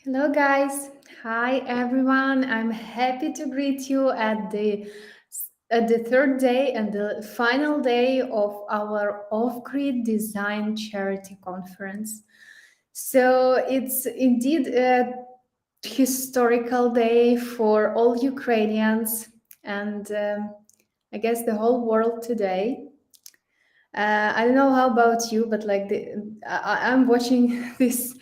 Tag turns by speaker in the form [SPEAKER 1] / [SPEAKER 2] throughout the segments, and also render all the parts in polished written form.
[SPEAKER 1] Hello, guys. Hi, everyone. I'm happy to greet you at the third day and the final day of our OffGrid Design Charity Conference. So it's indeed a historical day for all Ukrainians and I guess the whole world today. I don't know how about you, but I'm watching these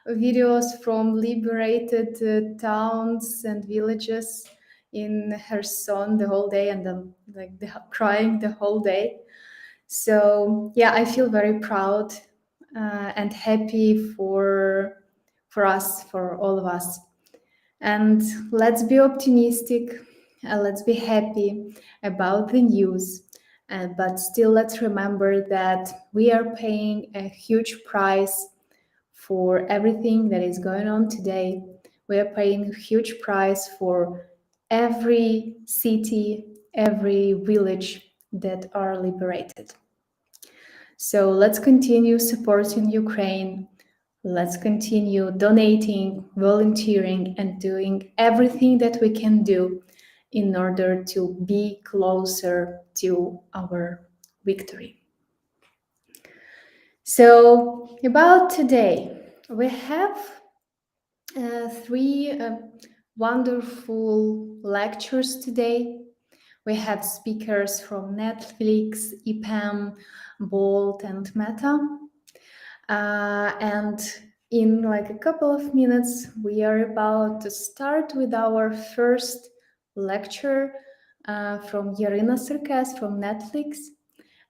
[SPEAKER 1] videos from liberated towns and villages in Kherson the whole day, and I'm crying the whole day. So yeah, I feel very proud and happy for us, for all of us. And let's be optimistic, let's be happy about the news. But still, let's remember that we are paying a huge price for everything that is going on today. We are paying a huge price for every city, every village that are liberated. So let's continue supporting Ukraine. Let's continue donating, volunteering, and doing everything that we can do in order to be closer to our victory. So, about today, we have three wonderful lectures today. We have speakers from Netflix, EPAM, Bolt, and Meta. And in like a couple of minutes, we are about to start with our first lecture from Yarina Sarkis from Netflix.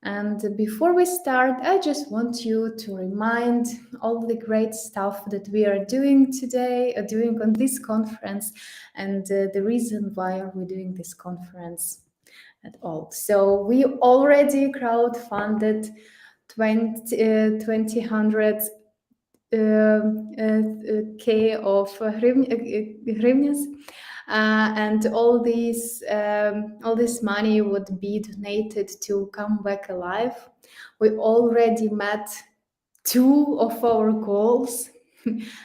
[SPEAKER 1] And before we start, I just want you to remind all the great stuff that we are doing today, doing on this conference, and the reason why are we doing this conference at all. So we already crowdfunded 200 K of hryvnias, and all this money would be donated to Come Back Alive. We already met 2 of our goals.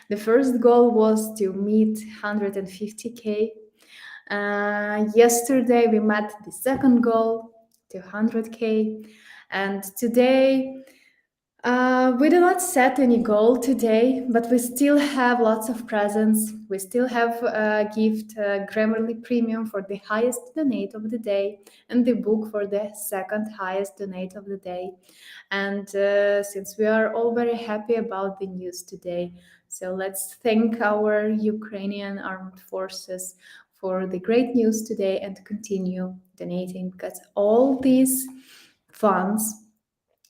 [SPEAKER 1] The first goal was to meet 150K. Yesterday we met the second goal, 200K, and today we do not set any goal today, but we still have lots of presents. We still have a gift, Grammarly Premium for the highest donate of the day, and the book for the second highest donate of the day. And since we are all very happy about the news today, so let's thank our Ukrainian armed forces for the great news today and continue donating, because all these funds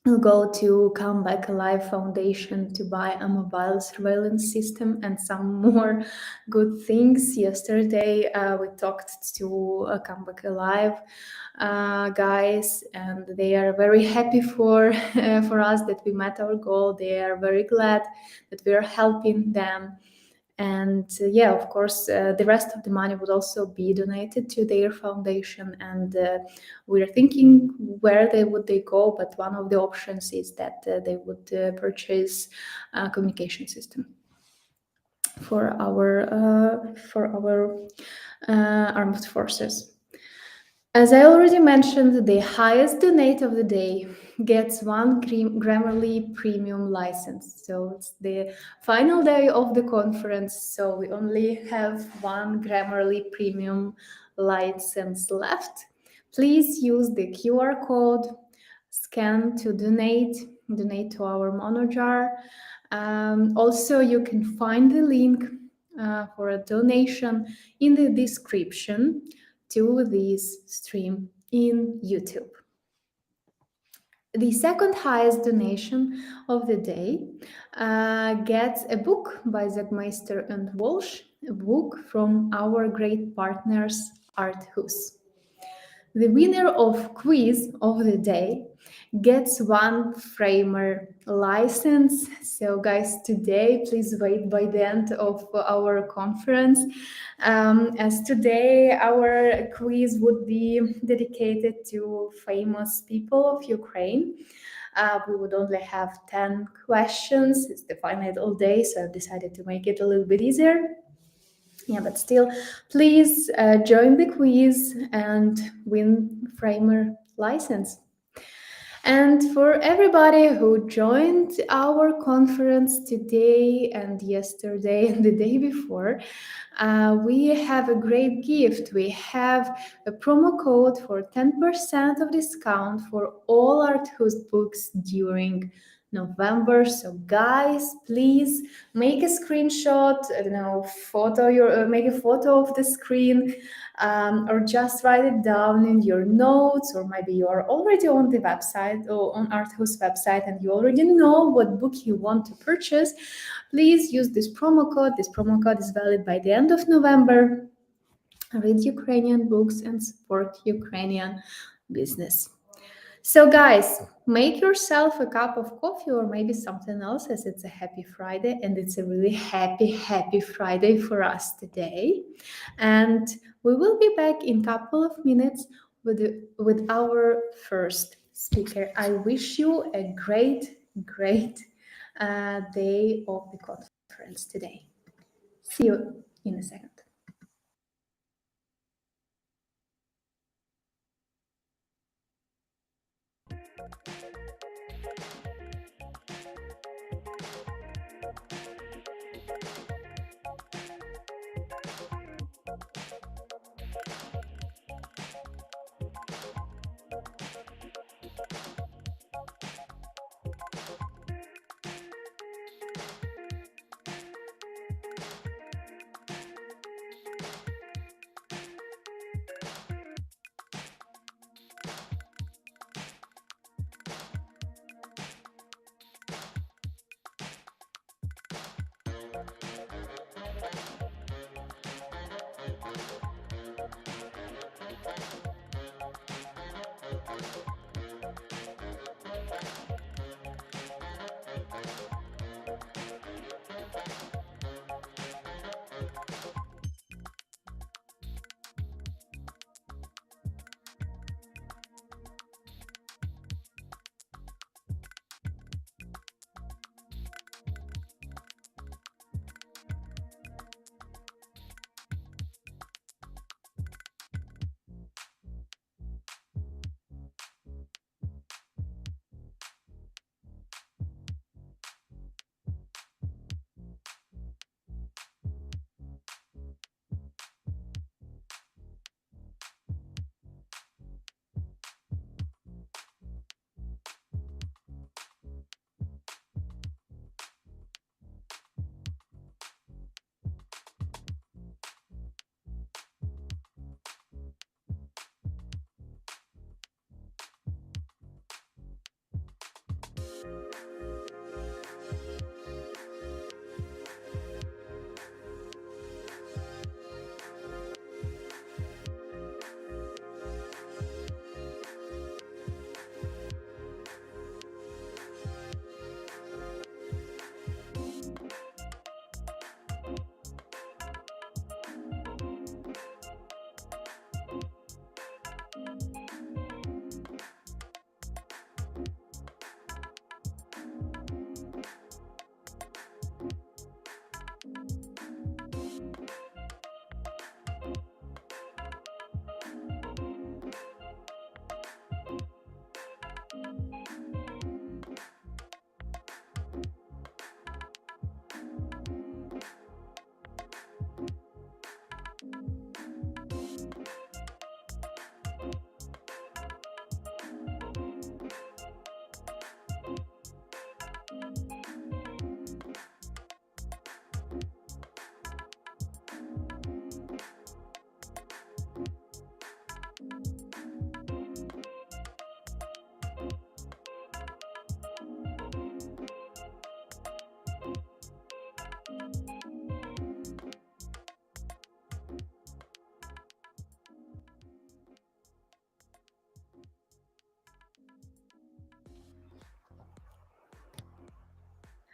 [SPEAKER 1] will go to Come Back Alive Foundation to buy a mobile surveillance system and some more good things. Yesterday, we talked to Come Back Alive guys, and they are very happy for us that we met our goal. They are very glad that we are helping them. And yeah, of course, the rest of the money would also be donated to their foundation. And we're thinking where would they go, but one of the options is that they would purchase a communication system for our armed forces. As I already mentioned, the highest donate of the day gets one Grammarly Premium license. So it's the final day of the conference, so we only have one Grammarly Premium license left. Please use the QR code, scan to donate to our Monojar. Also, you can find the link for a donation in the description to this stream in YouTube. The second highest donation of the day gets a book by Zagmeister and Walsh, a book from our great partners Arthus. The winner of quiz of the day gets one framer license. So guys, today, please wait by the end of our conference, as today our quiz would be dedicated to famous people of Ukraine. We would only have 10 questions. It's the final day, so I've decided to make it a little bit easier. Yeah, but still, please join the quiz and win framer license. And for everybody who joined our conference today and yesterday and the day before, we have a great gift. We have a promo code for 10% of discount for all Arthus books during November. So guys, please make a screenshot, make a photo of the screen, or just write it down in your notes, or maybe you are already on the website or on Arthus website and you already know what book you want to purchase. Please use this promo code. This promo code is valid by the end of November. Read Ukrainian books and support Ukrainian business. So, guys, make yourself a cup of coffee or maybe something else, as it's a happy Friday and it's a really happy Friday for us today. And we will be back in a couple of minutes with our first speaker. I wish you a great day of the conference today. See you in a second.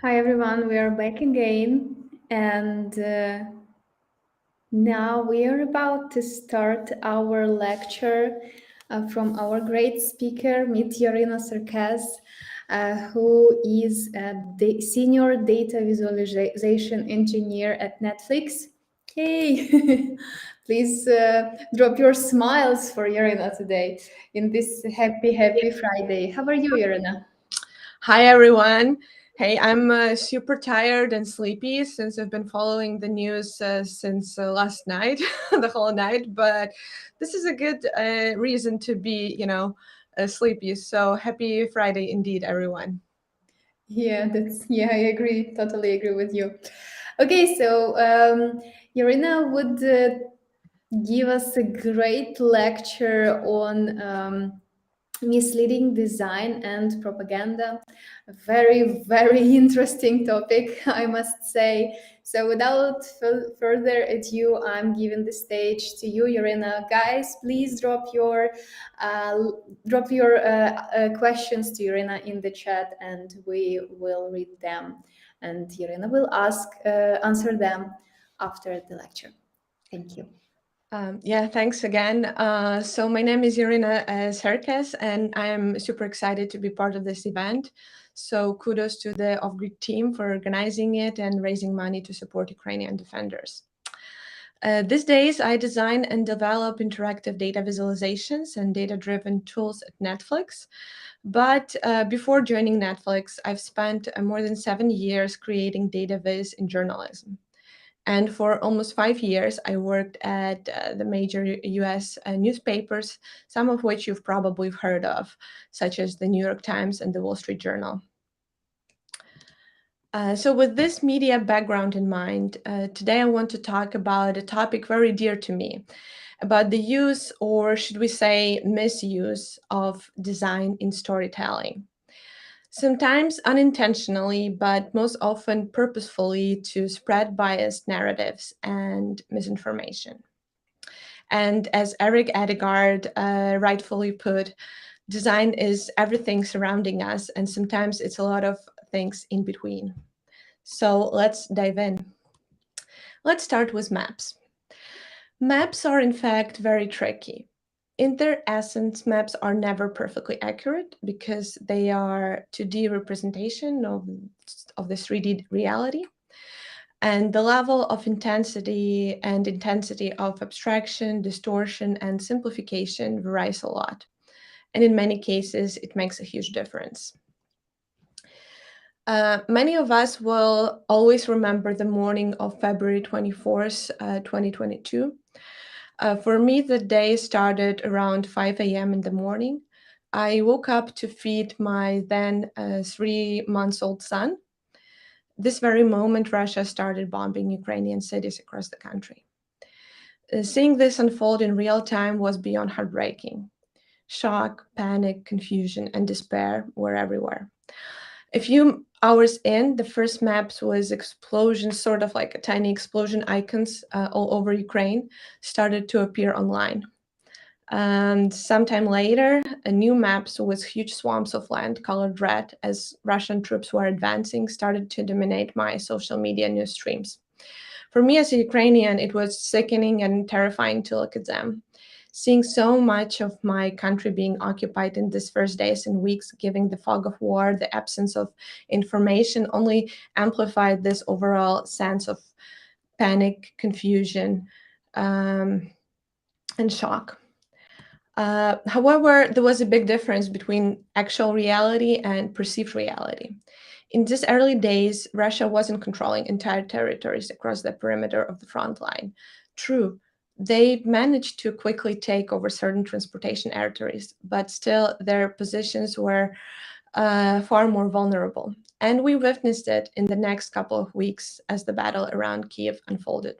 [SPEAKER 1] Hi everyone, we are back again, and now we are about to start our lecture from our great speaker, Meet Yarina Sarkaz, who is the senior data visualization engineer at Netflix. Yay! Please drop your smiles for Yarina today in this happy Friday. How are you, Yarina?
[SPEAKER 2] Hi, everyone. Hey, I'm super tired and sleepy since I've been following the news since last night, the whole night. But this is a good reason to be, sleepy. So happy Friday indeed, everyone.
[SPEAKER 1] Yeah, I agree. Totally agree with you. Okay, so Irina would give us a great lecture on misleading design and propaganda. A very, very interesting topic, I must say. So, without further ado, I'm giving the stage to you, Irina. Guys, please uh, drop your questions to Irina in the chat, and we will read them. And Irina will answer them after the lecture. Thank you.
[SPEAKER 2] Yeah, thanks again. So my name is Irina Serkes, and I am super excited to be part of this event. So kudos to the OffGrid team for organizing it and raising money to support Ukrainian defenders. These days, I design and develop interactive data visualizations and data-driven tools at Netflix. But before joining Netflix, I've spent more than 7 years creating data viz in journalism. And for almost 5 years, I worked at the major US newspapers, some of which you've probably heard of, such as the New York Times and the Wall Street Journal. So with this media background in mind, today I want to talk about a topic very dear to me, about the use, or should we say misuse, of design in storytelling. Sometimes unintentionally, but most often purposefully, to spread biased narratives and misinformation. And as Eric Edegaard rightfully put, design is everything surrounding us, and sometimes it's a lot of things in between. So let's dive in. Let's start with maps. Maps are, in fact, very tricky. In their essence, maps are never perfectly accurate because they are 2D representation of the 3D reality. And the level of intensity of abstraction, distortion, and simplification varies a lot. And in many cases, it makes a huge difference. Many of us will always remember the morning of February 24th, 2022. For me, the day started around 5 a.m. in the morning. I woke up to feed my then 3-month-old son. This very moment, Russia started bombing Ukrainian cities across the country. Seeing this unfold in real time was beyond heartbreaking. Shock, panic, confusion, and despair were everywhere. A few hours in, the first maps was explosions, sort of like a tiny explosion icons all over Ukraine started to appear online. And sometime later, a new maps with huge swamps of land colored red as Russian troops were advancing started to dominate my social media news streams. For me as a Ukrainian, it was sickening and terrifying to look at them. Seeing so much of my country being occupied in these first days and weeks, giving the fog of war, the absence of information, only amplified this overall sense of panic, confusion, and shock. However, there was a big difference between actual reality and perceived reality. In these early days, Russia wasn't controlling entire territories across the perimeter of the front line. True, they managed to quickly take over certain transportation arteries, but still their positions were far more vulnerable. And we witnessed it in the next couple of weeks as the battle around Kiev unfolded.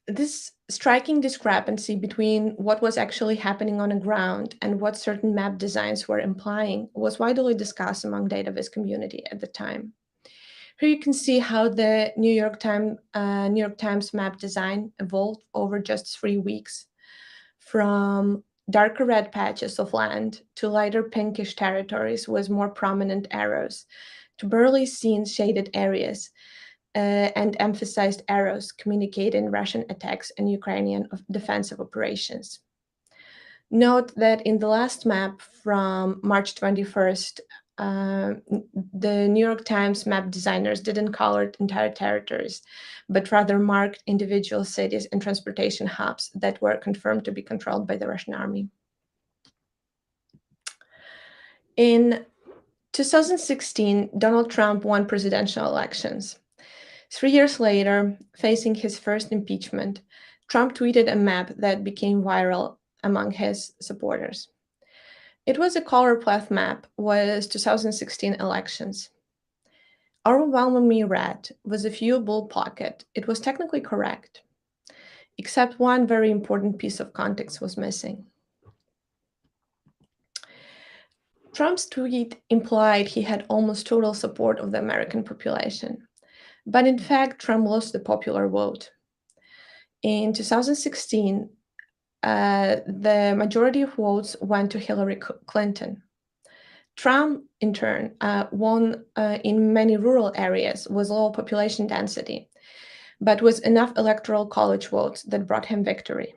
[SPEAKER 2] This striking discrepancy between what was actually happening on the ground and what certain map designs were implying was widely discussed among database community at the time. Here you can see how the New York Times map design evolved over just 3 weeks, from darker red patches of land to lighter pinkish territories with more prominent arrows, to barely seen shaded areas, and emphasized arrows communicating Russian attacks and Ukrainian defensive operations. Note that in the last map from March 21st, the New York Times map designers didn't color entire territories, but rather marked individual cities and transportation hubs that were confirmed to be controlled by the Russian army. In 2016, Donald Trump won presidential elections. 3 years later, facing his first impeachment, Trump tweeted a map that became viral among his supporters. It was a color-pleth map with 2016 elections. Overwhelmingly red, with a few bold pockets, it was technically correct. Except one very important piece of context was missing. Trump's tweet implied he had almost total support of the American population. But in fact, Trump lost the popular vote. In 2016, the majority of votes went to Hillary Clinton. Trump, in turn, won in many rural areas with low population density, but with enough electoral college votes that brought him victory.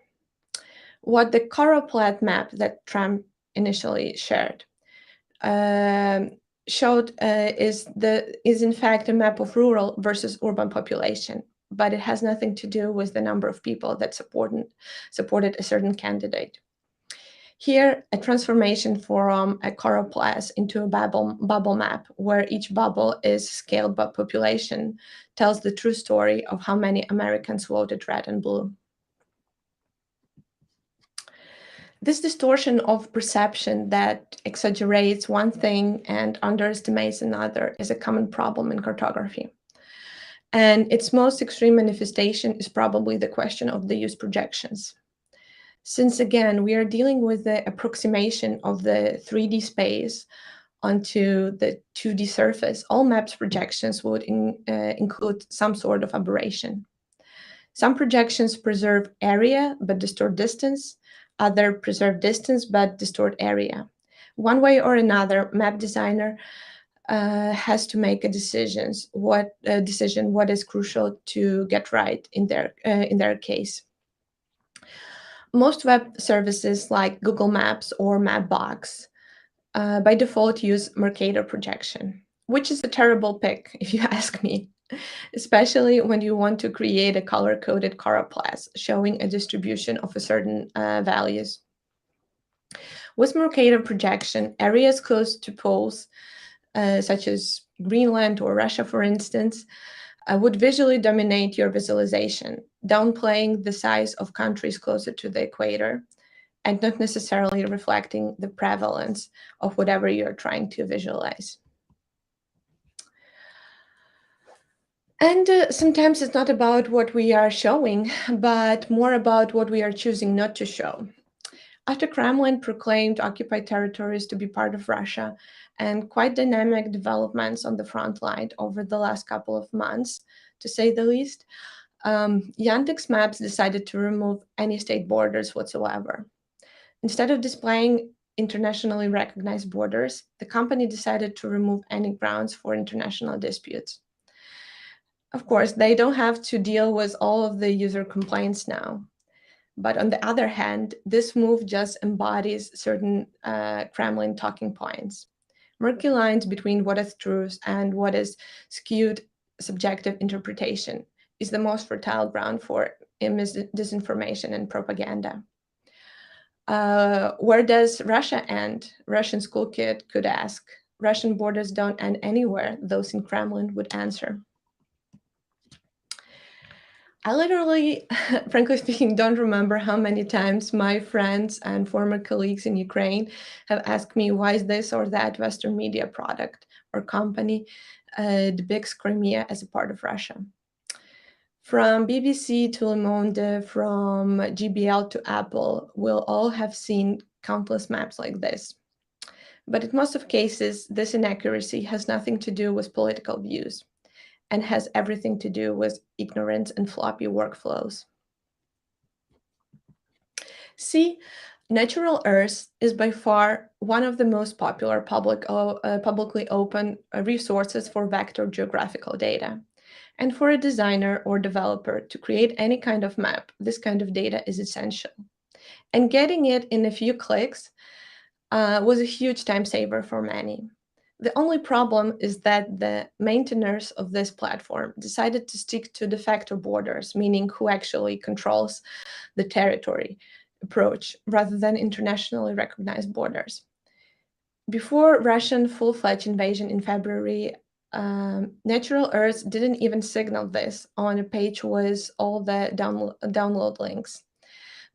[SPEAKER 2] What the Coropleth map that Trump initially shared showed is in fact a map of rural versus urban population, but it has nothing to do with the number of people that supported a certain candidate. Here, a transformation from a coropleth into a bubble map, where each bubble is scaled by population, tells the true story of how many Americans voted red and blue. This distortion of perception that exaggerates one thing and underestimates another is a common problem in cartography. And its most extreme manifestation is probably the question of the use projections. Since again, we are dealing with the approximation of the 3D space onto the 2D surface, all maps projections would include some sort of aberration. Some projections preserve area but distort distance, other preserve distance but distort area. One way or another, map designer has to make a decision what is crucial to get right in their case. Most web services like Google Maps or Mapbox by default use Mercator projection, which is a terrible pick if you ask me, especially when you want to create a color-coded coropleth showing a distribution of a certain values. With Mercator projection, areas close to poles, such as Greenland or Russia, for instance, would visually dominate your visualization, downplaying the size of countries closer to the equator and not necessarily reflecting the prevalence of whatever you're trying to visualize. And sometimes it's not about what we are showing, but more about what we are choosing not to show. After Kremlin proclaimed occupied territories to be part of Russia, and quite dynamic developments on the front line over the last couple of months, to say the least, Yandex Maps decided to remove any state borders whatsoever. Instead of displaying internationally recognized borders, the company decided to remove any grounds for international disputes. Of course, they don't have to deal with all of the user complaints now. But on the other hand, this move just embodies certain Kremlin talking points. Murky lines between what is truth and what is skewed subjective interpretation is the most fertile ground for disinformation and propaganda. Where does Russia end? Russian school kid could ask. Russian borders don't end anywhere, those in Kremlin would answer. I literally, frankly speaking, don't remember how many times my friends and former colleagues in Ukraine have asked me why is this or that Western media product or company depicts Crimea as a part of Russia. From BBC to Le Monde, from GBL to Apple, we'll all have seen countless maps like this. But in most of cases, this inaccuracy has nothing to do with political views and has everything to do with ignorance and floppy workflows. See, Natural Earth is by far one of the most popular publicly open resources for vector geographical data. And for a designer or developer to create any kind of map, this kind of data is essential. And getting it in a few clicks was a huge time saver for many. The only problem is that the maintainers of this platform decided to stick to de facto borders, meaning who actually controls the territory approach, rather than internationally recognized borders. Before Russian full-fledged invasion in February, Natural Earth didn't even signal this on a page with all the download links.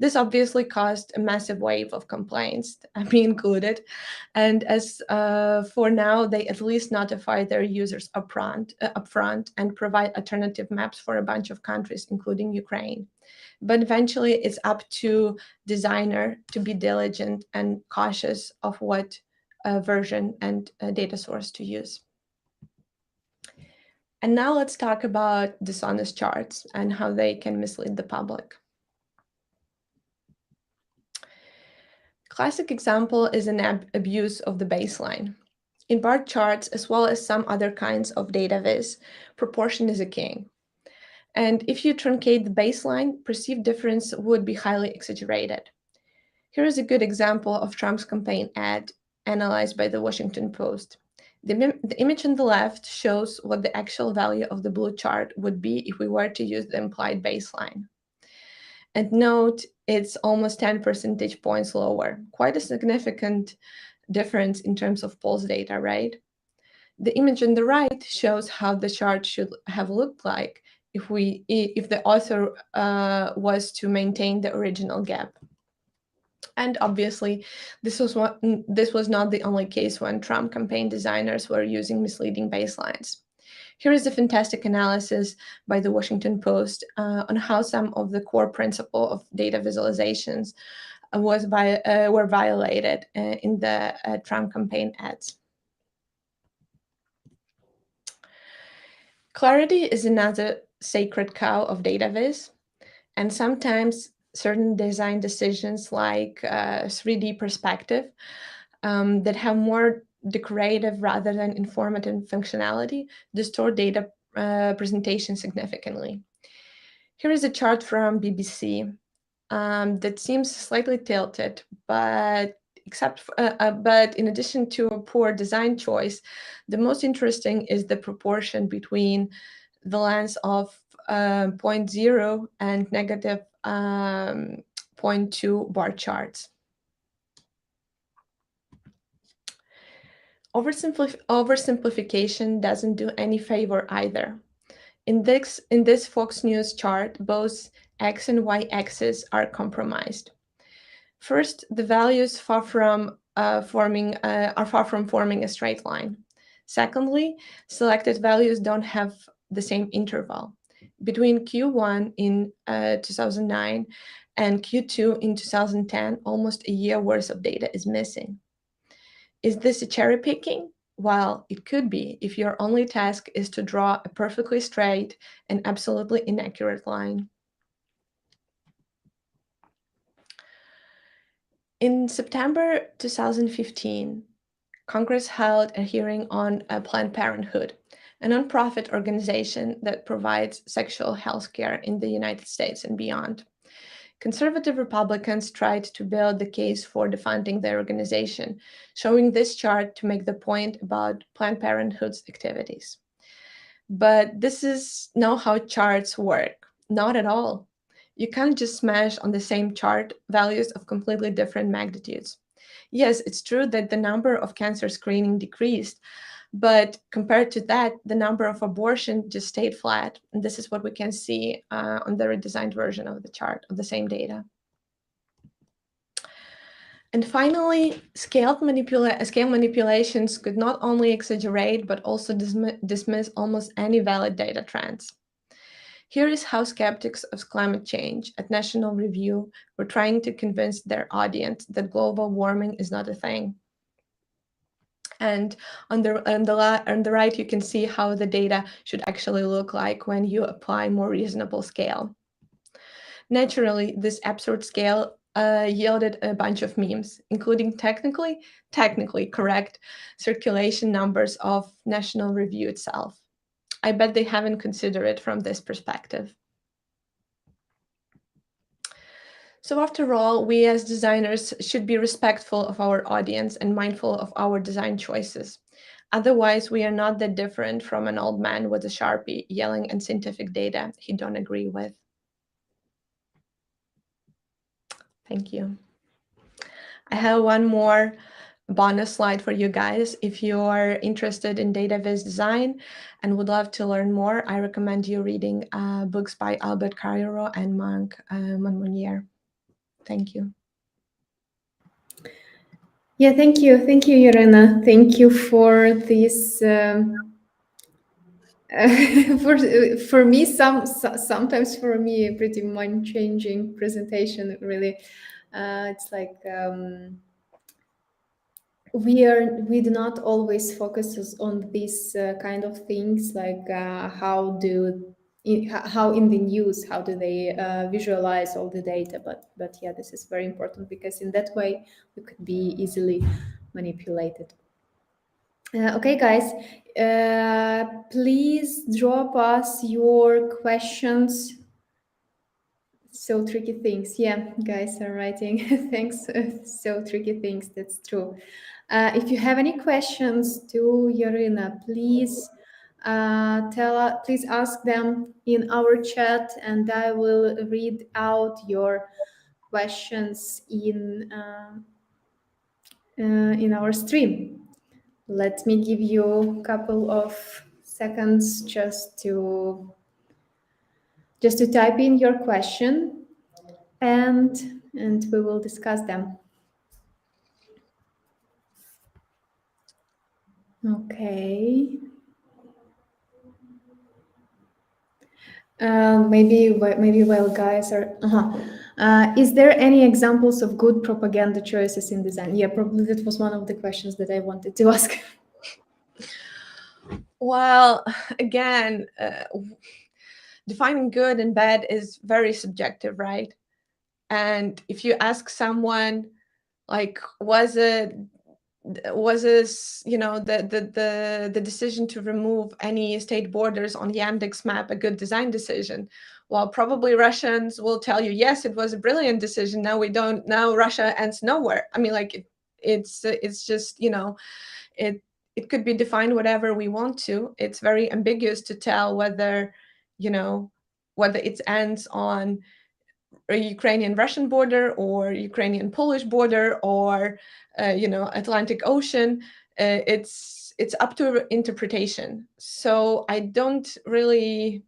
[SPEAKER 2] This obviously caused a massive wave of complaints, me included, and as for now, they at least notify their users upfront and provide alternative maps for a bunch of countries, including Ukraine. But eventually, it's up to designer to be diligent and cautious of what version and data source to use. And now let's talk about dishonest charts and how they can mislead the public. Classic example is an abuse of the baseline. In bar charts, as well as some other kinds of data viz, proportion is a king. And if you truncate the baseline, perceived difference would be highly exaggerated. Here is a good example of Trump's campaign ad analyzed by the Washington Post. The image on the left shows what the actual value of the blue chart would be if we were to use the implied baseline. And note, it's almost 10 percentage points lower. Quite a significant difference in terms of polls data, right? The image on the right shows how the chart should have looked like if the author was to maintain the original gap. And obviously, this was not the only case when Trump campaign designers were using misleading baselines. Here is a fantastic analysis by the Washington Post on how some of the core principles of data visualizations were violated in the Trump campaign ads. Clarity is another sacred cow of data viz, and sometimes certain design decisions like 3D perspective that have more decorative rather than informative functionality distort data presentation significantly. Here is a chart from BBC that seems slightly tilted, but but in addition to a poor design choice, the most interesting is the proportion between the lengths of 0.0 and negative 0.2 bar charts. Oversimplification doesn't do any favor either. In this Fox News chart, both x and y axes are compromised. First, the values are far from forming a straight line. Secondly, selected values don't have the same interval. Between Q1 in 2009 and Q2 in 2010, almost a year worth of data is missing. Is this a cherry picking? Well, it could be if your only task is to draw a perfectly straight and absolutely inaccurate line. In September 2015, Congress held a hearing on Planned Parenthood, a nonprofit organization that provides sexual health care in the United States and beyond. Conservative Republicans tried to build the case for defunding the organization, showing this chart to make the point about Planned Parenthood's activities. But this is not how charts work, not at all. You can't just smash on the same chart values of completely different magnitudes. Yes, it's true that the number of cancer screening decreased, but compared to that, the number of abortion just stayed flat. And this is what we can see on the redesigned version of the chart of the same data. And finally, scale manipulations could not only exaggerate, but also dismiss almost any valid data trends. Here is how skeptics of climate change at National Review were trying to convince their audience that global warming is not a thing. And on the right, you can see how the data should actually look like when you apply more reasonable scale. Naturally, this absurd scale yielded a bunch of memes, including technically correct circulation numbers of National Review itself. I bet they haven't considered it from this perspective. So after all, we as designers should be respectful of our audience and mindful of our design choices. Otherwise, we are not that different from an old man with a Sharpie yelling at scientific data he don't agree with. Thank you. I have one more bonus slide for you guys. If you are interested in data viz design and would love to learn more, I recommend you reading books by Albert Cairo and Marc Monmonier. Thank you.
[SPEAKER 1] Yeah, thank you, Irena. Thank you for this. For me, sometimes for me, a pretty mind-changing presentation. Really, it's like we do not always focus on these kind of things, like how in the news, how do they visualize all the data, but yeah, this is very important, because in that way we could be easily manipulated. Okay, guys, please drop us your questions. So tricky things. Yeah, guys are writing. Thanks. So tricky things. That's true. If you have any questions to Yarina, please please ask them in our chat, and I will read out your questions in our stream. Let me give you a couple of seconds just to type in your question, and we will discuss them. Okay. Maybe while guys are. Is there any examples of good propaganda choices in design? Yeah, probably that was one of the questions that I wanted to ask.
[SPEAKER 2] Well, again, defining good and bad is very subjective, right? And if you ask someone, like, was this, the decision to remove any state borders on Yandex map a good design decision? Well, probably Russians will tell you, yes, it was a brilliant decision. Now Russia ends nowhere. I mean, like, it's just, it it could be defined whatever we want to. It's very ambiguous to tell you know whether it ends on a Ukrainian-Russian border or Ukrainian-Polish border or Atlantic Ocean. It's up to interpretation. So I don't really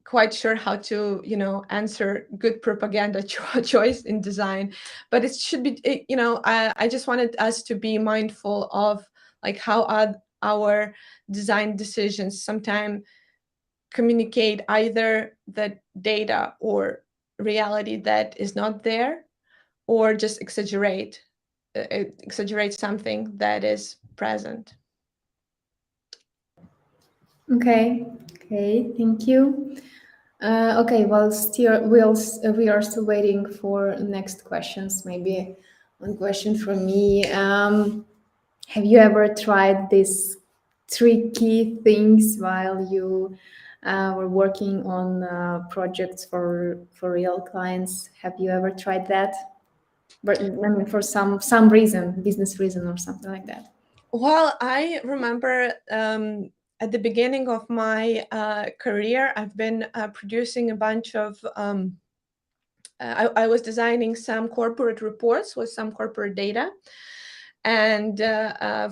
[SPEAKER 2] quite sure how to answer good propaganda choice in design, but it should be I just wanted us to be mindful of like how our design decisions sometimes communicate either the data or reality that is not there, or just exaggerate something that is present.
[SPEAKER 1] Okay. Thank you. Okay. Well, still we are still waiting for next questions. Maybe one question from me. Have you ever tried these tricky things while you were working on projects for real clients? Have you ever tried that? But I mean, for some reason, business reason or something like that.
[SPEAKER 2] Well, I remember at the beginning of my career, I've been producing a bunch of I was designing some corporate reports with some corporate data, and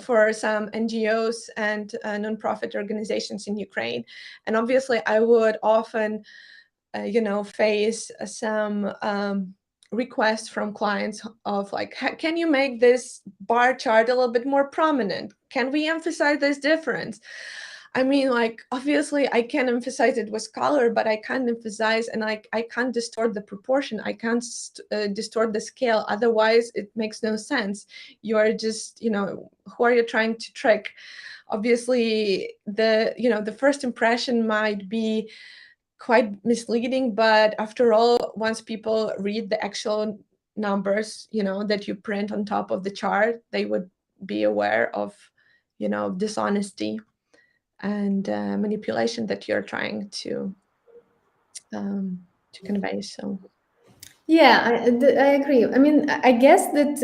[SPEAKER 2] for some NGOs and nonprofit organizations in Ukraine. And obviously, I would often, face some requests from clients of like, can you make this bar chart a little bit more prominent? Can we emphasize this difference? I mean, like, obviously I can emphasize it with color, but I can't emphasize, and I can't distort the proportion. I can't distort the scale. Otherwise, it makes no sense. You are just, who are you trying to trick? Obviously, the first impression might be quite misleading, but after all, once people read the actual numbers, that you print on top of the chart, they would be aware of, dishonesty and manipulation that you're trying to convey. So
[SPEAKER 1] Yeah, I agree. I mean, I guess that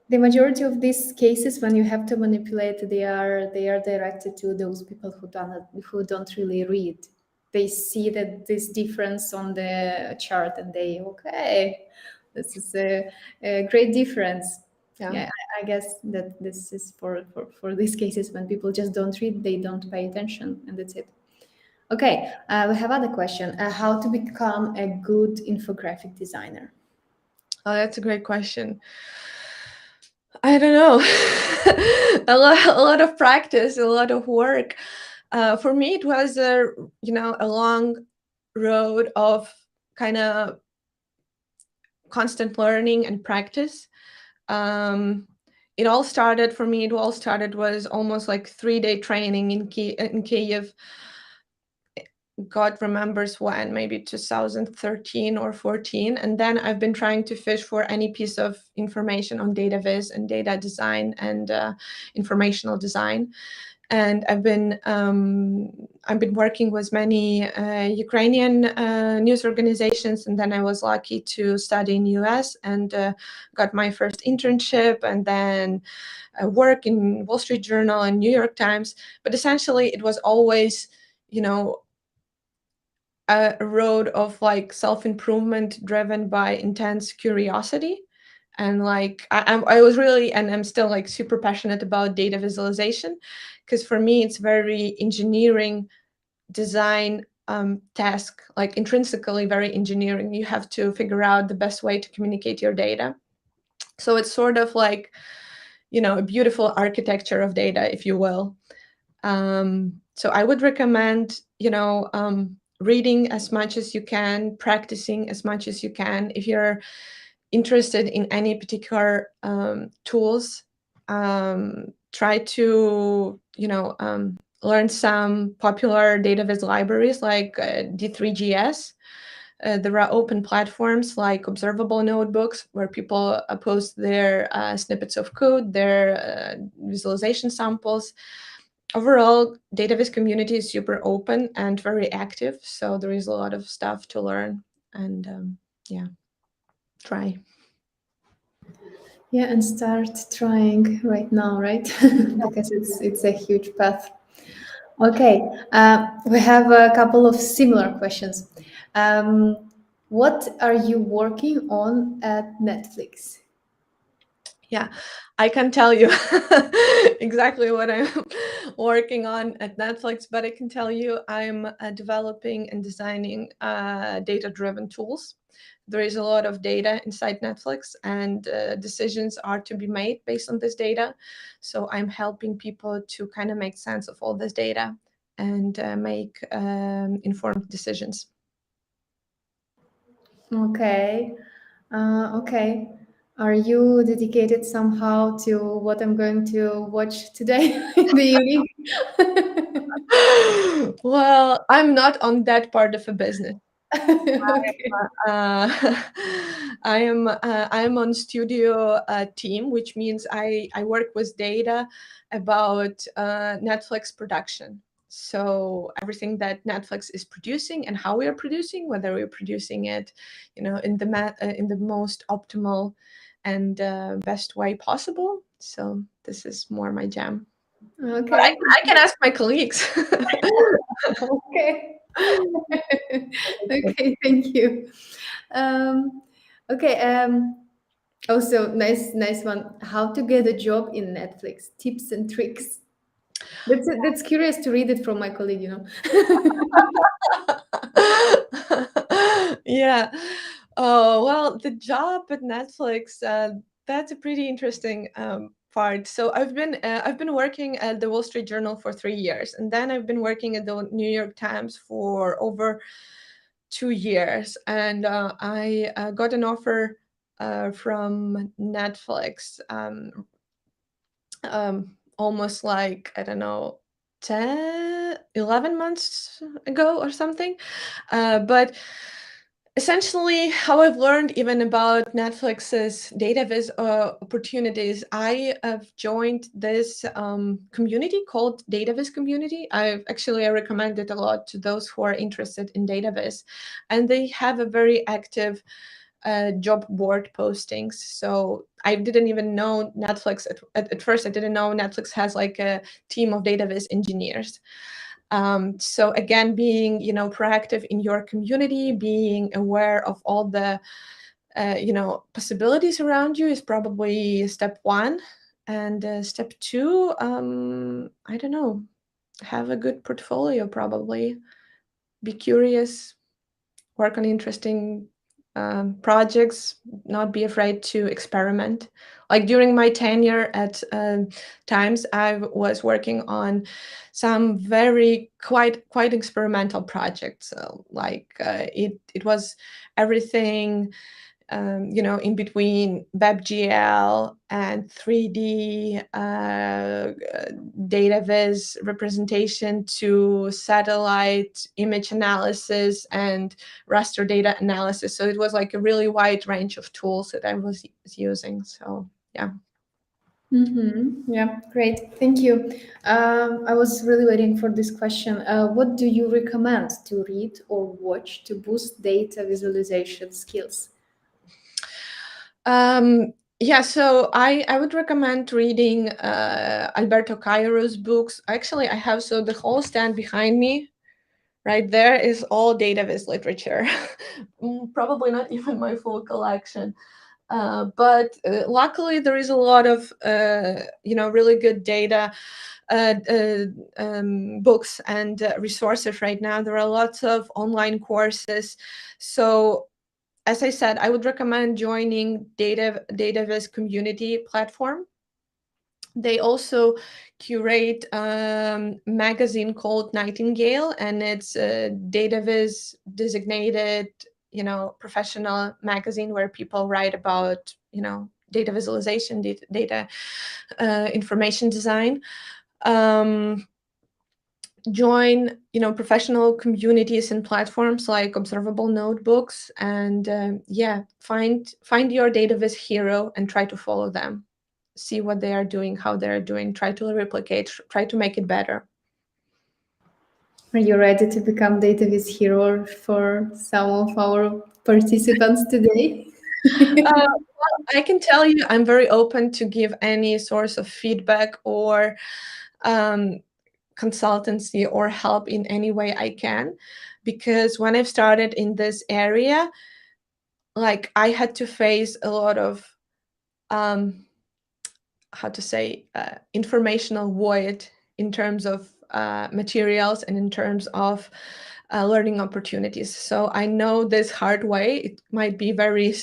[SPEAKER 1] the majority of these cases, when you have to manipulate, they are directed to those people who don't really read. They see that this difference on the chart, and this is a great difference. Yeah, I guess that this is for these cases when people just don't read, they don't pay attention, and that's it. Okay, we have other question. How to become a good infographic designer?
[SPEAKER 2] Oh, that's a great question. I don't know. A lot of practice, a lot of work. For me, it was a long road of kind of constant learning and practice. It all started for me. It all started was almost like 3-day training in Kiev. God remembers when, maybe 2013 or 14. And then I've been trying to fish for any piece of information on data viz and data design and informational design. And I've been working with many Ukrainian news organizations, and then I was lucky to study in US and got my first internship, and then work in Wall Street Journal and New York Times. But essentially, it was always, a road of like self-improvement driven by intense curiosity. And like I was really, and I'm still like super passionate about data visualization, because for me it's very engineering design task, like intrinsically very engineering. You have to figure out the best way to communicate your data. So it's sort of like, a beautiful architecture of data, if you will. So I would recommend, reading as much as you can, practicing as much as you can. If you're interested in any particular tools, try to, learn some popular data viz libraries like D3GS. There are open platforms like observable notebooks where people post their snippets of code, their visualization samples. Overall, DataVis community is super open and very active, so there is a lot of stuff to learn, and try.
[SPEAKER 1] Yeah, and start trying right now, right? Because it's a huge path. Okay, we have a couple of similar questions. What are you working on at Netflix?
[SPEAKER 2] Yeah, I can tell you exactly what I'm working on at Netflix, but I can tell you I'm developing and designing data-driven tools. There is a lot of data inside Netflix, and decisions are to be made based on this data. So I'm helping people to kind of make sense of all this data and make informed decisions.
[SPEAKER 1] Okay, okay. Are you dedicated somehow to what I'm going to watch today in the evening?
[SPEAKER 2] Well, I'm not on that part of a business.
[SPEAKER 1] Okay.
[SPEAKER 2] Uh, I am on studio team, which means I work with data about Netflix production. So everything that Netflix is producing and how we are producing, whether we're producing it, in the most optimal and best way possible. So this is more my jam. But
[SPEAKER 1] Okay.
[SPEAKER 2] I can ask my colleagues.
[SPEAKER 1] Okay. Okay, thank you. Um, okay, also nice one. How to get a job in Netflix, tips and tricks. That's curious to read it from my colleague.
[SPEAKER 2] Yeah. Oh, well, the job at Netflix, that's a pretty interesting part. So I've been working at the Wall Street Journal for 3 years, and then I've been working at the New York Times for over 2 years, and I got an offer from Netflix almost like, I don't know, 10, 11 months ago or something. But essentially, how I've learned even about Netflix's data viz opportunities, I have joined this community called Data Viz Community. I recommend it a lot to those who are interested in data viz, and they have a very active job board postings. So I didn't even know Netflix at first. I didn't know Netflix has like a team of data viz engineers. So again, being proactive in your community, being aware of all the possibilities around you is probably step one. And step two, I don't know, have a good portfolio. Probably be curious, work on interesting projects, not be afraid to experiment. Like during my tenure at Times, I was working on some very quite experimental projects. So like it was everything in between WebGL and 3D data viz representation to satellite image analysis and raster data analysis. So it was like a really wide range of tools that I was using. So yeah.
[SPEAKER 1] Yeah, great. Thank you. I was really waiting for this question. What do you recommend to read or watch to boost data visualization skills?
[SPEAKER 2] Yeah, so I would recommend reading Alberto Cairo's books. Actually, I have the whole stand behind me right there is all data viz literature. Probably not even my full collection. But luckily, there is a lot of really good data books and resources right now. There are lots of online courses. So as I said, I would recommend joining DataViz community platform. They also curate magazine called Nightingale, and it's a DataViz designated, professional magazine where people write about, data visualization, data information design. Join professional communities and platforms like observable notebooks, and find your dataviz hero and try to follow them, see what they are doing, how they're doing, try to replicate, try to make it better.
[SPEAKER 1] Are you ready to become database hero for some of our participants today?
[SPEAKER 2] I can tell you I'm very open to give any source of feedback or consultancy or help in any way I can, because when I've started in this area, like I had to face a lot of how to say informational void in terms of materials and in terms of learning opportunities. So I know this hard way. It might be very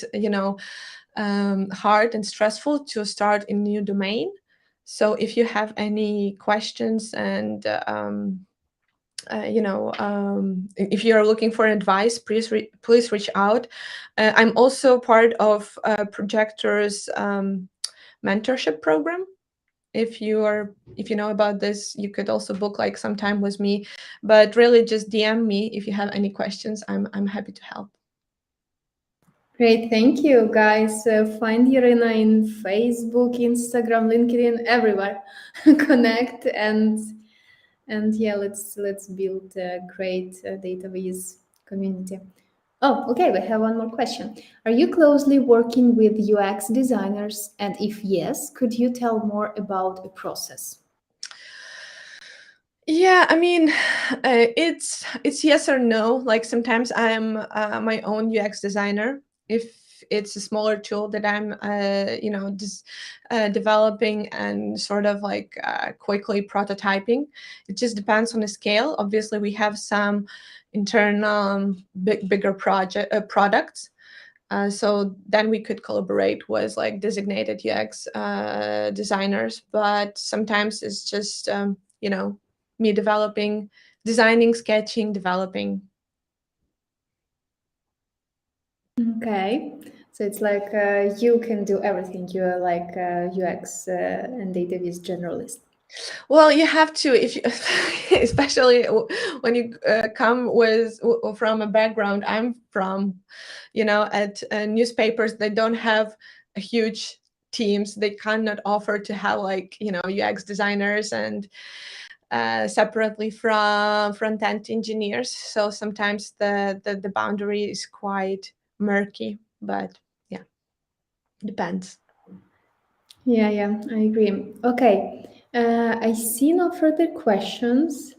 [SPEAKER 2] hard and stressful to start in a new domain. So if you have any questions and if you're looking for advice, please reach out. I'm also part of Projector's mentorship program. If you know about this, you could also book like some time with me, but really just DM me if you have any questions. I'm happy to help.
[SPEAKER 1] Great, thank you, guys. Find Irina in Facebook, Instagram, LinkedIn, everywhere. Connect and yeah, let's build a great database community. Oh, okay. We have one more question. Are you closely working with UX designers? And if yes, could you tell more about the process?
[SPEAKER 2] Yeah, I mean, it's yes or no. Like sometimes I'm my own UX designer. If it's a smaller tool that I'm, just developing and sort of like quickly prototyping, it just depends on the scale. Obviously, we have some internal bigger products. So then we could collaborate with like designated UX designers, but sometimes it's just me developing, designing, sketching, developing.
[SPEAKER 1] Okay. So it's like you can do everything. You are like UX and database generalist.
[SPEAKER 2] Well, you have to, if you, especially when you come from a background I'm from, at newspapers, they don't have a huge teams. They cannot offer to have like UX designers and separately from front-end engineers. So sometimes the boundary is quite murky, but yeah, depends.
[SPEAKER 1] Yeah, I agree. Okay. I see no further questions.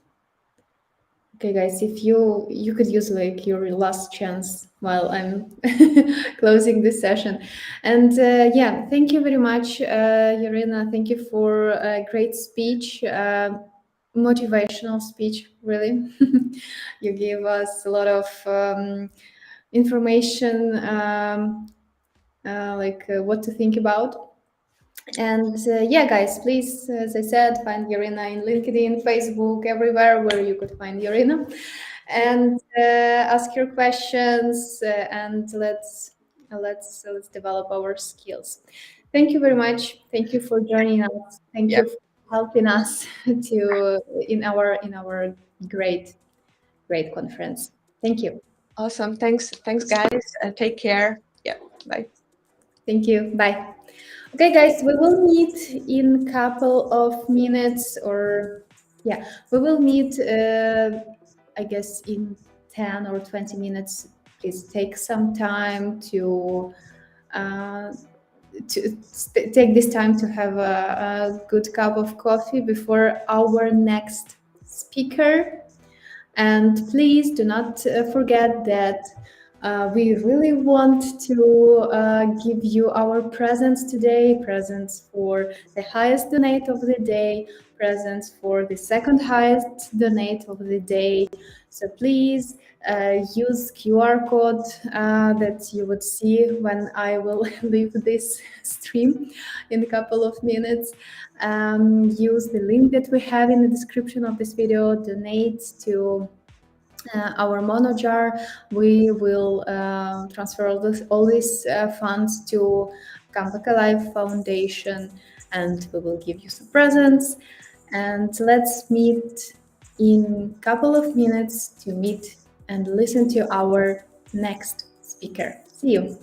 [SPEAKER 1] Okay, guys, if you could use like your last chance while I'm closing this session, and yeah, thank you very much, Irina. Thank you for a great speech, motivational speech. Really, you gave us a lot of information, like what to think about. And yeah, guys, please, as I said, find Irina in LinkedIn, Facebook, everywhere where you could find Irina, and ask your questions. And let's develop our skills. Thank you very much. Thank you for joining us. Thank
[SPEAKER 2] Yeah.
[SPEAKER 1] you for helping us to in our great conference. Thank you.
[SPEAKER 2] Awesome. Thanks, guys. Take care. Yeah. Bye.
[SPEAKER 1] Thank you. Bye. Okay, guys, we will meet in couple of minutes, or yeah, we will meet. I guess in 10 or 20 minutes. Please take some time uh, to take this time to have a good cup of coffee before our next speaker. And please do not forget that we really want to give you our presents today, presents for the highest donate of the day, presents for the second highest donate of the day. So please use QR code that you would see when I will leave this stream in a couple of minutes. Use the link that we have in the description of this video, donate to our monojar. We will transfer all these funds to Come Back Alive Foundation, and we will give you some presents. And let's meet in a couple of minutes to meet and listen to our next speaker. See you.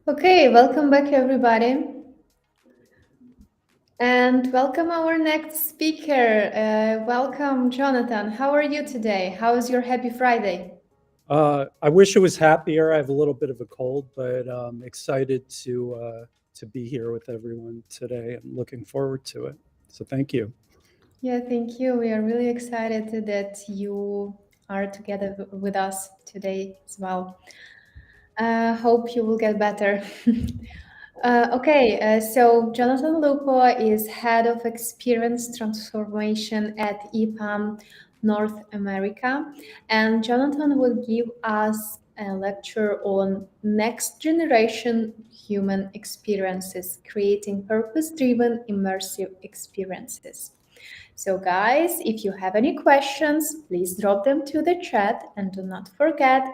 [SPEAKER 1] Okay, welcome back, everybody. And welcome our next speaker. Welcome, Jonathan. How are you today? How is your happy Friday?
[SPEAKER 3] I wish it was happier. I have a little bit of a cold, but excited to be here with everyone today. I'm looking forward to it. So thank you.
[SPEAKER 1] Yeah, thank you. We are really excited that you are together with us today as well. Hope you will get better. So Jonathan Lupo is head of experience transformation at EPAM North America, and Jonathan will give us a lecture on next generation human experiences, creating purpose-driven immersive experiences. So, guys, if you have any questions, please drop them to the chat and do not forget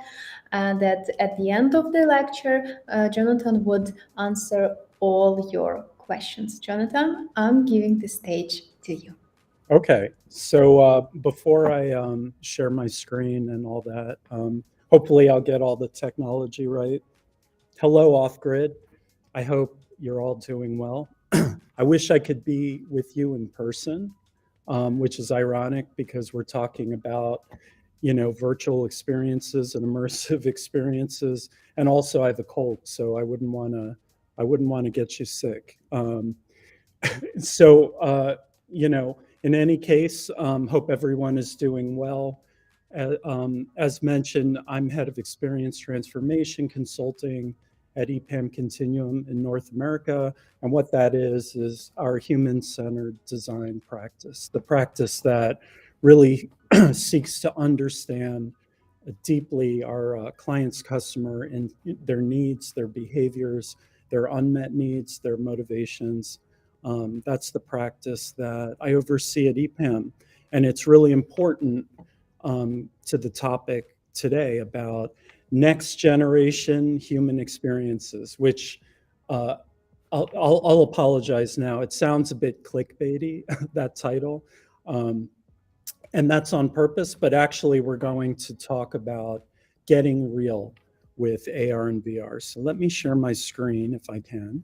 [SPEAKER 1] that at the end of the lecture, Jonathan would answer all your questions. Jonathan, I'm giving the stage to you.
[SPEAKER 3] Okay. So before I share my screen and all that, hopefully I'll get all the technology right. Hello, OffGrid. I hope you're all doing well. I wish I could be with you in person, which is ironic because we're talking about, virtual experiences and immersive experiences. And also, I have a cold, so I wouldn't want to get you sick. So, in any case, hope everyone is doing well. As mentioned, I'm head of experience transformation consulting at EPAM Continuum in North America. And what that is our human-centered design practice, the practice that really seeks to understand deeply our clients' customer and their needs, their behaviors, their unmet needs, their motivations. That's the practice that I oversee at EPAM. And it's really important to the topic today about next generation human experiences, which uh, I'll apologize now. It sounds a bit clickbaity, that title. Um, and that's on purpose, but actually we're going to talk about getting real with AR and VR. So let me share my screen if I can.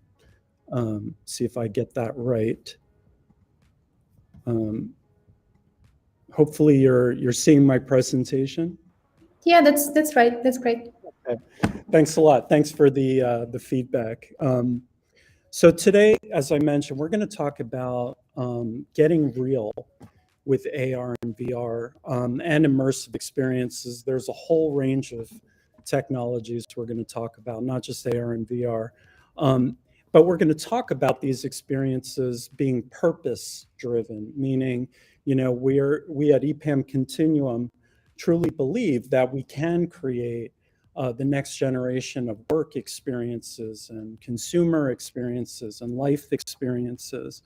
[SPEAKER 3] See if I get that right. Um, Hopefully you're seeing my presentation.
[SPEAKER 1] Yeah, that's right. That's great.
[SPEAKER 3] Okay. Thanks a lot. Thanks for the feedback. So today, as I mentioned, we're going to talk about getting real with AR and VR and immersive experiences. There's a whole range of technologies we're going to talk about, not just AR and VR. But we're going to talk about these experiences being purpose driven, meaning, we at EPAM Continuum truly believe that we can create the next generation of work experiences and consumer experiences and life experiences,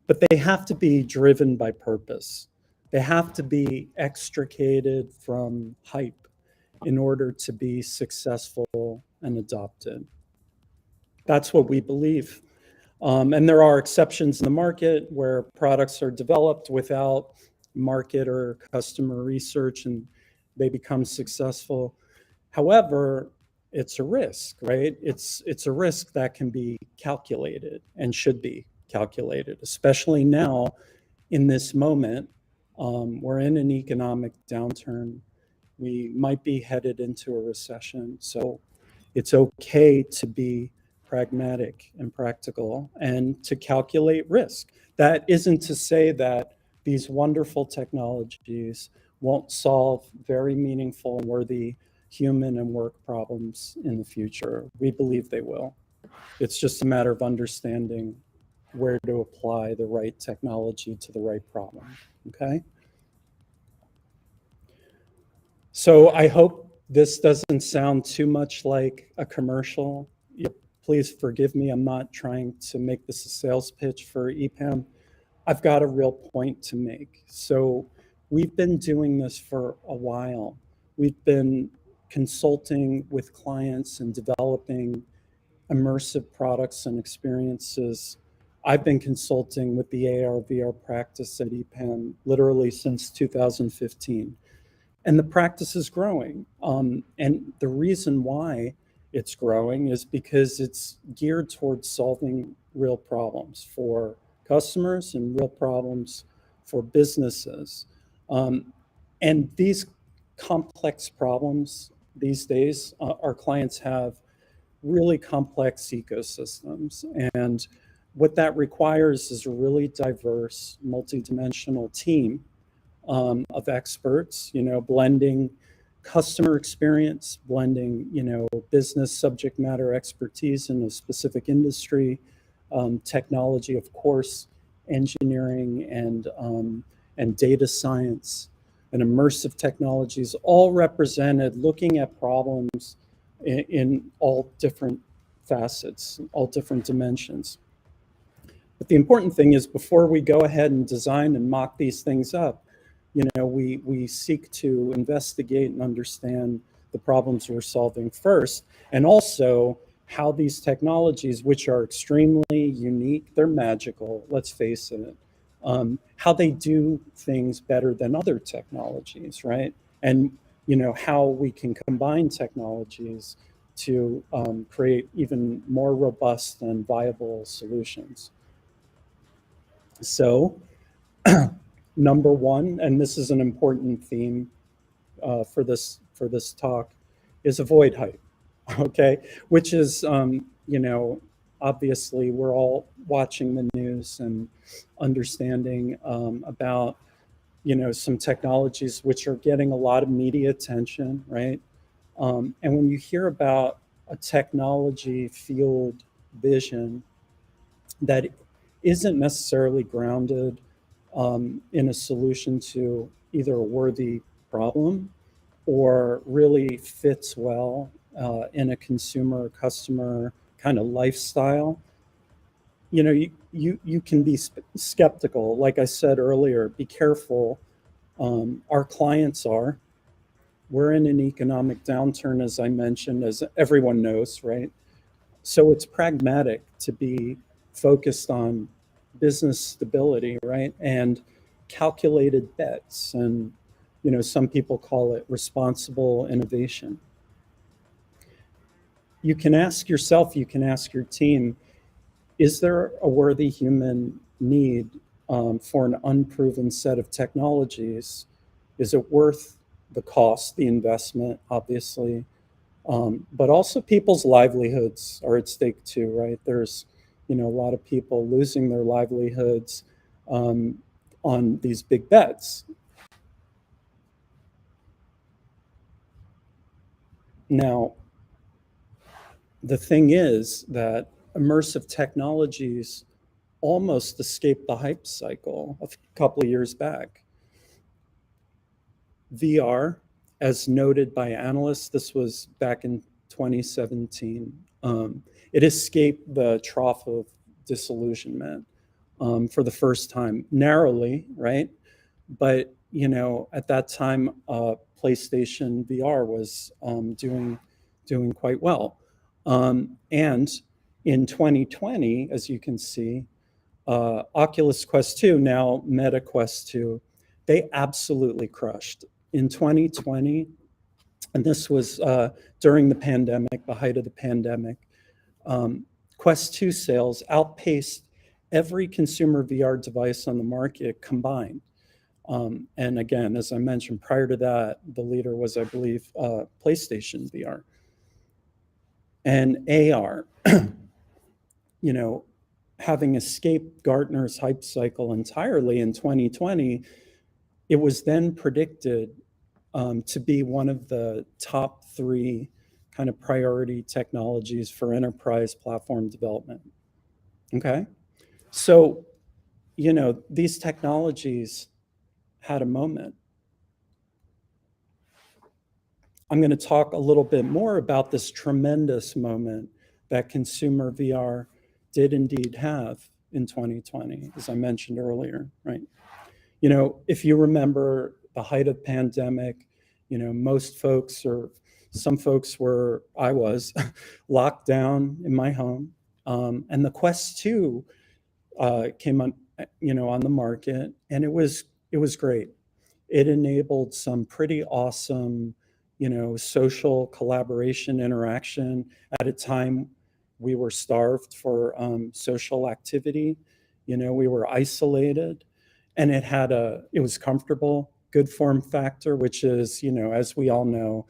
[SPEAKER 3] but they have to be driven by purpose. They have to be extricated from hype in order to be successful and adopted. That's what we believe. And there are exceptions in the market where products are developed without market or customer research and they become successful. However, it's a risk, right? It's a risk that can be calculated and should be calculated, especially now in this moment. We're in an economic downturn. We might be headed into a recession. So it's okay to be pragmatic and practical and to calculate risk. That isn't to say that these wonderful technologies won't solve very meaningful and worthy human and work problems in the future. We believe they will. It's just a matter of understanding where to apply the right technology to the right problem. Okay? So I hope this doesn't sound too much like a commercial. Please forgive me. I'm not trying to make this a sales pitch for EPAM. I've got a real point to make. So we've been doing this for a while. We've been consulting with clients and developing immersive products and experiences. I've been consulting with the AR VR practice at EPAM literally since 2015. And the practice is growing. And the reason why it's growing is because it's geared towards solving real problems for customers and real problems for businesses. And these complex problems these days, our clients have really complex ecosystems. And what that requires is a really diverse, multidimensional team of experts, blending customer experience, blending, business subject matter expertise in a specific industry, technology, of course, engineering and data science and immersive technologies, all represented looking at problems in all different facets, all different dimensions. But the important thing is before we go ahead and design and mock these things up, we seek to investigate and understand the problems we're solving first, and also how these technologies, which are extremely unique, they're magical, let's face it, how they do things better than other technologies, right? And how we can combine technologies to create even more robust and viable solutions. So, number one, and this is an important theme for this talk, is avoid hype. Okay, which is obviously we're all watching the news and understanding about some technologies which are getting a lot of media attention, right? And when you hear about a technology fueled vision that isn't necessarily grounded in a solution to either a worthy problem or really fits well in a consumer customer kind of lifestyle, you can be skeptical. Like I said earlier, be careful. Our clients are. We're in an economic downturn, as I mentioned, as everyone knows, right? So it's pragmatic to be focused on business stability, right? And calculated bets. And, some people call it responsible innovation. You can ask yourself, you can ask your team, is there a worthy human need for an unproven set of technologies? Is it worth the cost, the investment, obviously? But also people's livelihoods are at stake too, right? There's, a lot of people losing their livelihoods on these big bets. Now, the thing is that immersive technologies almost escaped the hype cycle a couple of years back. VR, as noted by analysts, this was back in 2017, it escaped the trough of disillusionment for the first time, narrowly, right? But, at that time, PlayStation VR was doing quite well. And in 2020, as you can see, Oculus Quest 2, now Meta Quest 2, they absolutely crushed. In 2020, and this was during the pandemic, the height of the pandemic, Quest 2 sales outpaced every consumer VR device on the market combined. And again, as I mentioned, prior to that, the leader was, I believe, PlayStation VR. And AR, having escaped Gartner's hype cycle entirely in 2020, it was then predicted to be one of the top 3 kind of priority technologies for enterprise platform development. Okay, so these technologies had a moment. I'm going to talk a little bit more about this tremendous moment that consumer VR did indeed have in 2020, as I mentioned earlier, right? If you remember the height of pandemic, most folks, or some folks were, I was, locked down in my home. And the Quest 2 came on, on the market, and it was great. It enabled some pretty awesome, social collaboration, interaction. At a time, we were starved for social activity. We were isolated, and it was comfortable, good form factor, which is, as we all know,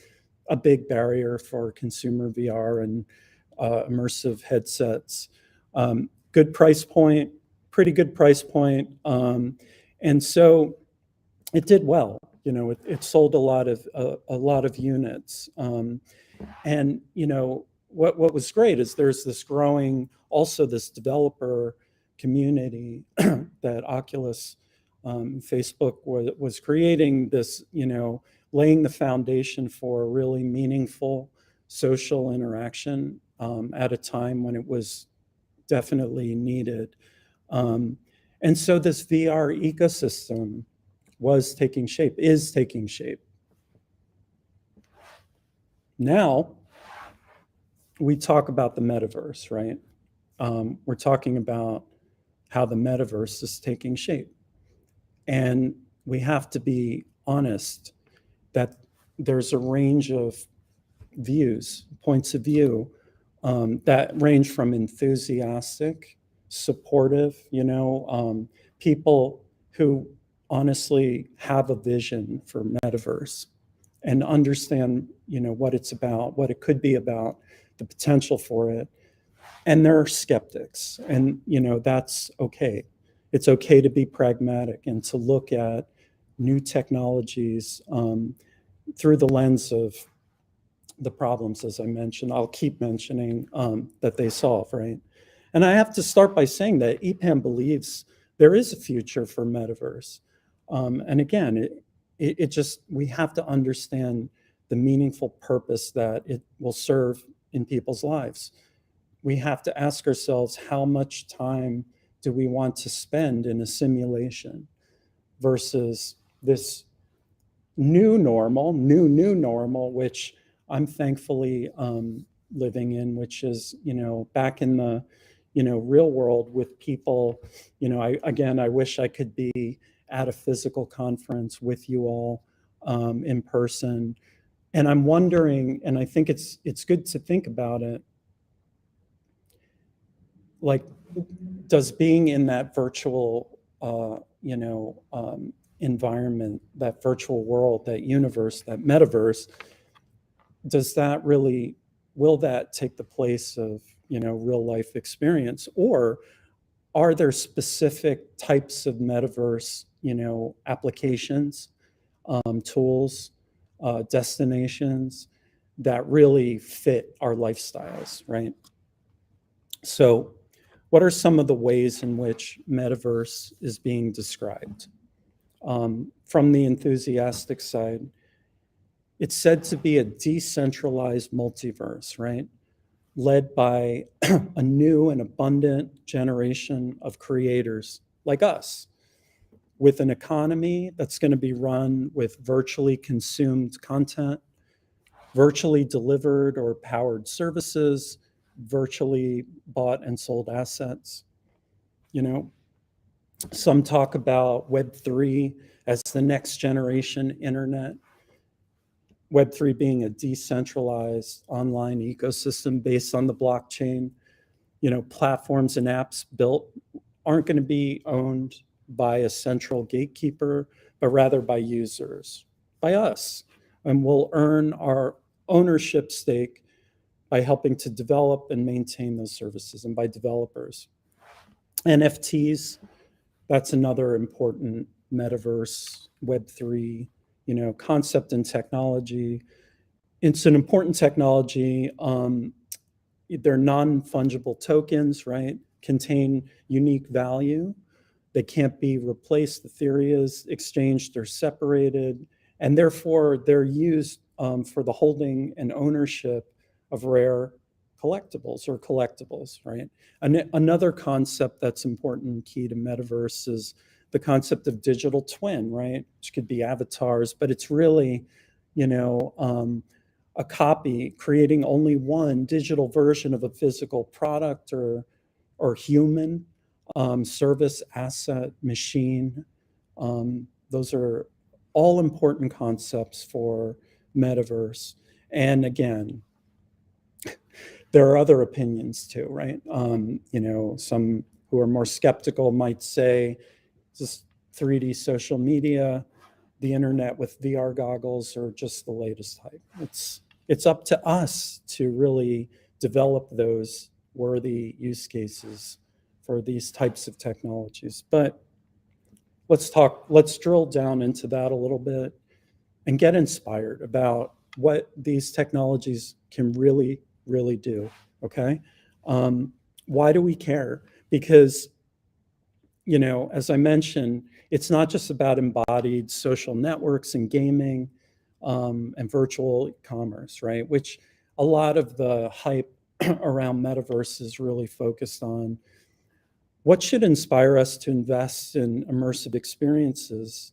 [SPEAKER 3] a big barrier for consumer VR and immersive headsets. Good price point, pretty good price point. And so it did well. It sold a lot of units. And what was great is there's this growing, also this developer community that Oculus, Facebook was creating this, laying the foundation for really meaningful social interaction at a time when it was definitely needed. And so this VR ecosystem is taking shape. Now, we talk about the metaverse, right? We're talking about how the metaverse is taking shape. And we have to be honest that there's a range of views, points of view, that range from enthusiastic, supportive, people who honestly have a vision for metaverse and understand, what it's about, what it could be about, the potential for it. And there are skeptics, and that's okay. It's okay to be pragmatic and to look at new technologies through the lens of the problems, as I mentioned. I'll keep mentioning that they solve, right? And I have to start by saying that EPAM believes there is a future for metaverse. And again, we have to understand the meaningful purpose that it will serve in people's lives. We have to ask ourselves, how much time do we want to spend in a simulation versus this new normal, which I'm thankfully living in, which is, back in the, real world with people. I wish I could be at a physical conference with you all in person. And I'm wondering, and I think it's good to think about it, like, does being in that virtual, environment, that virtual world, that universe, that metaverse, will that take the place of, real life experience? Or are there specific types of metaverse, applications, tools, destinations that really fit our lifestyles, right? So what are some of the ways in which metaverse is being described? From the enthusiastic side, it's said to be a decentralized multiverse, right? Led by a new and abundant generation of creators like us, with an economy that's going to be run with virtually consumed content, virtually delivered or powered services, virtually bought and sold assets. Some talk about Web3 as the next generation internet. Web3 being a decentralized online ecosystem based on the blockchain. Platforms and apps built aren't going to be owned by a central gatekeeper, but rather by users, by us. And we'll earn our ownership stake by helping to develop and maintain those services, and by developers. NFTs, that's another important metaverse, Web3, concept and technology. It's an important technology. They're non-fungible tokens, right? Contain unique value. They can't be replaced. The theory is exchanged or separated, and therefore they're used for the holding and ownership of rare collectibles, right? Another concept that's important and key to metaverse is the concept of digital twin, right? Which could be avatars, but it's really, a copy, creating only one digital version of a physical product or human, service, asset, machine. Those are all important concepts for metaverse. And again, there are other opinions too, right? Some who are more skeptical might say just 3D social media, the internet with VR goggles, are just the latest hype. It's up to us to really develop those worthy use cases for these types of technologies. But let's drill down into that a little bit and get inspired about what these technologies can really, really do, okay? Why do we care? Because, as I mentioned, it's not just about embodied social networks and gaming and virtual commerce, right? Which a lot of the hype around metaverse is really focused on. What should inspire us to invest in immersive experiences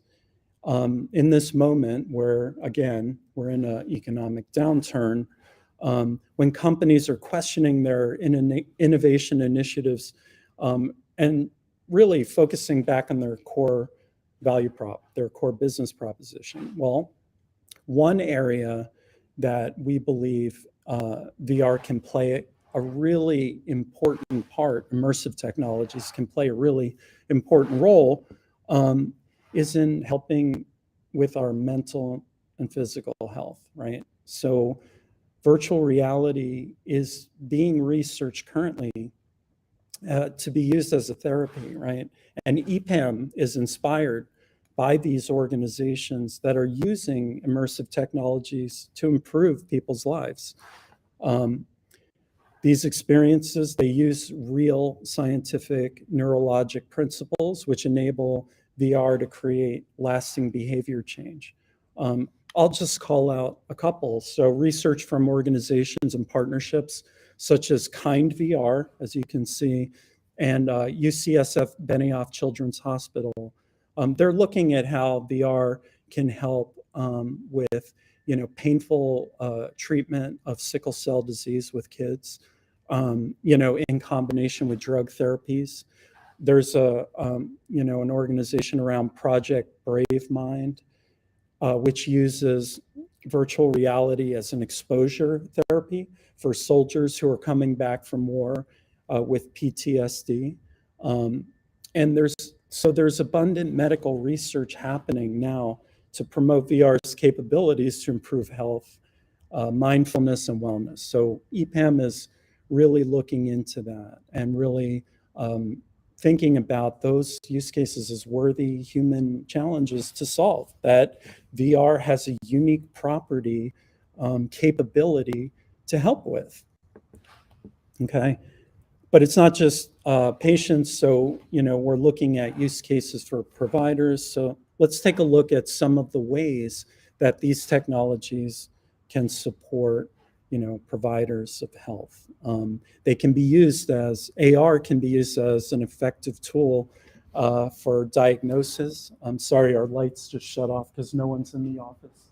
[SPEAKER 3] in this moment where, again, we're in an economic downturn, when companies are questioning their innovation initiatives and really focusing back on their core value prop, their core business proposition? Well, one area that we believe VR can play a really important part, immersive technologies can play a really important role, is in helping with our mental and physical health, right? So virtual reality is being researched currently to be used as a therapy, right? And EPAM is inspired by these organizations that are using immersive technologies to improve people's lives. These experiences, they use real scientific neurologic principles, which enable VR to create lasting behavior change. I'll just call out a couple. So research from organizations and partnerships such as Kind VR, as you can see, and UCSF Benioff Children's Hospital. They're looking at how VR can help with painful treatment of sickle cell disease with kids, in combination with drug therapies. There's an organization around Project Brave Mind, which uses virtual reality as an exposure therapy for soldiers who are coming back from war with PTSD. And there's abundant medical research happening now to promote VR's capabilities to improve health, mindfulness, and wellness. So EPAM is really looking into that and really thinking about those use cases as worthy human challenges to solve, that VR has a unique property, capability to help with, okay? But it's not just patients, so we're looking at use cases for providers. So let's take a look at some of the ways that these technologies can support providers of health. They can be used as, AR can be used as an effective tool for diagnosis. I'm sorry, our lights just shut off because no one's in the office.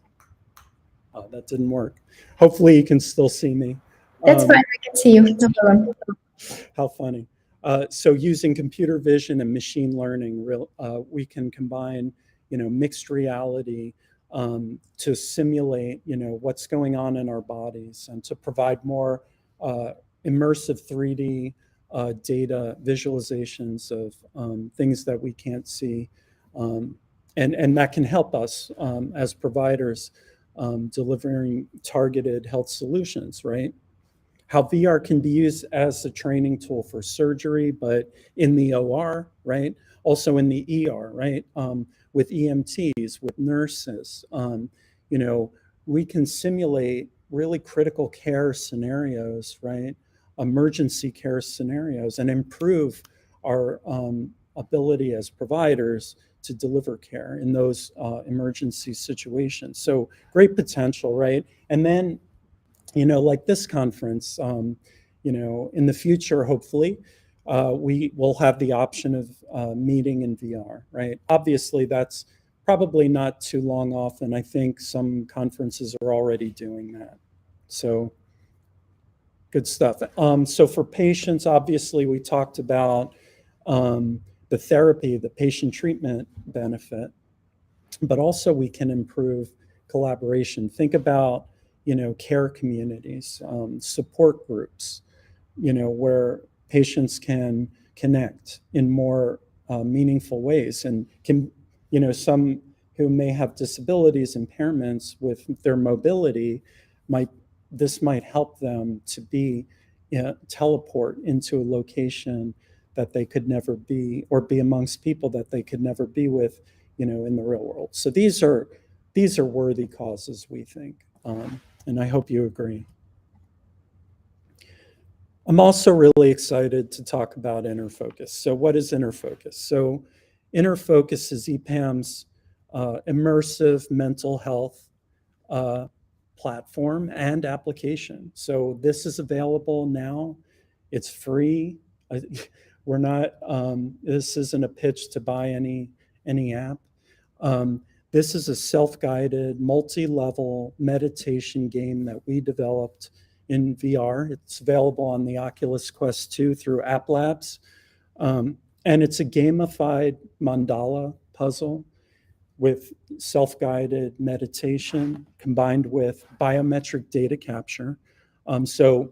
[SPEAKER 3] That didn't work. Hopefully you can still see me.
[SPEAKER 1] That's fine, I can see you, no problem.
[SPEAKER 3] How funny. So using computer vision and machine learning, we can combine, mixed reality to simulate, what's going on in our bodies and to provide more immersive 3D data visualizations of things that we can't see. And that can help us as providers delivering targeted health solutions, right? How VR can be used as a training tool for surgery, but in the OR, right? Also in the ER, right? With EMTs, with nurses, we can simulate really critical care scenarios, right? Emergency care scenarios, and improve our ability as providers to deliver care in those emergency situations. So great potential, right? And then, like this conference, in the future, hopefully, we will have the option of meeting in VR, right? Obviously, that's probably not too long off, and I think some conferences are already doing that. So good stuff. So for patients, obviously, we talked about the therapy, the patient treatment benefit, but also we can improve collaboration. Think about, care communities, support groups, where patients can connect in more meaningful ways, and can, some who may have disabilities, impairments with their mobility, this might help them to be teleport into a location that they could never be, or be amongst people that they could never be with, in the real world. So these are worthy causes, we think, and I hope you agree. I'm also really excited to talk about InnerFocus. So what is InnerFocus? So InnerFocus is EPAM's immersive mental health platform and application. So this is available now. It's free. We're not, this isn't a pitch to buy any app. This is a self-guided, multi-level meditation game that we developed in VR. It's available on the Oculus Quest 2 through App Labs. And it's a gamified mandala puzzle with self-guided meditation combined with biometric data capture. So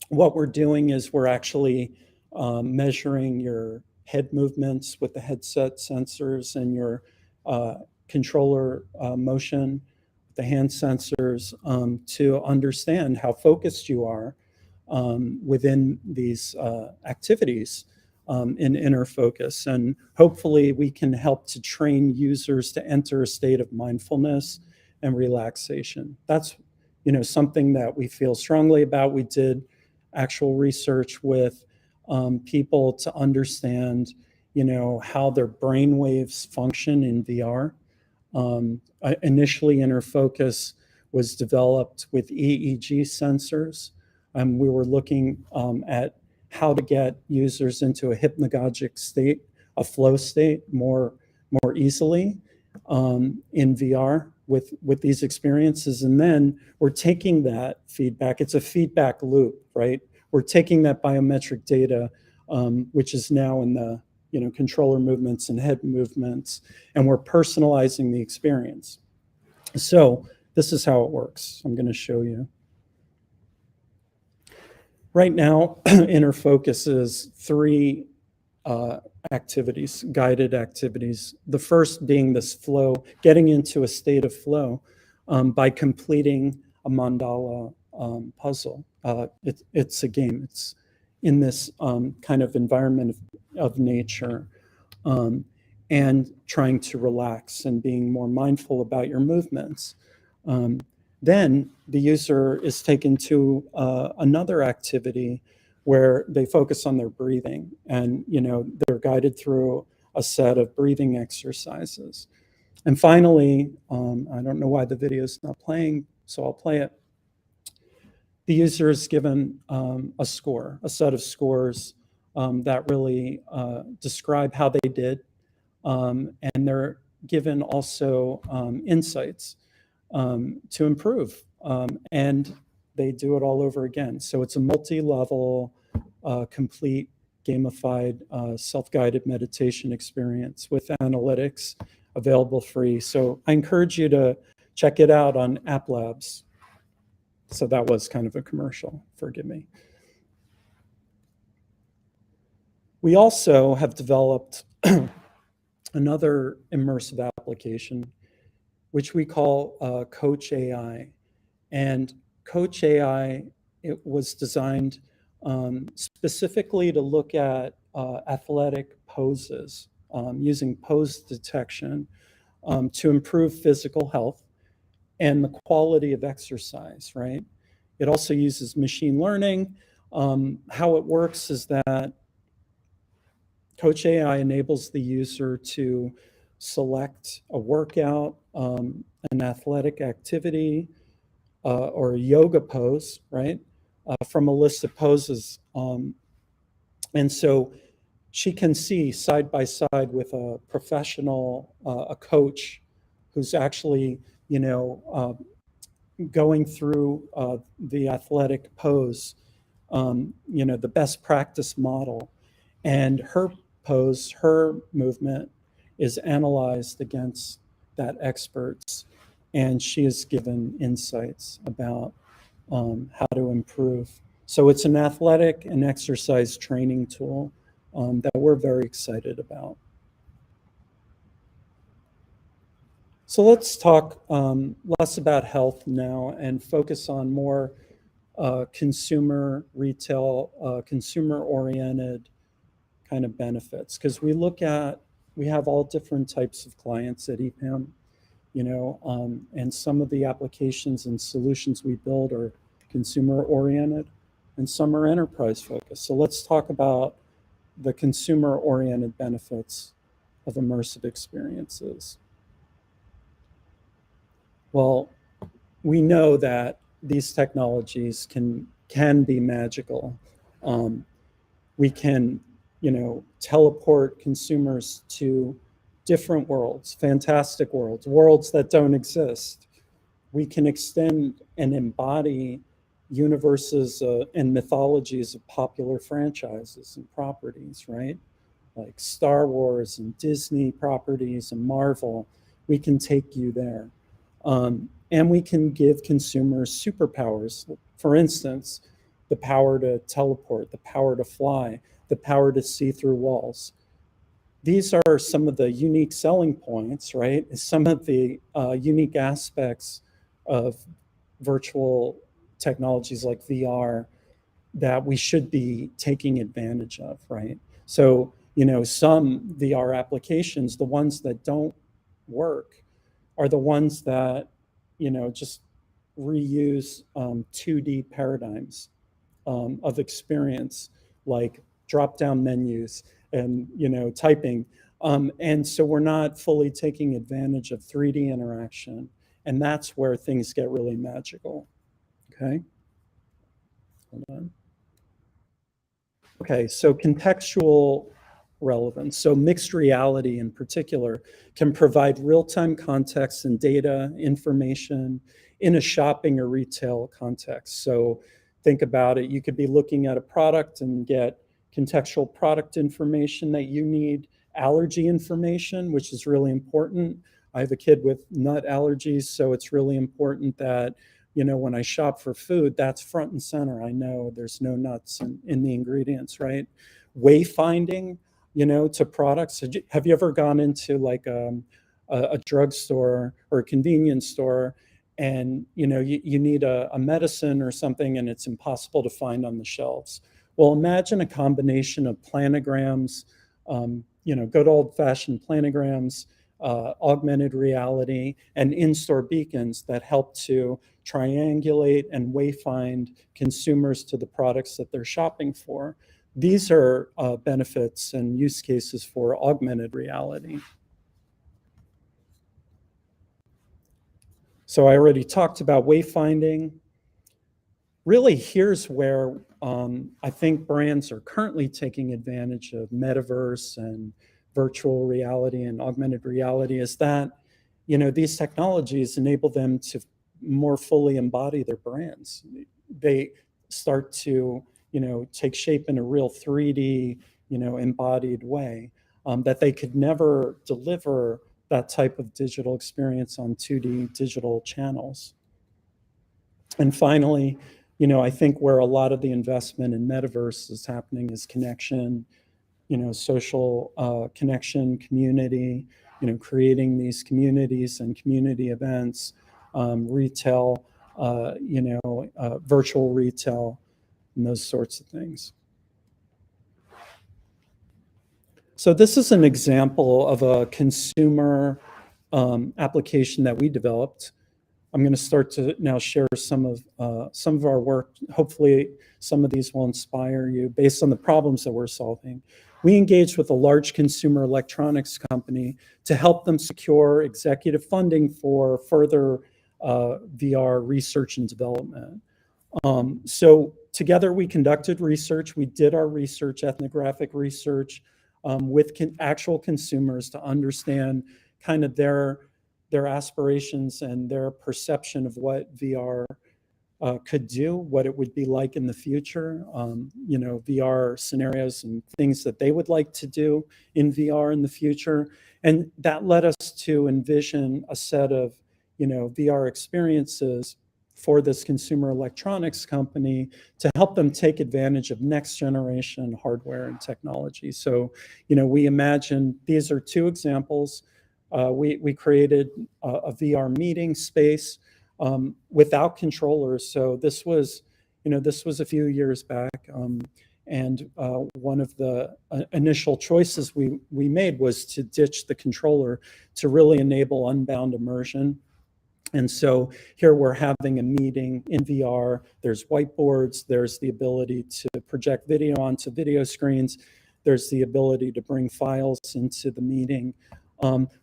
[SPEAKER 3] what we're doing is we're actually measuring your head movements with the headset sensors and your controller motion, the hand sensors, to understand how focused you are within these activities in InnerFocus. And hopefully we can help to train users to enter a state of mindfulness and relaxation. That's something that we feel strongly about. We did actual research with people to understand how their brain waves function in VR. Initially, InnerFocus was developed with EEG sensors. We were looking at how to get users into a hypnagogic state, a flow state, more easily in VR with these experiences. And then we're taking that feedback. It's a feedback loop, right? We're taking that biometric data, which is now in the controller movements and head movements, and we're personalizing the experience. So this is how it works. I'm going to show you. Right now, InnerFocus is 3 activities, guided activities. The first being this flow, getting into a state of flow by completing a mandala puzzle. It's a game. It's in this kind of environment of nature, and trying to relax and being more mindful about your movements. Then the user is taken to another activity where they focus on their breathing, and they're guided through a set of breathing exercises. And finally, I don't know why the video is not playing, so I'll play it. The user is given a score, a set of scores that really describe how they did, and they're given also insights to improve, and they do it all over again. So it's a multi-level, complete, gamified, self-guided meditation experience with analytics, available free. So I encourage you to check it out on App Labs. So that was kind of a commercial, forgive me. We also have developed another immersive application, which we call Coach AI. And Coach AI, it was designed specifically to look at athletic poses, using pose detection to improve physical health and the quality of exercise, right? It also uses machine learning. How it works is that Coach AI enables the user to select a workout, an athletic activity, or a yoga pose, right, from a list of poses. And so she can see side by side with a professional, a coach who's actually, going through the athletic pose, the best practice model. And her pose, her movement is analyzed against that expert's and she has given insights about how to improve. So it's an athletic and exercise training tool that we're very excited about. So let's talk less about health now and focus on more consumer retail, consumer-oriented kind of benefits. Because we have all different types of clients at EPAM, and some of the applications and solutions we build are consumer-oriented, and some are enterprise-focused. So let's talk about the consumer-oriented benefits of immersive experiences. Well, we know that these technologies can be magical. We can, teleport consumers to different worlds, fantastic worlds, worlds that don't exist. We can extend and embody universes and mythologies of popular franchises and properties, right? Like Star Wars and Disney properties and Marvel. We can take you there. And we can give consumers superpowers. For instance, the power to teleport, the power to fly, the power to see through walls. These are some of the unique selling points, right? Some of the unique aspects of virtual technologies like VR that we should be taking advantage of, right? So, some VR applications, the ones that don't work, are the ones that, just reuse 2D paradigms of experience, like drop-down menus and, typing. And so we're not fully taking advantage of 3D interaction. And that's where things get really magical, okay? Hold on. Okay, so contextual relevance. So mixed reality in particular can provide real-time context and data, information in a shopping or retail context. So think about it, you could be looking at a product and get contextual product information that you need, allergy information, which is really important. I have a kid with nut allergies, so it's really important that when I shop for food, that's front and center. I know there's no nuts in the ingredients, right? Wayfinding, to products. Have you ever gone into like a drugstore or a convenience store and, you need a medicine or something and it's impossible to find on the shelves? Well, imagine a combination of planograms, good old-fashioned planograms, augmented reality, and in-store beacons that help to triangulate and wayfind consumers to the products that they're shopping for. These are benefits and use cases for augmented reality. So I already talked about wayfinding. Really, here's where I think brands are currently taking advantage of metaverse and virtual reality and augmented reality, is that these technologies enable them to more fully embody their brands. They start to take shape in a real 3D embodied way that they could never deliver that type of digital experience on 2D digital channels. And finally, I think where a lot of the investment in metaverse is happening is connection, social connection, community, creating these communities and community events, retail, virtual retail, and those sorts of things. So this is an example of a consumer application that we developed. I'm going to start to now share some of our work. Hopefully, some of these will inspire you based on the problems that we're solving. We engaged with a large consumer electronics company to help them secure executive funding for further VR research and development. So together we conducted research. We did our research, ethnographic research, with actual consumers to understand kind of their aspirations and their perception of what VR could do, what it would be like in the future, VR scenarios and things that they would like to do in VR in the future. And that led us to envision a set of, VR experiences for this consumer electronics company to help them take advantage of next generation hardware and technology. So, we imagine these are two examples. We created a VR meeting space without controllers. So this was a few years back. And one of the initial choices we made was to ditch the controller to really enable unbound immersion. And so here we're having a meeting in VR. There's whiteboards. There's the ability to project video onto video screens. There's the ability to bring files into the meeting.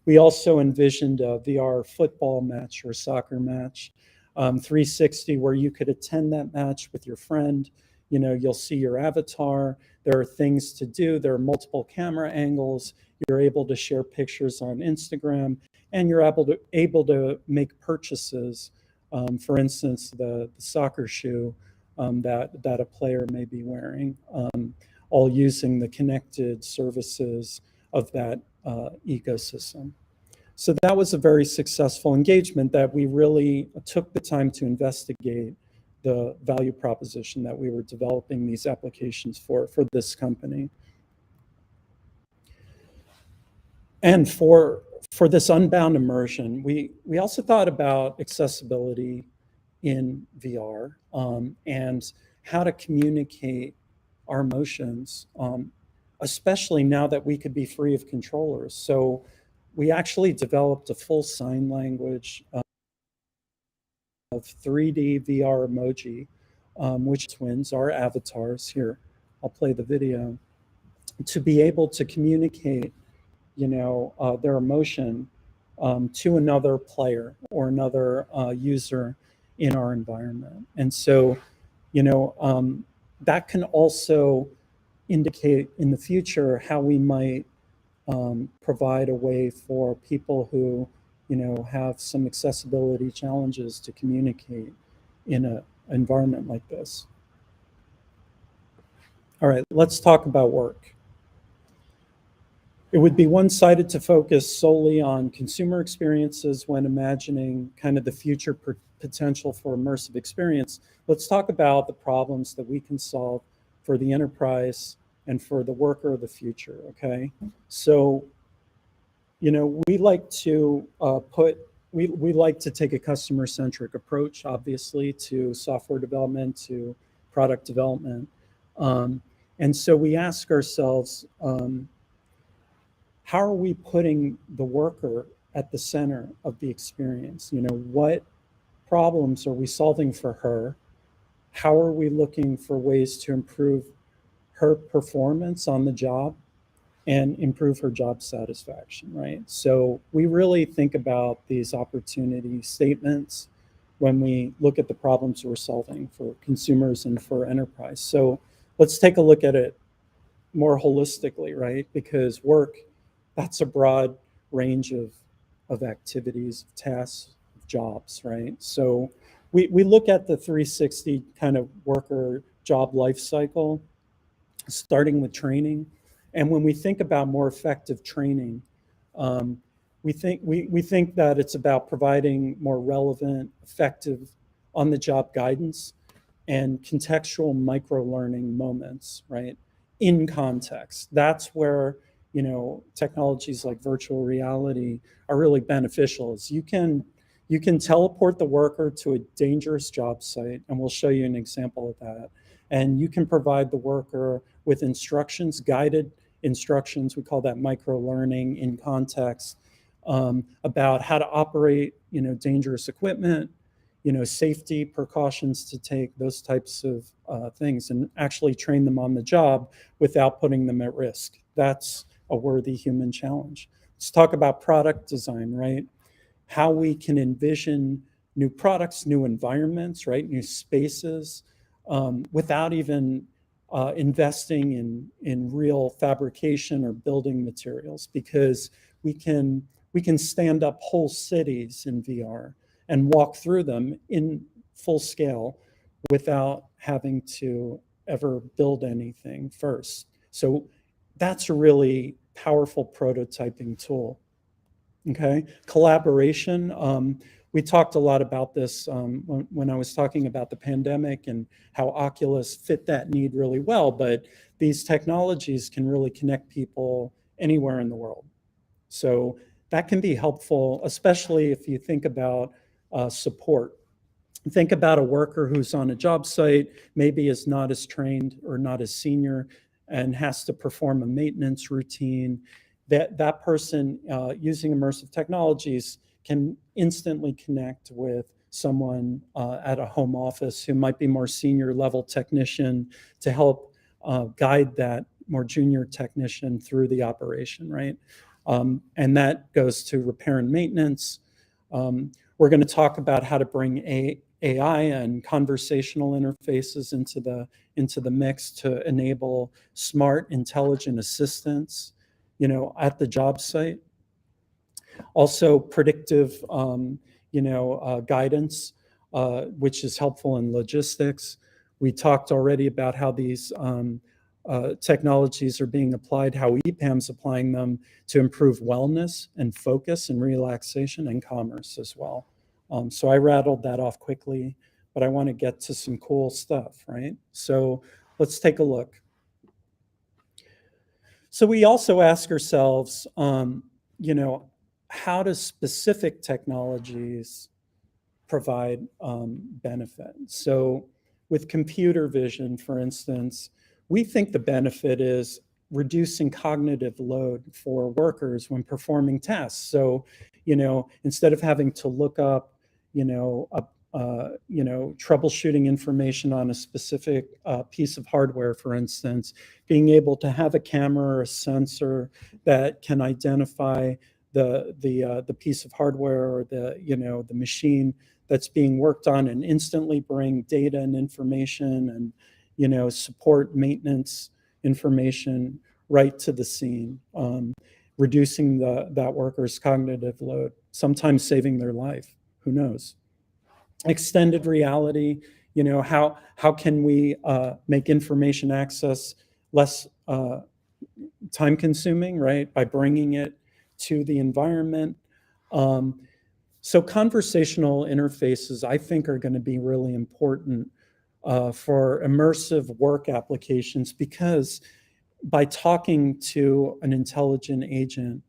[SPEAKER 3] We also envisioned a VR football match or soccer match, 360, where you could attend that match with your friend. You'll see your avatar. There are things to do. There are multiple camera angles. You're able to share pictures on Instagram, and you're able to make purchases. For instance, the soccer shoe that a player may be wearing, all using the connected services of that ecosystem. So that was a very successful engagement that we really took the time to investigate the value proposition that we were developing these applications for this company. And for this unbound immersion, we also thought about accessibility in VR and how to communicate our emotions, especially now that we could be free of controllers. So we actually developed a full sign language of 3D VR emoji, which twins, our avatars. Here, I'll play the video, to be able to communicate their emotion to another player or another user in our environment. And so, that can also indicate in the future how we might provide a way for people who, have some accessibility challenges to communicate in an environment like this. All right, let's talk about work. It would be one-sided to focus solely on consumer experiences when imagining kind of the future potential for immersive experience. Let's talk about the problems that we can solve for the enterprise and for the worker of the future, okay? So, we like to we like to take a customer-centric approach, obviously, to software development, to product development. And so we ask ourselves, how are we putting the worker at the center of the experience? What problems are we solving for her? How are we looking for ways to improve her performance on the job and improve her job satisfaction, right? So we really think about these opportunity statements when we look at the problems we're solving for consumers and for enterprise. So let's take a look at it more holistically, right? Because work, that's a broad range of activities, of tasks, of jobs, right? So we look at the 360 kind of worker job life cycle, starting with training. And when we think about more effective training, we think that it's about providing more relevant, effective on-the-job guidance and contextual micro-learning moments, right? In context. That's where technologies like virtual reality are really beneficial. Is you can teleport the worker to a dangerous job site, and we'll show you an example of that. And you can provide the worker with instructions, guided instructions, we call that micro-learning in context, about how to operate, dangerous equipment, safety precautions to take, those types of things, and actually train them on the job without putting them at risk. That's a worthy human challenge. Let's talk about product design, right? How we can envision new products, new environments, right? New spaces, without even investing in real fabrication or building materials, because we can stand up whole cities in VR and walk through them in full scale without having to ever build anything first. So that's a really powerful prototyping tool. Okay, collaboration. We talked a lot about this when I was talking about the pandemic and how Oculus fit that need really well, but these technologies can really connect people anywhere in the world. So that can be helpful, especially if you think about support. Think about a worker who's on a job site, maybe is not as trained or not as senior and has to perform a maintenance routine. That person using immersive technologies can instantly connect with someone at a home office who might be more senior level technician to help guide that more junior technician through the operation, right? And that goes to repair and maintenance. We're going to talk about how to bring AI and conversational interfaces into the mix to enable smart, intelligent assistance, at the job site. Also, predictive, guidance, which is helpful in logistics. We talked already about how these technologies are being applied, how EPAM's applying them to improve wellness and focus and relaxation and commerce as well. So I rattled that off quickly, but I want to get to some cool stuff, right? So let's take a look. So we also ask ourselves, how does specific technologies provide benefit? So with computer vision, for instance, we think the benefit is reducing cognitive load for workers when performing tasks. So, instead of having to look up, troubleshooting information on a specific piece of hardware, for instance, being able to have a camera or a sensor that can identify the piece of hardware or the machine that's being worked on and instantly bring data and information and support maintenance information right to the scene, reducing that worker's cognitive load, sometimes saving their life. Who knows? Extended reality, how can we make information access less time consuming, right? By bringing it to the environment. So conversational interfaces, I think, are going to be really important for immersive work applications, because by talking to an intelligent agent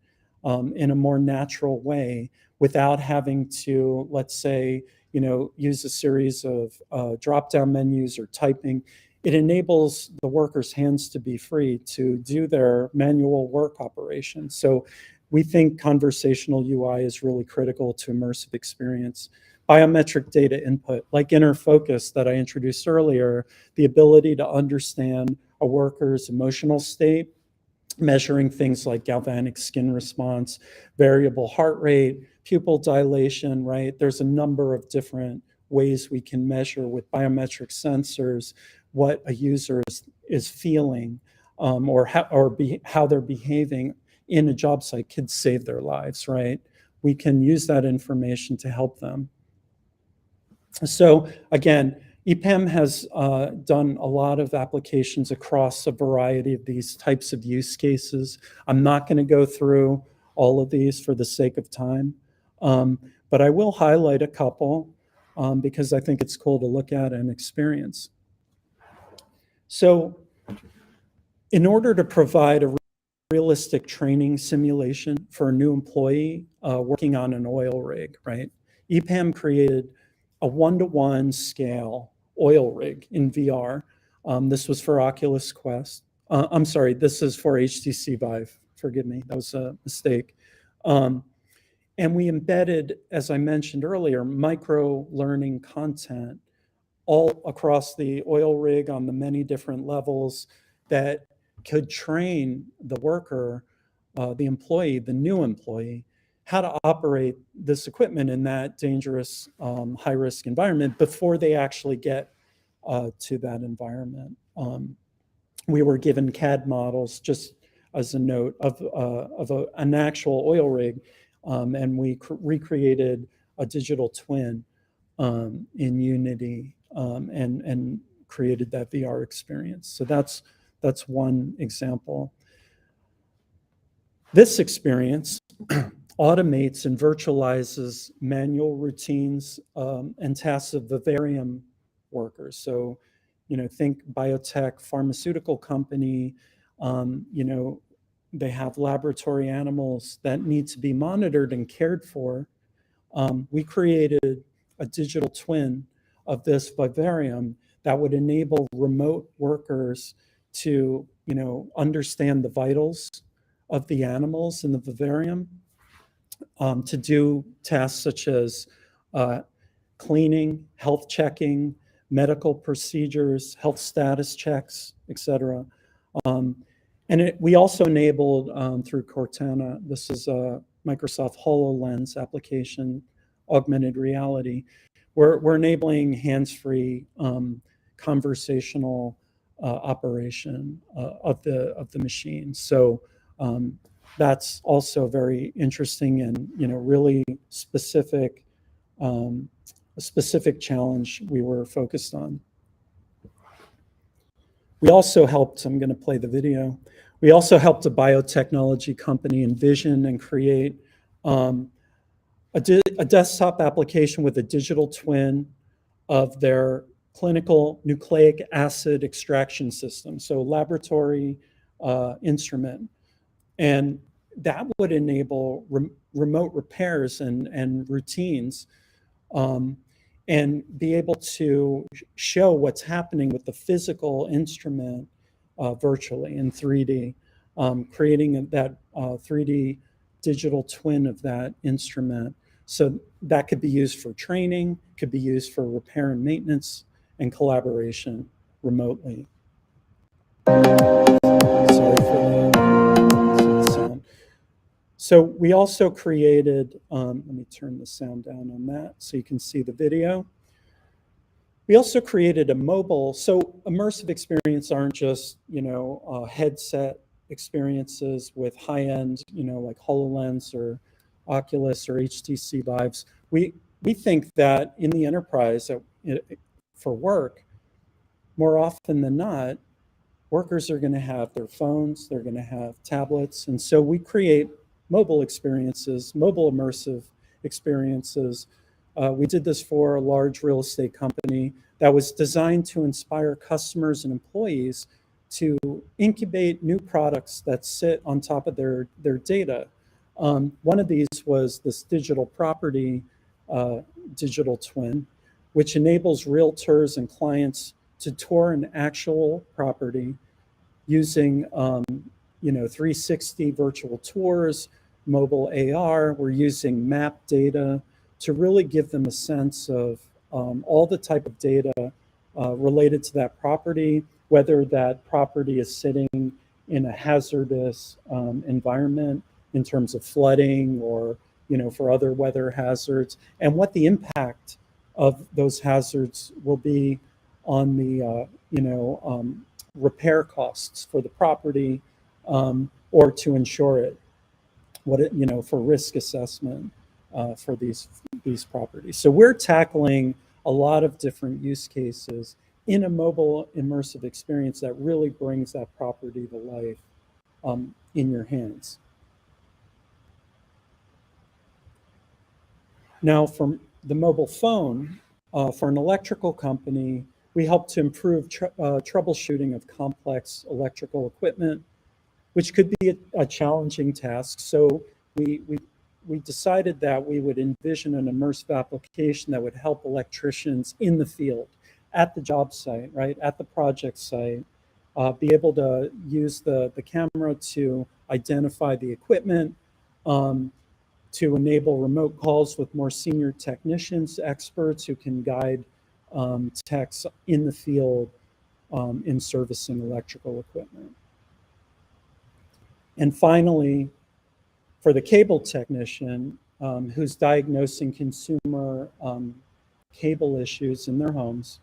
[SPEAKER 3] in a more natural way without having to, let's say, use a series of drop-down menus or typing, it enables the worker's hands to be free to do their manual work operations. So we think conversational UI is really critical to immersive experience. Biometric data input, like inner focus that I introduced earlier, the ability to understand a worker's emotional state, measuring things like galvanic skin response, variable heart rate, pupil dilation, right? There's a number of different ways we can measure with biometric sensors what a user is feeling or how they're behaving in a job site could save their lives, right? We can use that information to help them. So again, EPAM has done a lot of applications across a variety of these types of use cases. I'm not going to go through all of these for the sake of time, but I will highlight a couple because I think it's cool to look at and experience. So in order to provide a realistic training simulation for a new employee working on an oil rig, right? EPAM created a 1-to-1 scale oil rig in VR. This was for Oculus Quest. I'm sorry, this is for HTC Vive. Forgive me, that was a mistake. And we embedded, as I mentioned earlier, micro-learning content all across the oil rig on the many different levels that could train the worker, the employee, the new employee, how to operate this equipment in that dangerous, high-risk environment before they actually get to that environment. We were given CAD models, just as a note, of an actual oil rig, and we recreated a digital twin in Unity and created that VR experience. So that's one example. This experience automates and virtualizes manual routines and tasks of vivarium workers. So, think biotech, pharmaceutical company, they have laboratory animals that need to be monitored and cared for. We created a digital twin of this vivarium that would enable remote workers to, understand the vitals of the animals in the vivarium, to do tasks such as cleaning, health checking, medical procedures, health status checks, etc. And we also enabled through Cortana, this is a Microsoft HoloLens application, augmented reality. We're enabling hands-free conversational operation of the machine. So that's also very interesting and really specific, a specific challenge we were focused on. We also helped, I'm going to play the video. We also helped a biotechnology company envision and create a desktop application with a digital twin of their clinical nucleic acid extraction system, so laboratory instrument. And that would enable remote repairs and routines, and be able to show what's happening with the physical instrument virtually in 3D, creating that 3D digital twin of that instrument. So that could be used for training, could be used for repair and maintenance and collaboration remotely. Sorry for the sound. So we also created, let me turn the sound down on that so you can see the video. We also created a mobile, so immersive experience aren't just, headset experiences with high-end, like HoloLens or Oculus or HTC Vives. We think that in the enterprise for work, more often than not, workers are going to have their phones, they're going to have tablets, and so we create mobile experiences, mobile immersive experiences. We did this for a large real estate company that was designed to inspire customers and employees to incubate new products that sit on top of their data. One of these was this digital property digital twin, which enables realtors and clients to tour an actual property using 360 virtual tours, mobile AR. We're using map data to really give them a sense of all the type of data related to that property, whether that property is sitting in a hazardous environment in terms of flooding or for other weather hazards, and what the impact of those hazards will be on the repair costs for the property, or to insure it, for risk assessment for these properties. So we're tackling a lot of different use cases in a mobile immersive experience that really brings that property to life in your hands. Now, from the mobile phone, for an electrical company, we help to improve troubleshooting of complex electrical equipment, which could be a challenging task. So we decided that we would envision an immersive application that would help electricians in the field, at the job site, right, at the project site, be able to use the camera to identify the equipment, to enable remote calls with more senior technicians, experts who can guide techs in the field in servicing electrical equipment. And finally, for the cable technician who's diagnosing consumer cable issues in their homes,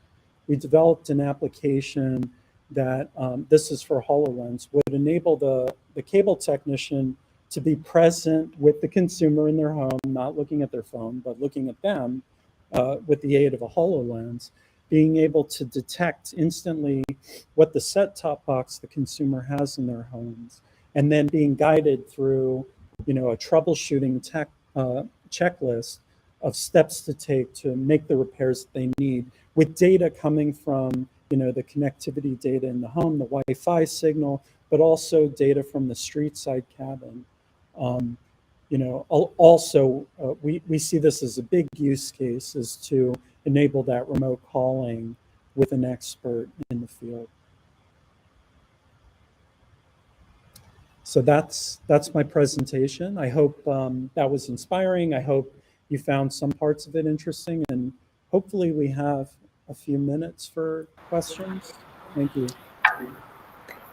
[SPEAKER 3] we developed an application that, this is for HoloLens, would enable the cable technician to be present with the consumer in their home, not looking at their phone, but looking at them with the aid of a HoloLens, being able to detect instantly what the set-top box the consumer has in their homes, and then being guided through a troubleshooting checklist of steps to take to make the repairs that they need, with data coming from the connectivity data in the home, the Wi-Fi signal, but also data from the street side cabin. Also, we see this as a big use case, is to enable that remote calling with an expert in the field. So that's my presentation. I hope that was inspiring. I hope you found some parts of it interesting, and hopefully we have a few minutes for questions. Thank you.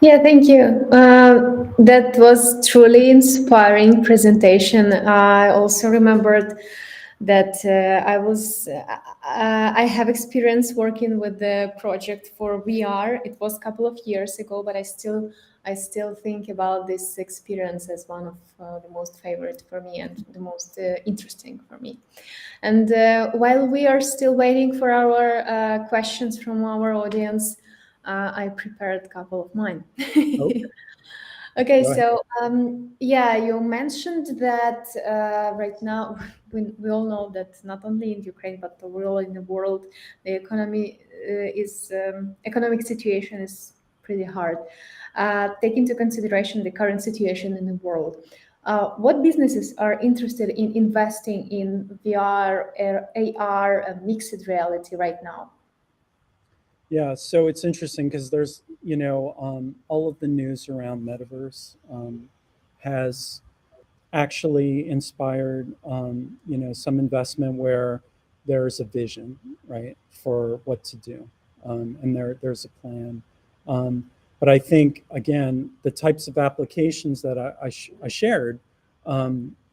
[SPEAKER 1] Yeah, thank you. That was truly inspiring presentation. I also remembered that I have experience working with the project for VR. It was a couple of years ago, but I still think about this experience as one of the most favorite for me and the most interesting for me. And while we are still waiting for our questions from our audience, I prepared a couple of mine.
[SPEAKER 3] Okay.
[SPEAKER 1] Okay,
[SPEAKER 3] Go ahead.
[SPEAKER 1] so yeah, you mentioned that right now we all know that not only in Ukraine but overall in the world, the economic situation is pretty hard. Take into consideration the current situation in the world. What businesses are interested in investing in VR, AR, and mixed reality right now?
[SPEAKER 3] Yeah, so it's interesting because there's, all of the news around metaverse has actually inspired, some investment where there's a vision, right, for what to do, and there's a plan. But I think, again, the types of applications that I shared,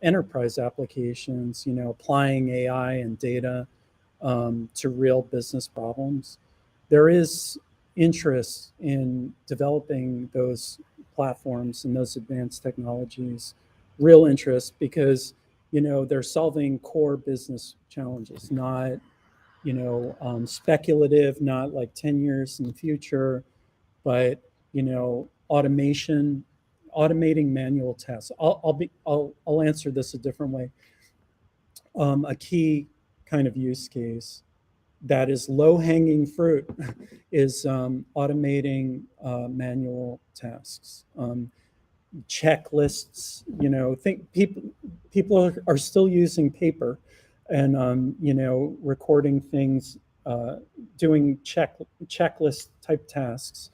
[SPEAKER 3] enterprise applications, applying AI and data to real business problems, there is interest in developing those platforms and those advanced technologies, real interest, because they're solving core business challenges, not speculative, not like 10 years in the future, but automation, automating manual tasks. I'll answer this a different way. A key kind of use case that is low-hanging fruit is automating manual tasks, checklists. Think people are still using paper and recording things, doing checklist type tasks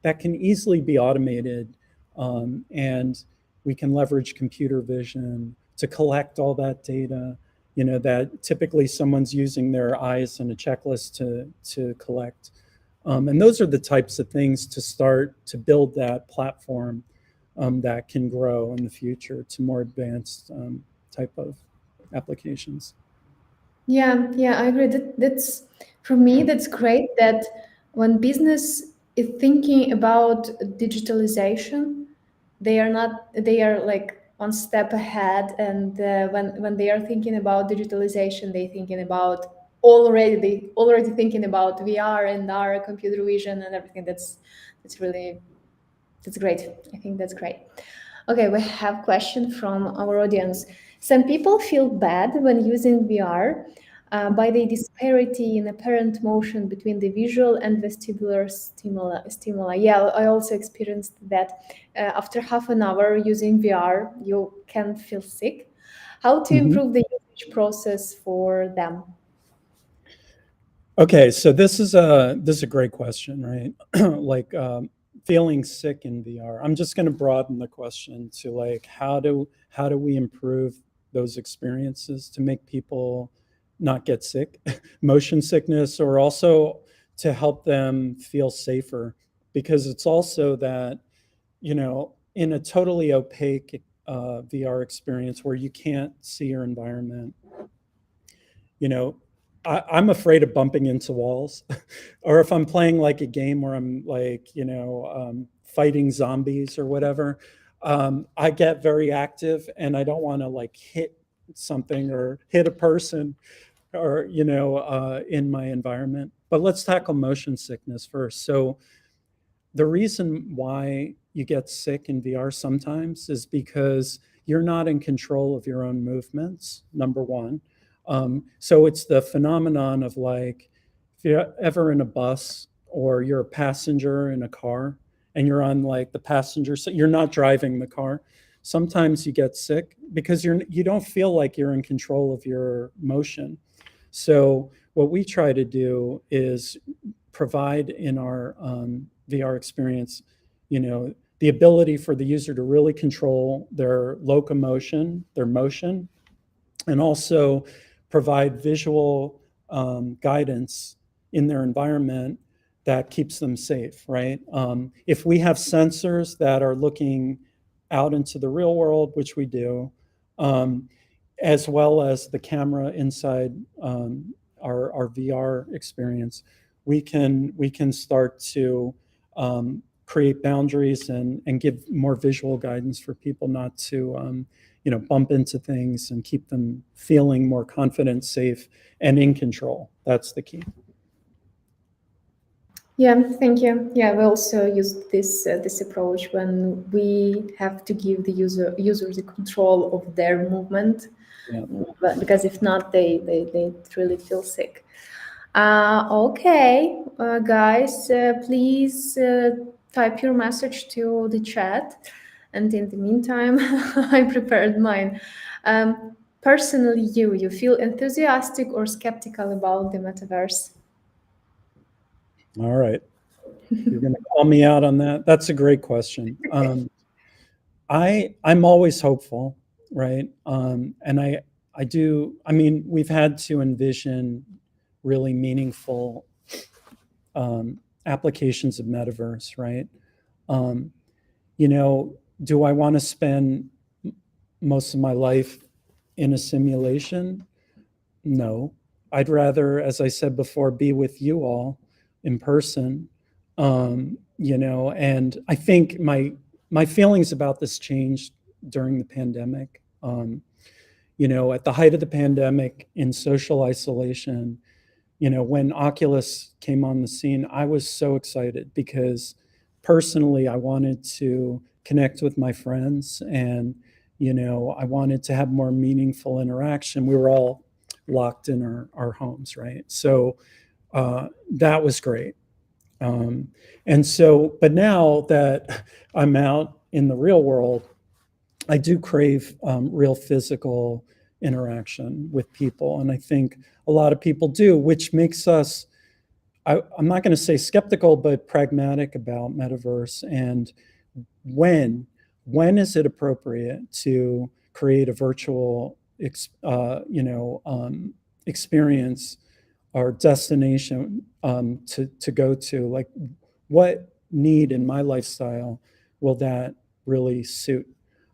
[SPEAKER 3] that can easily be automated, and we can leverage computer vision to collect all that data, that typically someone's using their eyes and a checklist to collect. And those are the types of things to start to build that platform that can grow in the future to more advanced type of applications.
[SPEAKER 1] Yeah, I agree. That's for me, that's great that when business is thinking about digitalization, they are like one step ahead. And when they are thinking about digitalization, they thinking about already thinking about VR and our computer vision and everything. That's great. I think that's great. Okay, we have question from our audience. Some people feel bad when using VR by the disparity in apparent motion between the visual and vestibular stimuli. Yeah, I also experienced that. After half an hour using VR, you can feel sick. How to
[SPEAKER 3] Mhm.
[SPEAKER 1] improve the usage process for them?
[SPEAKER 3] Okay, so this is a great question, right? Like feeling sick in VR. I'm just going to broaden the question to like how do we improve those experiences to make people not get sick, motion sickness, or also to help them feel safer, because it's also that in a totally opaque VR experience where you can't see your environment, you know I'm afraid of bumping into walls or if I'm playing like a game where I'm like fighting zombies or whatever, I get very active and I don't want to like hit something or hit a person or in my environment. But let's tackle motion sickness first. So the reason why you get sick in VR sometimes is because you're not in control of your own movements, number one. So it's the phenomenon of like, if you're ever in a bus or you're a passenger in a car and you're on like the passenger side, you're not driving the car. Sometimes you get sick because you don't feel like you're in control of your motion. So what we try to do is provide in our VR experience, the ability for the user to really control their locomotion, their motion, and also provide visual guidance in their environment that keeps them safe, right? If we have sensors that are looking out into the real world, which we do, as well as the camera inside our VR experience, we can start to create boundaries and give more visual guidance for people not to bump into things and keep them feeling more confident, safe, and in control. That's the key.
[SPEAKER 1] Yeah, thank you. Yeah, we also use this approach when we have to give the user the control of their movement, but because if not, they really feel sick. Okay, guys, please type your message to the chat, and in the meantime, I prepared mine. Personally, you feel enthusiastic or skeptical about the metaverse?
[SPEAKER 3] All right. You're going to call me out on that? That's a great question. I'm always hopeful, right? And I mean, we've had to envision really meaningful applications of metaverse, right? Do I want to spend most of my life in a simulation? No. I'd rather, as I said before, be with you all in person. And I think my feelings about this changed during the pandemic. At the height of the pandemic, in social isolation, when Oculus came on the scene, I was so excited because personally, I wanted to connect with my friends and, I wanted to have more meaningful interaction. We were all locked in our homes, right? So that was great. But now that I'm out in the real world, I do crave real physical interaction with people. And I think a lot of people do, which makes us, I'm not going to say skeptical, but pragmatic about metaverse. And when is it appropriate to create a virtual experience or destination to go to? Like, what need in my lifestyle will that really suit?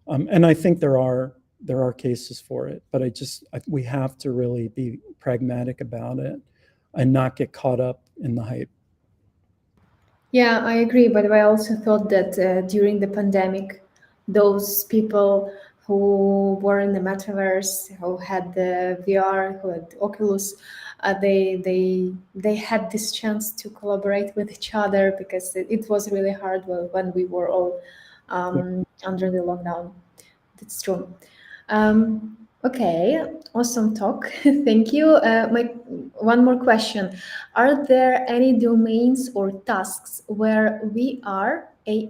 [SPEAKER 3] And I think there are cases for it, but we have to really be pragmatic about it and not get caught up in the hype.
[SPEAKER 1] Yeah, I agree. But I also thought that during the pandemic, those people who were in the metaverse, who had the VR, who had Oculus, they had this chance to collaborate with each other because it was really hard when we were all under the lockdown. That's true. Okay, awesome talk. Thank you. One more question. Are there any domains or tasks where VR,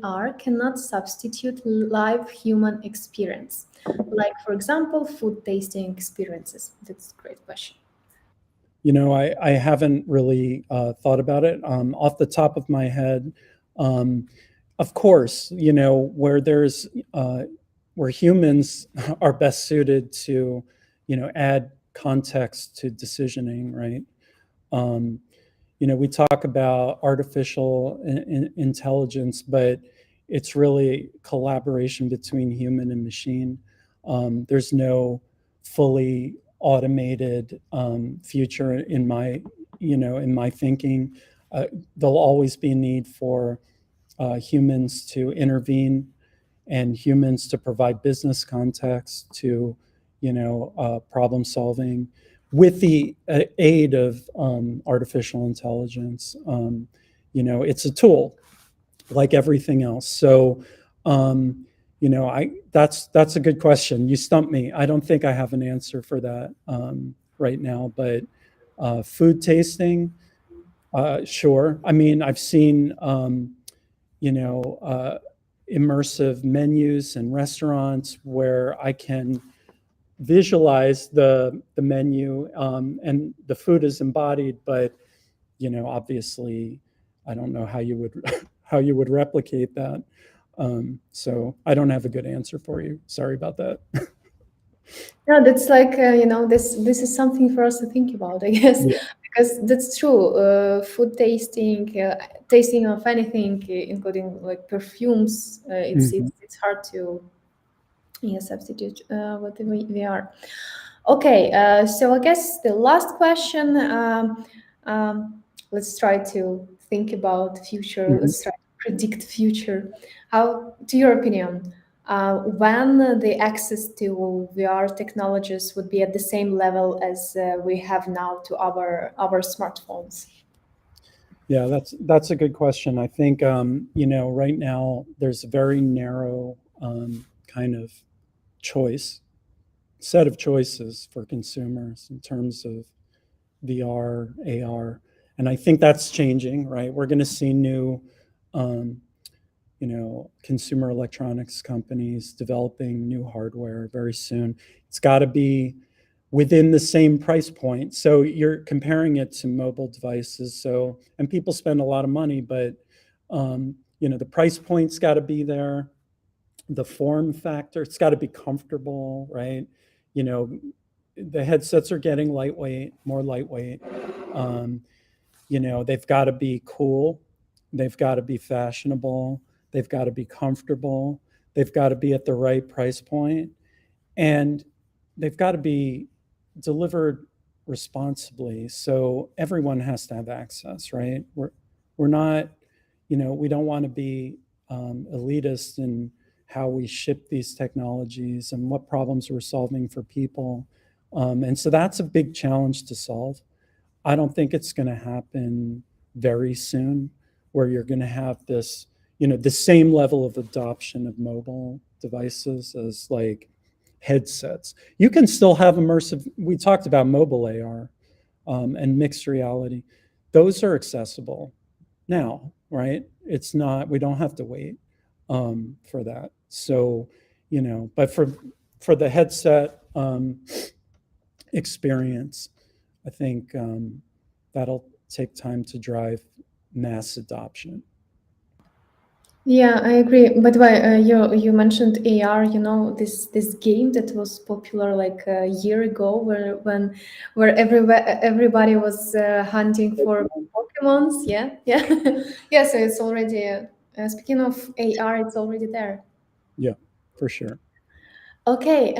[SPEAKER 1] AR cannot substitute live human experience? Like, for example, food tasting experiences. That's a great question.
[SPEAKER 3] I haven't really thought about it. Off the top of my head, of course, where humans are best suited to, add context to decisioning, right? We talk about artificial intelligence, but it's really collaboration between human and machine. There's no fully automated future in my thinking. There'll always be a need for humans to intervene and humans to provide business context to, problem solving with the aid of artificial intelligence. It's a tool like everything else. So, That's a good question. You stumped me. I don't think I have an answer for that right now, but food tasting, sure. I mean, I've seen, immersive menus and restaurants where I can visualize the menu, and the food is embodied, but obviously, I don't know how you would how you would replicate that. So I don't have a good answer for you. Sorry about that.
[SPEAKER 1] Yeah, that's like this is something for us to think about, I guess,
[SPEAKER 3] Yeah.
[SPEAKER 1] because that's true. Food tasting, tasting of anything, including like perfumes, it's hard to substitute with the VR. Okay, so I guess the last question. Let's try to think about future.
[SPEAKER 3] Mhm.
[SPEAKER 1] Let's try to predict future. How, to your opinion, when the access to VR technologies would be at the same level as we have now to our smartphones?
[SPEAKER 3] Yeah, that's a good question. I think right now there's a very narrow kind of set of choices for consumers in terms of VR, AR, and I think that's changing. Right, we're going to see new, um, consumer electronics companies developing new hardware very soon. It's got to be within the same price point. So you're comparing it to mobile devices. So, and people spend a lot of money, but the price point's got to be there. The form factor, it's got to be comfortable, right? You know, the headsets are getting more lightweight. Um, they've got to be cool. They've got to be fashionable. They've got to be comfortable. They've got to be at the right price point, and they've got to be delivered responsibly. So everyone has to have access, right? We're not, we don't want to be elitist in how we ship these technologies and what problems we're solving for people. And so that's a big challenge to solve. I don't think it's going to happen very soon where you're going to have this, the same level of adoption of mobile devices as like headsets. You can still have immersive. We talked about mobile AR and mixed reality. Those are accessible now, right? It's not. We don't have to wait for that. So, but for the headset experience, I think that'll take time to drive mass adoption.
[SPEAKER 1] Yeah, I agree. By the way, you mentioned AR. You know this game that was popular like a year ago, where everybody was hunting for Pokemons. Yeah, yeah, yeah. So it's already. Speaking of AR, it's already there.
[SPEAKER 3] Yeah, for sure.
[SPEAKER 1] Okay,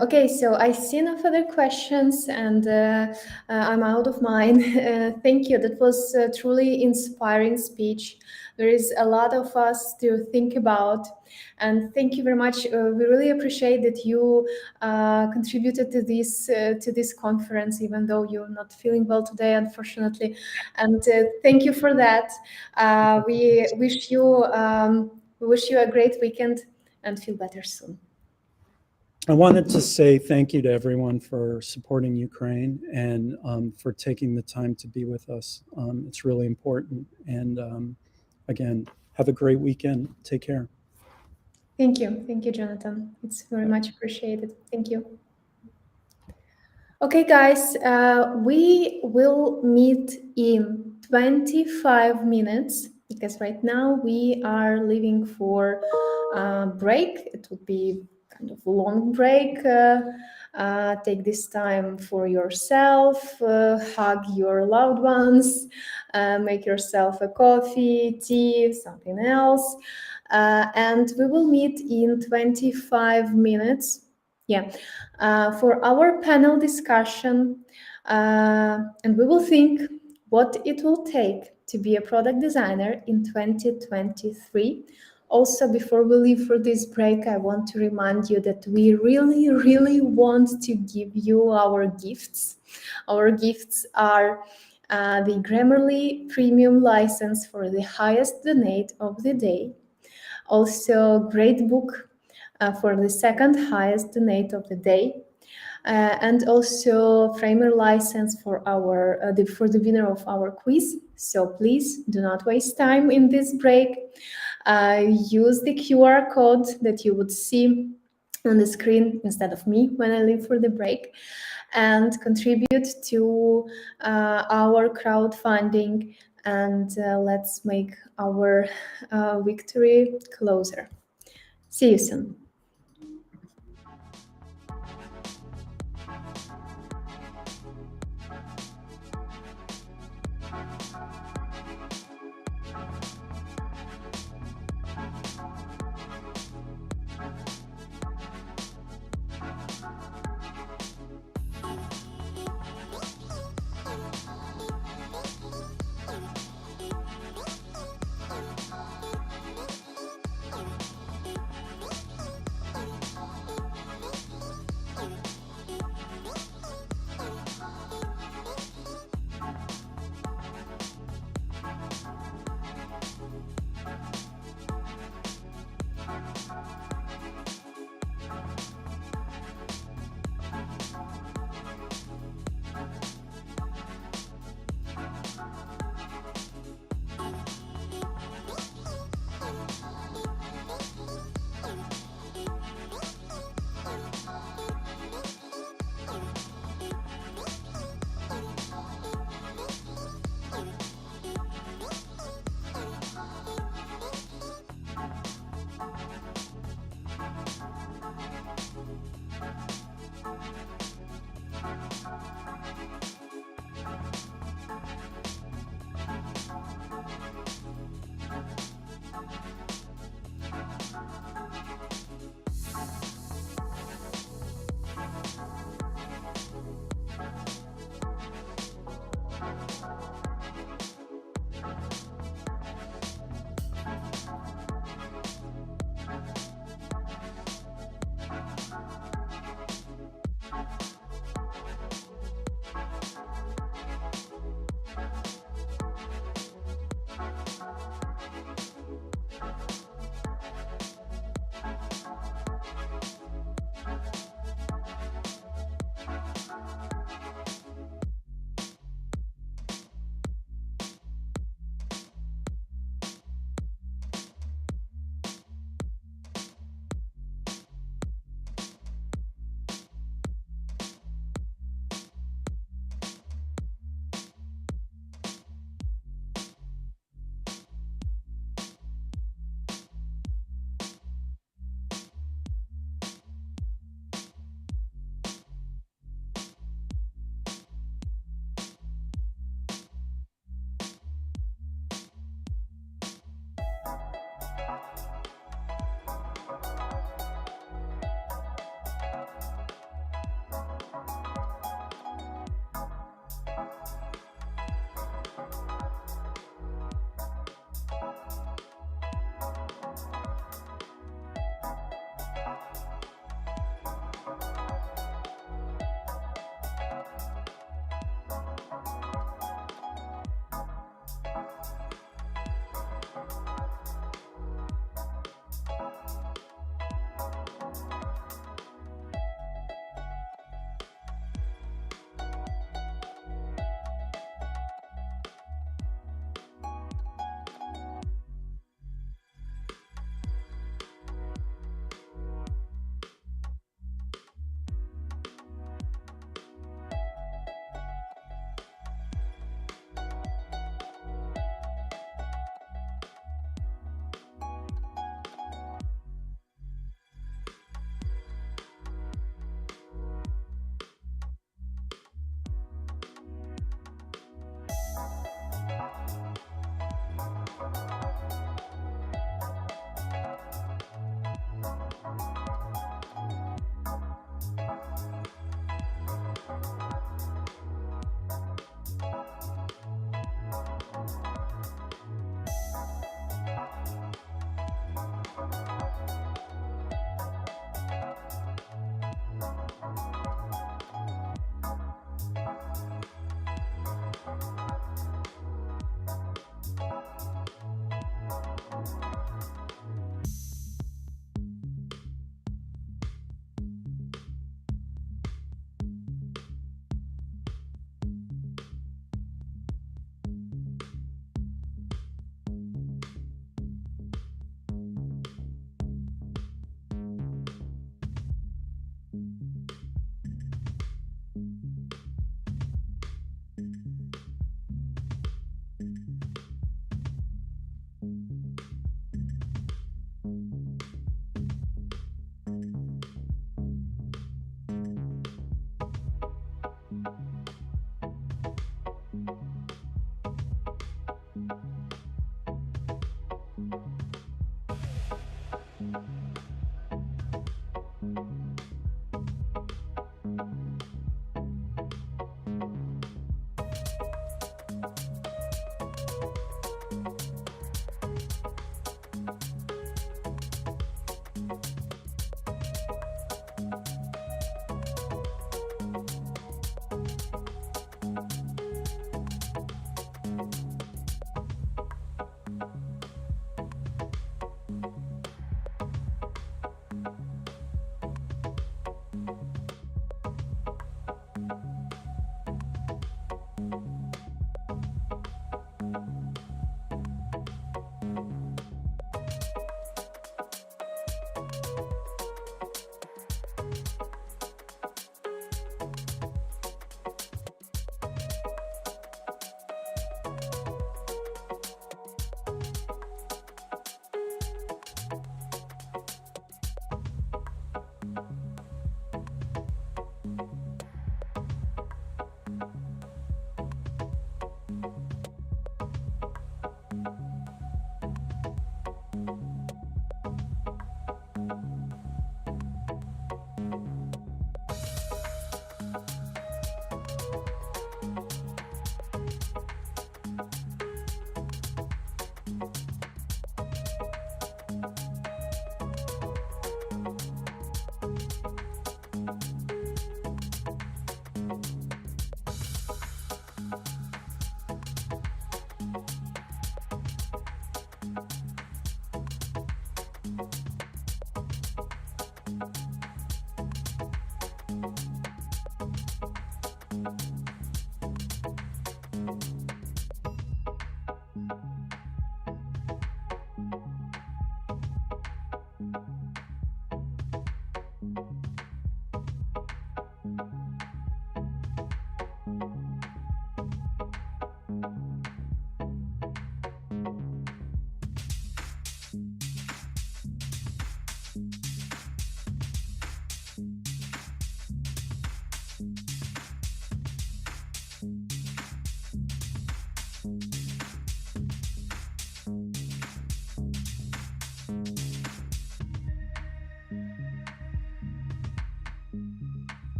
[SPEAKER 1] okay. So I see no further questions, and I'm out of mine. Thank you. That was a truly inspiring speech. There is a lot of us to think about, and thank you very much. We really appreciate that you contributed to this conference, even though you're not feeling well today, unfortunately. And thank you for that. We wish you a great weekend and feel better soon.
[SPEAKER 3] I wanted to say thank you to everyone for supporting Ukraine and for taking the time to be with us. It's really important. And again, have a great weekend. Take care.
[SPEAKER 1] Thank you. Thank you, Jonathan. It's very much appreciated. Thank you. Okay, guys, we will meet in 25 minutes because right now we are leaving for a break. It would be kind of a long break. Take this time for yourself, hug your loved ones, make yourself a coffee, tea, something else. And we will meet in 25 minutes. Yeah, for our panel discussion, and we will think what it will take to be a product designer in 2023. Also, before we leave for this break, I want to remind you that we really, really want to give you our gifts. Our gifts are the Grammarly Premium license for the highest donate of the day. Also, great book for the second highest donate of the day. And also framer license for for the winner of our quiz. So please do not waste time in this break. Use the QR code that you would see on the screen instead of me when I leave for the break, and contribute to our crowdfunding, and let's make our victory closer. See you soon.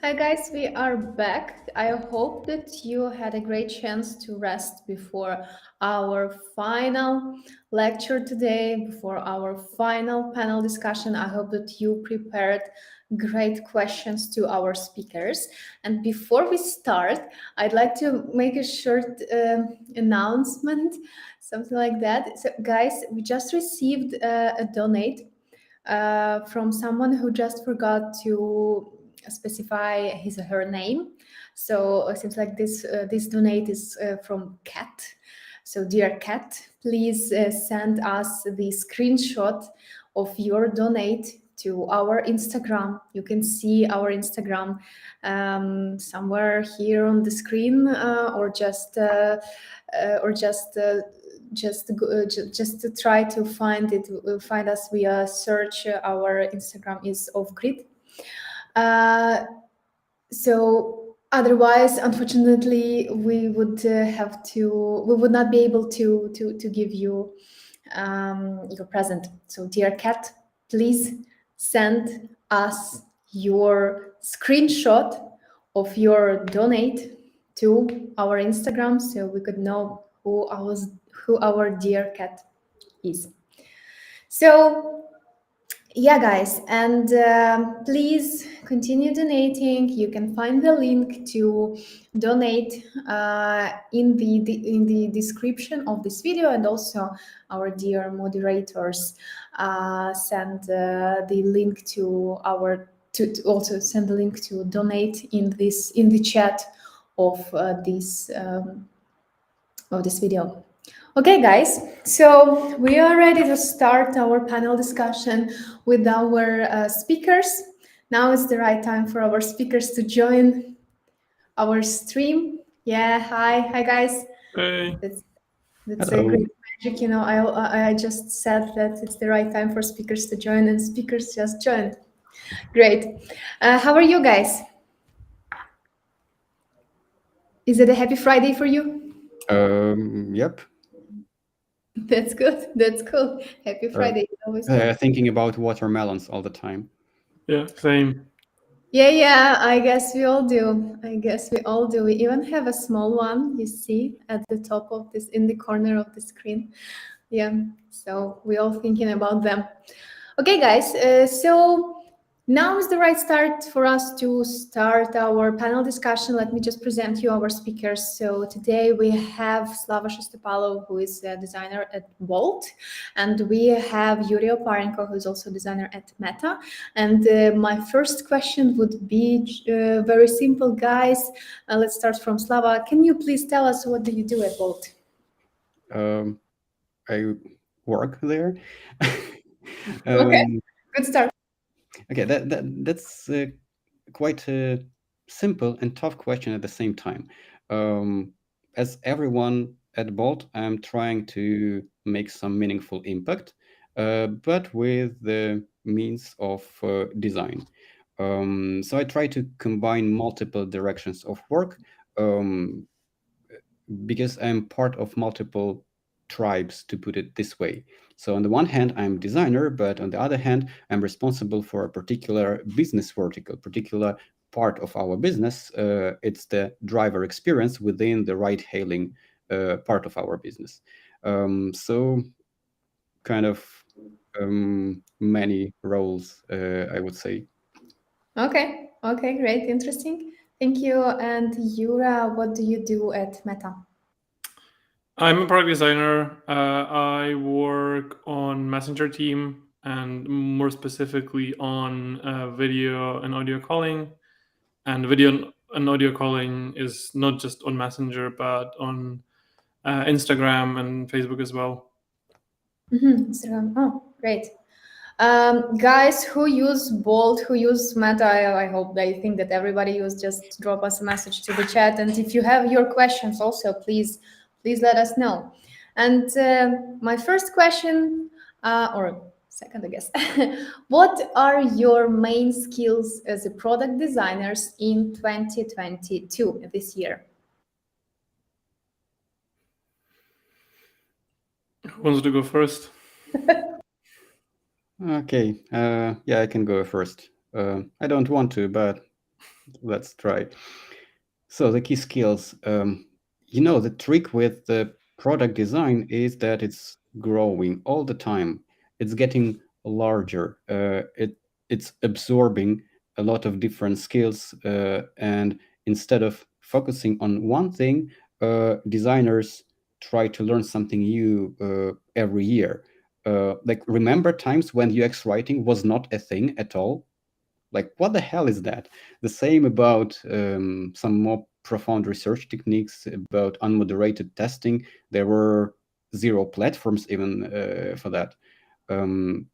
[SPEAKER 1] Hi guys, we are back. I hope that you had a great chance to rest before our final lecture today, before our final panel discussion. I hope that you prepared great questions to our speakers. And before we start, I'd like to make a short announcement, something like that. So guys, we just received a donate from someone who just forgot to specify his or her name. So it seems like this donate is from Kat. So dear Kat, please send us the screenshot of your donate to our Instagram. You can see our Instagram somewhere here on the screen, or just to try to find it. Find us via search. Our Instagram is OffGrid. So otherwise, unfortunately, we would not be able to give you your present. So dear Kat, please send us your screenshot of your donate to our Instagram so we could know who our dear Kat is. So yeah, guys, and please continue donating. You can find the link to donate in the description of this video, and also our dear moderators send the link to also send the link to donate in the chat of this video. Okay, guys, so we are ready to start our panel discussion with our speakers. Now is the right time for our speakers to join our stream. Yeah, hi guys.
[SPEAKER 4] Hey.
[SPEAKER 1] That's a great magic. You know, I just said that it's the right time for speakers to join, and speakers just joined. Great. How are you guys? Is it a happy Friday for you?
[SPEAKER 5] Yep.
[SPEAKER 1] That's good. That's cool. Happy Friday. Always
[SPEAKER 5] thinking about watermelons all the time.
[SPEAKER 4] Yeah, same.
[SPEAKER 1] Yeah, I guess we all do. We even have a small one, you see, at the top of this, in the corner of the screen. Yeah, so we're all thinking about them. Okay, guys, so now is the right start for us to start our panel discussion. Let me just present you our speakers. So today we have Slava Shestopalov, who is a designer at Bolt, and we have Yuri Oparenko, who is also a designer at Meta. And my first question would be very simple, guys. Let's start from Slava. Can you please tell us what do you do at Bolt?
[SPEAKER 5] I work there.
[SPEAKER 1] Okay, good start.
[SPEAKER 5] Okay, that's quite a simple and tough question at the same time. As everyone at Bolt, I'm trying to make some meaningful impact, but with the means of design. So I try to combine multiple directions of work because I'm part of multiple tribes, to put it this way. So on the one hand, I'm designer, but on the other hand, I'm responsible for a particular business vertical, particular part of our business. It's the driver experience within the ride-hailing part of our business. So kind of many roles, I would say.
[SPEAKER 1] Okay, great, interesting. Thank you. And Yura, what do you do at Meta?
[SPEAKER 4] I'm a product designer. I work on Messenger team and more specifically on video and audio calling. And video and audio calling is not just on Messenger, but on Instagram and Facebook as well.
[SPEAKER 1] Instagram. Oh, great. Guys who use Bolt, who use Meta, I hope they think that everybody use, just drop us a message to the chat. And if you have your questions also, please let us know. And my first question, or second, I guess, what are your main skills as a product designers in 2022, this year?
[SPEAKER 4] Who wants to go first?
[SPEAKER 5] Okay, yeah, I can go first. I don't want to, but let's try. So the key skills, the trick with the product design is that it's growing all the time. It's getting larger. It's absorbing a lot of different skills, and instead of focusing on one thing, designers try to learn something new every year. Like, remember times when UX writing was not a thing at all? like, what the hell is that? The same about some more profound research techniques about unmoderated testing. There were 0 platforms even for that.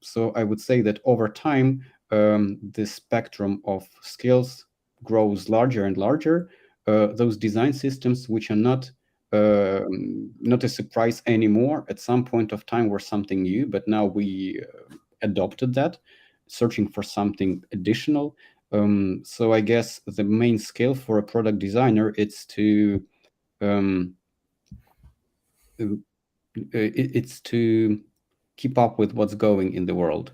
[SPEAKER 5] So I would say that over time, the spectrum of skills grows larger and larger. Those design systems, which are not a surprise anymore, at some point of time were something new, but now we adopted that, searching for something additional. So I guess the main skill for a product designer is to it's to keep up with what's going in the world.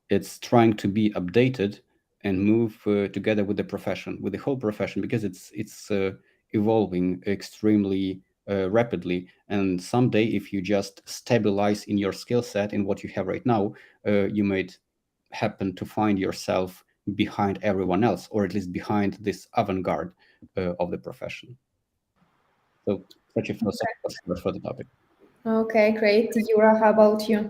[SPEAKER 5] It's trying to be updated and move together with the profession, with the whole profession, because it's evolving extremely rapidly. And someday, if you just stabilize in your skill set in what you have right now, you might happen to find yourself behind everyone else, or at least behind this avant-garde of the profession. So such a philosophical start for the topic.
[SPEAKER 1] Okay, great. Yura, how about you?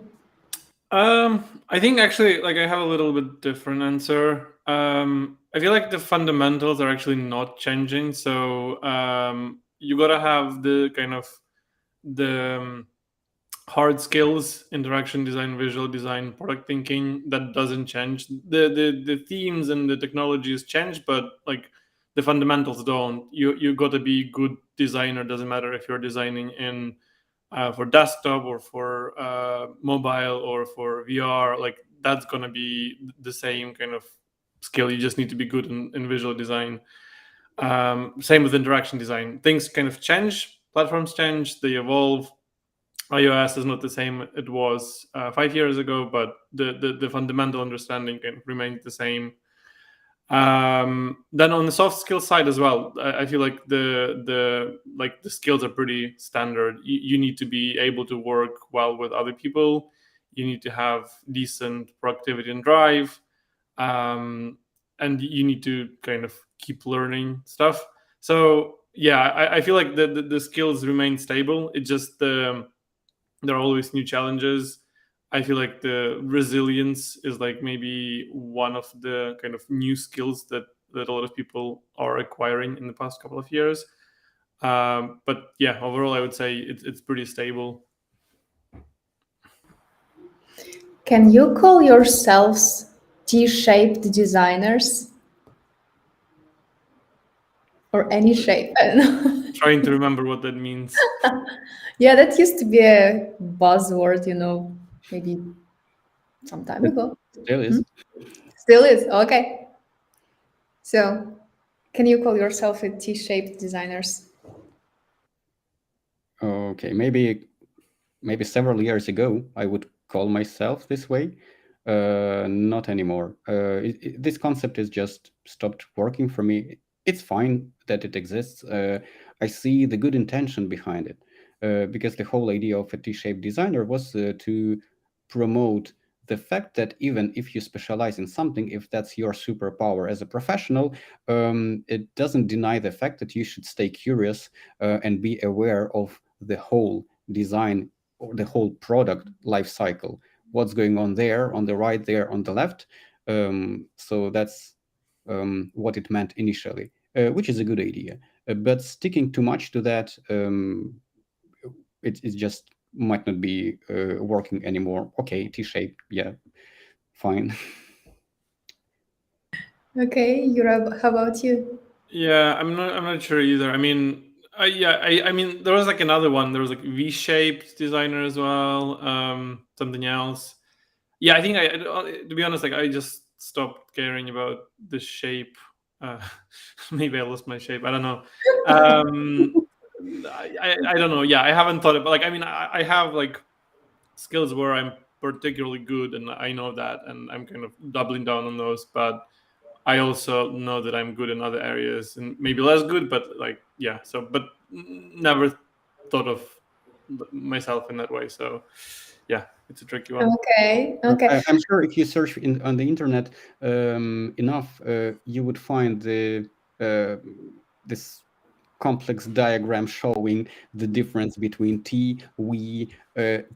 [SPEAKER 4] I think actually, like, I have a little bit different answer. I feel like the fundamentals are actually not changing. So you gotta have the kind of the hard skills, interaction design, visual design, product thinking. That doesn't change. The themes and the technologies change, but like the fundamentals don't. You gotta be good designer. Doesn't matter if you're designing in for desktop or for mobile or for VR, like that's gonna be the same kind of skill. You just need to be good in visual design. Same with interaction design. Things kind of change. Platforms change. They evolve. iOS is not the same it was 5 years ago, but the fundamental understanding kind of remains the same. Then on the soft skills side as well, I feel like the skills are pretty standard. You need to be able to work well with other people. You need to have decent productivity and drive, and you need to kind of keep learning stuff. So yeah, I feel like the skills remain stable. It just there are always new challenges. I feel like the resilience is like maybe one of the kind of new skills that a lot of people are acquiring in the past couple of years. But yeah, overall, I would say it's pretty stable.
[SPEAKER 1] Can you call yourselves T-shaped designers? Or any shape? I don't know.
[SPEAKER 4] Trying to remember what that means.
[SPEAKER 1] Yeah, that used to be a buzzword, maybe some time ago.
[SPEAKER 5] Still is.
[SPEAKER 1] Still is. Okay. So, can you call yourself a T-shaped designers?
[SPEAKER 5] Okay, maybe several years ago, I would call myself this way. Not anymore. This concept is just stopped working for me. It's fine that it exists. I see the good intention behind it, because the whole idea of a T-shaped designer was to promote the fact that even if you specialize in something, if that's your superpower as a professional, it doesn't deny the fact that you should stay curious and be aware of the whole design or the whole product life cycle, what's going on there, on the right, there, on the left. So that's what it meant initially, which is a good idea. But sticking too much to that, it just might not be working anymore. Okay, T-shape, yeah, fine.
[SPEAKER 1] Okay, Yura, how about you?
[SPEAKER 4] Yeah, I'm not sure either. I mean, I mean, there was like another one. There was like V-shaped designer as well. Something else. Yeah, I think to be honest, like I just stopped caring about the shape. Maybe I lost my shape. I don't know. I don't know. Yeah, I haven't thought about. Like, I mean, I have like skills where I'm particularly good, and I know that, and I'm kind of doubling down on those. But I also know that I'm good in other areas, and maybe less good. But like, yeah. So, but never thought of myself in that way. So, yeah, it's a tricky one.
[SPEAKER 1] Okay, okay.
[SPEAKER 5] I'm sure if you search on the internet enough, you would find this complex diagram showing the difference between T, we,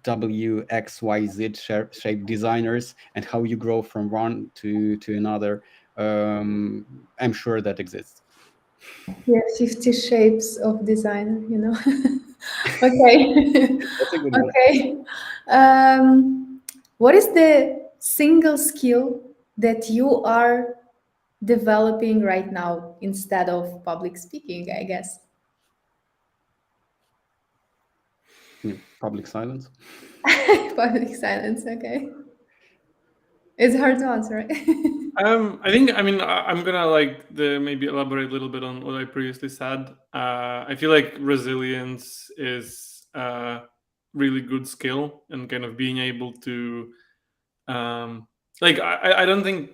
[SPEAKER 5] W, X, Y, Z shape designers and how you grow from one to another. I'm sure that exists.
[SPEAKER 1] Yeah, 50 shapes of designer, you know. Okay.
[SPEAKER 5] That's a good one.
[SPEAKER 1] Okay. What is the single skill that you are developing right now instead of public speaking, I guess?
[SPEAKER 5] Yeah, public silence.
[SPEAKER 1] Public silence, okay. It's hard to answer, right?
[SPEAKER 4] I think, I mean, I'm gonna maybe elaborate a little bit on what I previously said. I feel like resilience is a really good skill, and kind of being able to, I don't think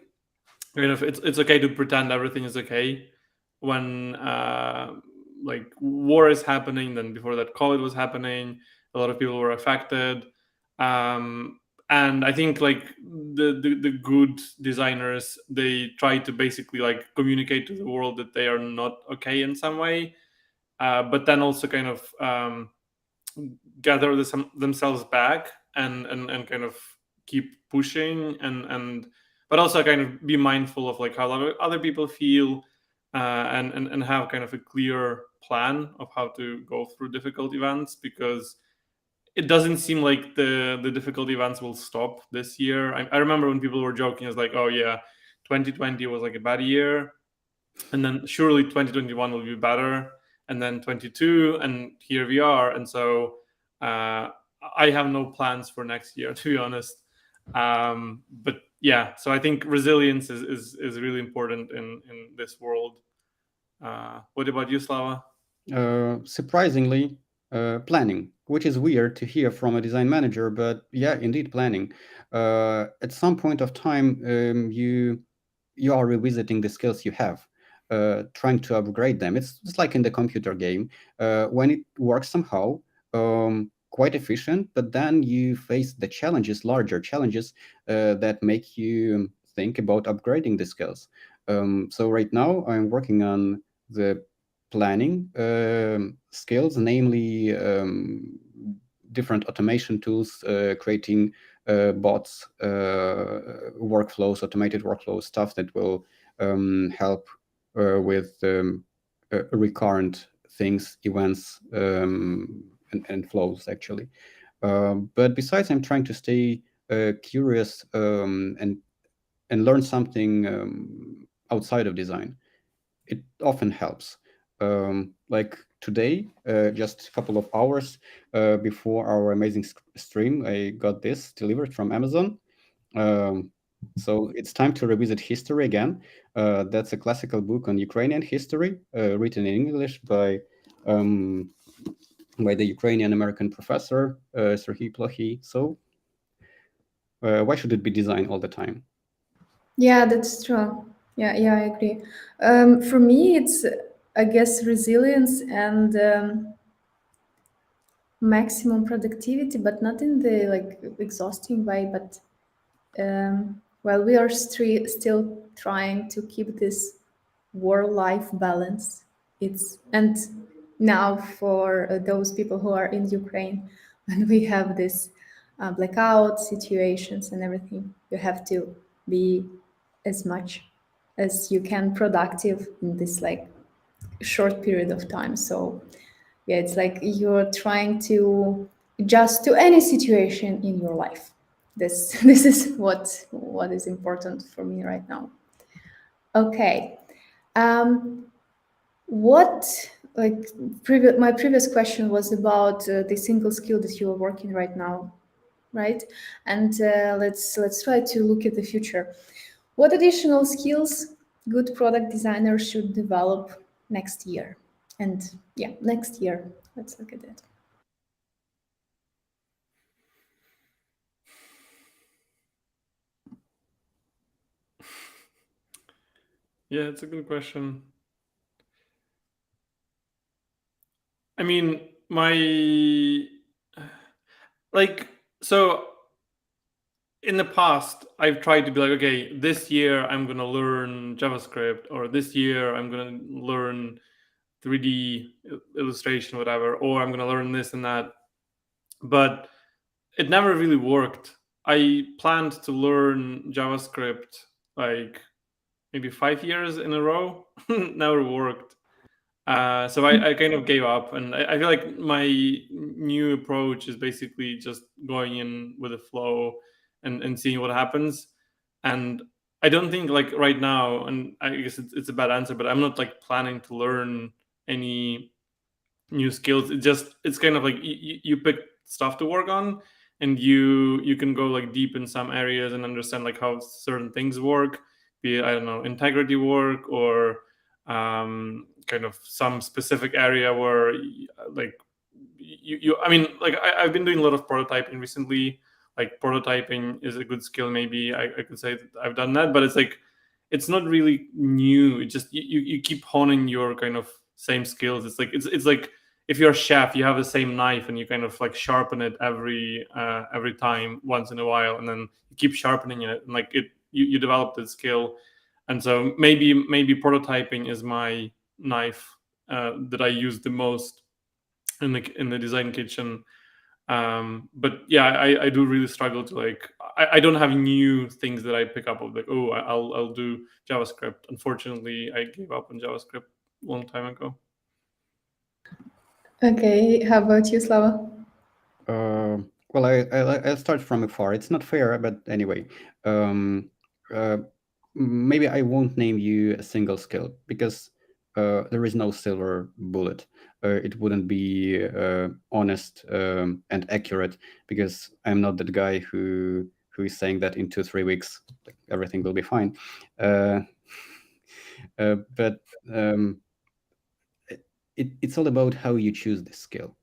[SPEAKER 4] kind of it's okay to pretend everything is okay when like war is happening. Then before that, COVID was happening. A lot of people were affected. And I think like the good designers, they try to basically like communicate to the world that they are not okay in some way, but then also kind of gather themselves back and kind of keep pushing and but also kind of be mindful of like how other people feel, and have kind of a clear plan of how to go through difficult events, because it doesn't seem like the difficult events will stop this year. I remember when people were joking, it's like, oh yeah, 2020 was like a bad year, and then surely 2021 will be better, and then 22, and here we are. And so I have no plans for next year, to be honest. But yeah, so I think resilience is really important in this world. What about you, Slava?
[SPEAKER 5] Surprisingly, planning, which is weird to hear from a design manager, but yeah, indeed, planning. At some point of time, you are revisiting the skills you have, trying to upgrade them. It's like in the computer game. When it works somehow, quite efficient, but then you face the challenges, larger challenges that make you think about upgrading the skills. So right now, I'm working on the planning skills, namely different automation tools, creating bots, workflows, automated workflows, stuff that will help with recurrent things, events, and flows, actually. But besides, I'm trying to stay curious and learn something outside of design. It often helps. Like today, just a couple of hours before our amazing stream, I got this delivered from Amazon. So it's time to revisit history again. That's a classical book on Ukrainian history, written in English by the Ukrainian-American professor, Serhiy Plokhy. So why should it be design all the time?
[SPEAKER 1] Yeah, that's true. Yeah, I agree. For me, it's, I guess, resilience and maximum productivity, but not in the like exhausting way. But well, we are still trying to keep this work-life balance. It's and now for those people who are in Ukraine, when we have this blackout situations and everything, you have to be as much as you can productive in this like short period of time. So yeah, it's like you're trying to adjust to any situation in your life. This is what is important for me right now. Okay. What like my previous question was about the single skill that you are working right now, right? And let's try to look at the future. What additional skills good product designers should develop next year? And yeah, next year. Let's look at that.
[SPEAKER 4] Yeah, it's a good question. I mean, so in the past, I've tried to be like, okay, this year I'm going to learn JavaScript, or this year I'm going to learn 3D illustration, whatever, or I'm gonna learn this and that. But it never really worked. I planned to learn JavaScript like maybe 5 years in a row. Never worked. So I kind of gave up, and I feel like my new approach is basically just going in with the flow and seeing what happens. And I don't think like right now, and I guess it's a bad answer, but I'm not like planning to learn any new skills. It's kind of like you pick stuff to work on, and you can go like deep in some areas and understand like how certain things work, be it, I don't know, integrity work, or kind of some specific area where like you I mean, like I've been doing a lot of prototyping recently. Like prototyping is a good skill. Maybe I could say that I've done that, but it's like it's not really new. It just you keep honing your kind of same skills. It's like if you're a chef, you have the same knife and you kind of like sharpen it every time, once in a while, and then you keep sharpening it, and like you develop the skill. And so maybe prototyping is my knife that I use the most in the design kitchen. But yeah, I do really struggle to like I don't have new things that I pick up of like, oh, I'll do JavaScript. Unfortunately, I gave up on JavaScript a long time ago.
[SPEAKER 1] Okay, how about you, Slava?
[SPEAKER 5] Well, I'll start from afar. It's not fair, but anyway, maybe I won't name you a single skill because there is no silver bullet. It wouldn't be honest and accurate because I'm not that guy who is saying that in 2-3 weeks like, everything will be fine. But it's all about how you choose this skill.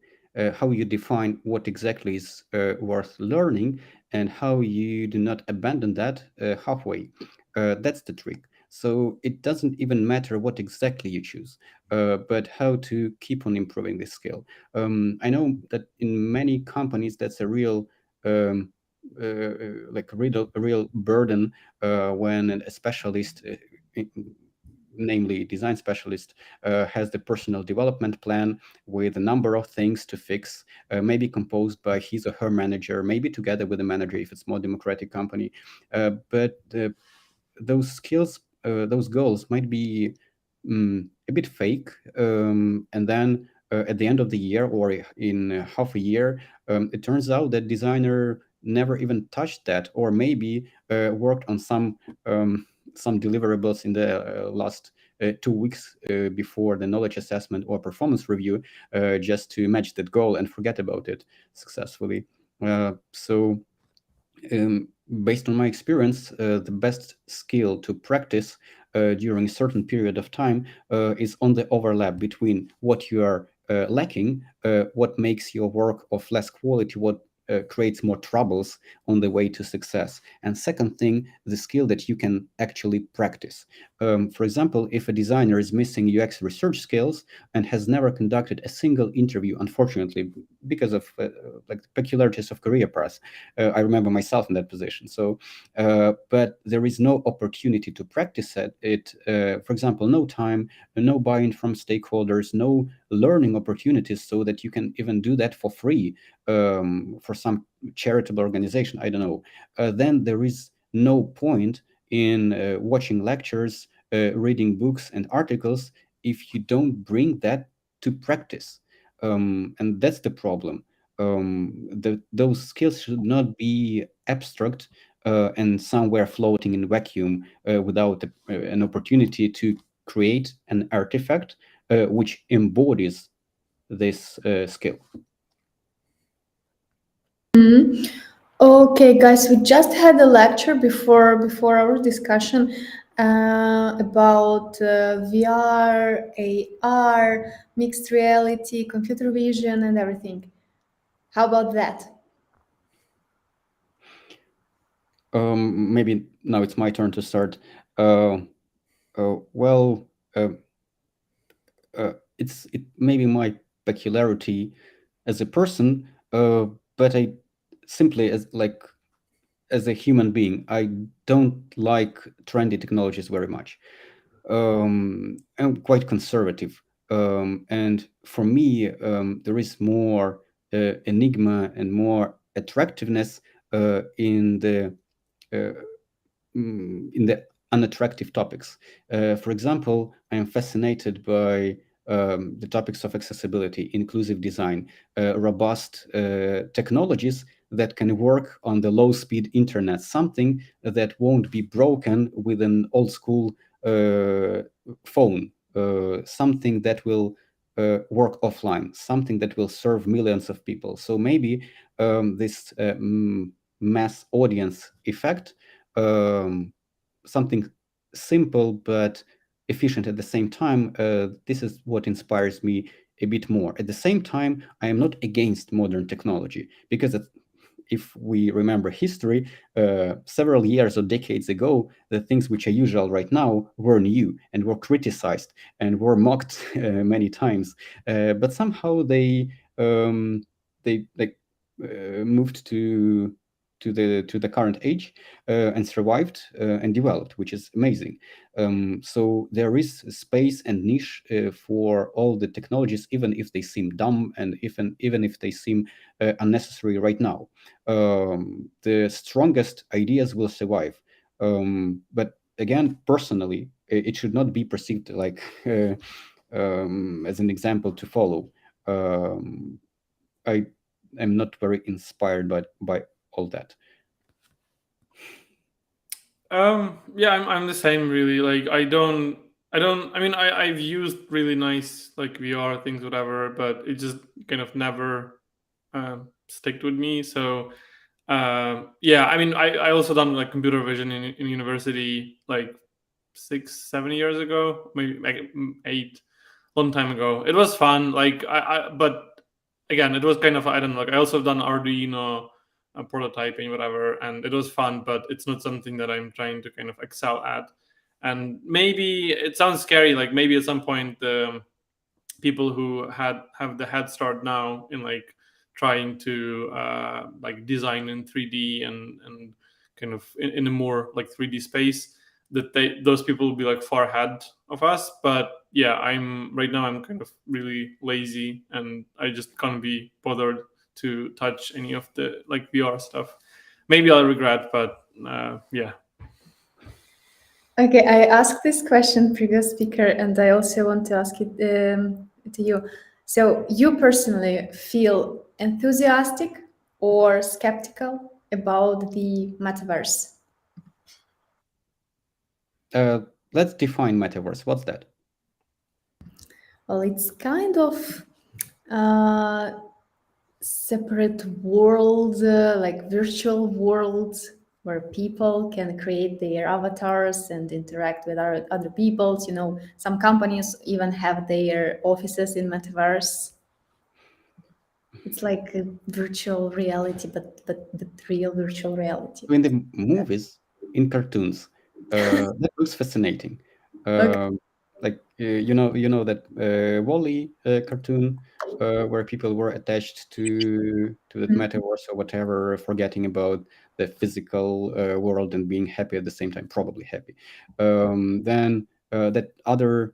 [SPEAKER 5] How you define what exactly is worth learning and how you do not abandon that halfway. That's the trick. So it doesn't even matter what exactly you choose, but how to keep on improving this skill. I know that in many companies that's a real like a real burden when a specialist namely design specialist, has the personal development plan with a number of things to fix, maybe composed by his or her manager, maybe together with the manager if it's more democratic company. But those skills, those goals might be a bit fake. And then at the end of the year or in half a year, it turns out that designer never even touched that, or maybe worked on some deliverables in the last 2 weeks before the knowledge assessment or performance review, just to match that goal and forget about it successfully. So based on my experience, the best skill to practice during a certain period of time is on the overlap between what you are lacking, what makes your work of less quality, what creates more troubles on the way to success. And second thing, the skill that you can actually practice. For example, if a designer is missing UX research skills and has never conducted a single interview, unfortunately, because of like peculiarities of career paths, I remember myself in that position. So, but there is no opportunity to practice it. For example, no time, no buy-in from stakeholders, no learning opportunities so that you can even do that for free for some charitable organization, I don't know, then there is no point in watching lectures, reading books and articles if you don't bring that to practice. And that's the problem. Those skills should not be abstract and somewhere floating in vacuum without an opportunity to create an artifact which embodies this skill.
[SPEAKER 1] Okay, guys, we just had a lecture before our discussion about VR, AR, mixed reality, computer vision, and everything. How about that?
[SPEAKER 5] Maybe now it's my turn to start. Well, it may be my peculiarity as a person, but I simply as a human being, I don't like trendy technologies very much. I'm quite conservative. And for me, there is more enigma and more attractiveness in the unattractive topics. For example, I am fascinated by the topics of accessibility, inclusive design, robust technologies that can work on the low-speed internet, something that won't be broken with an old-school phone, something that will work offline, something that will serve millions of people. So maybe this mass audience effect, something simple but efficient at the same time, this is what inspires me a bit more. At the same time, I am not against modern technology, because if we remember history, several years or decades ago, the things which are usual right now were new and were criticized and were mocked many times. But somehow they moved to the current age and survived and developed, which is amazing. So there is space and niche for all the technologies, even if they seem dumb and even if they seem unnecessary right now. The strongest ideas will survive. But again, personally, it should not be perceived like as an example to follow. I am not very inspired by all that.
[SPEAKER 4] Yeah, I'm the same really. Like I mean I've used really nice like VR things, whatever, but it just kind of never sticked with me. So yeah, I mean I also done like computer vision in university like 6-7 years ago, maybe like 8, long time ago. It was fun. Like but again, it was kind of, I don't know. Like I also have done Arduino prototyping, whatever, and it was fun. But it's not something that I'm trying to kind of excel at. And maybe it sounds scary. Like maybe at some point the people who have the head start now in like trying to like design in 3D and kind of in a more like 3D space, that those people will be like far ahead of us. But yeah, I'm right now I'm kind of really lazy and I just can't be bothered to touch any of the like VR stuff. Maybe I'll regret, but yeah.
[SPEAKER 1] Okay, I asked this question previous speaker, and I also want to ask it to you. So, you personally feel enthusiastic or skeptical about the metaverse?
[SPEAKER 5] Let's define metaverse. What's that?
[SPEAKER 1] Well, it's kind of separate world, like virtual worlds where people can create their avatars and interact with other peoples. You know, some companies even have their offices in metaverse. It's like a virtual reality, but real virtual reality.
[SPEAKER 5] In the movies, in cartoons, that looks fascinating.
[SPEAKER 1] Okay.
[SPEAKER 5] Like you know that Wall-E cartoon where people were attached to that metaverse or whatever, forgetting about the physical world and being happy at the same time, probably happy. Then that other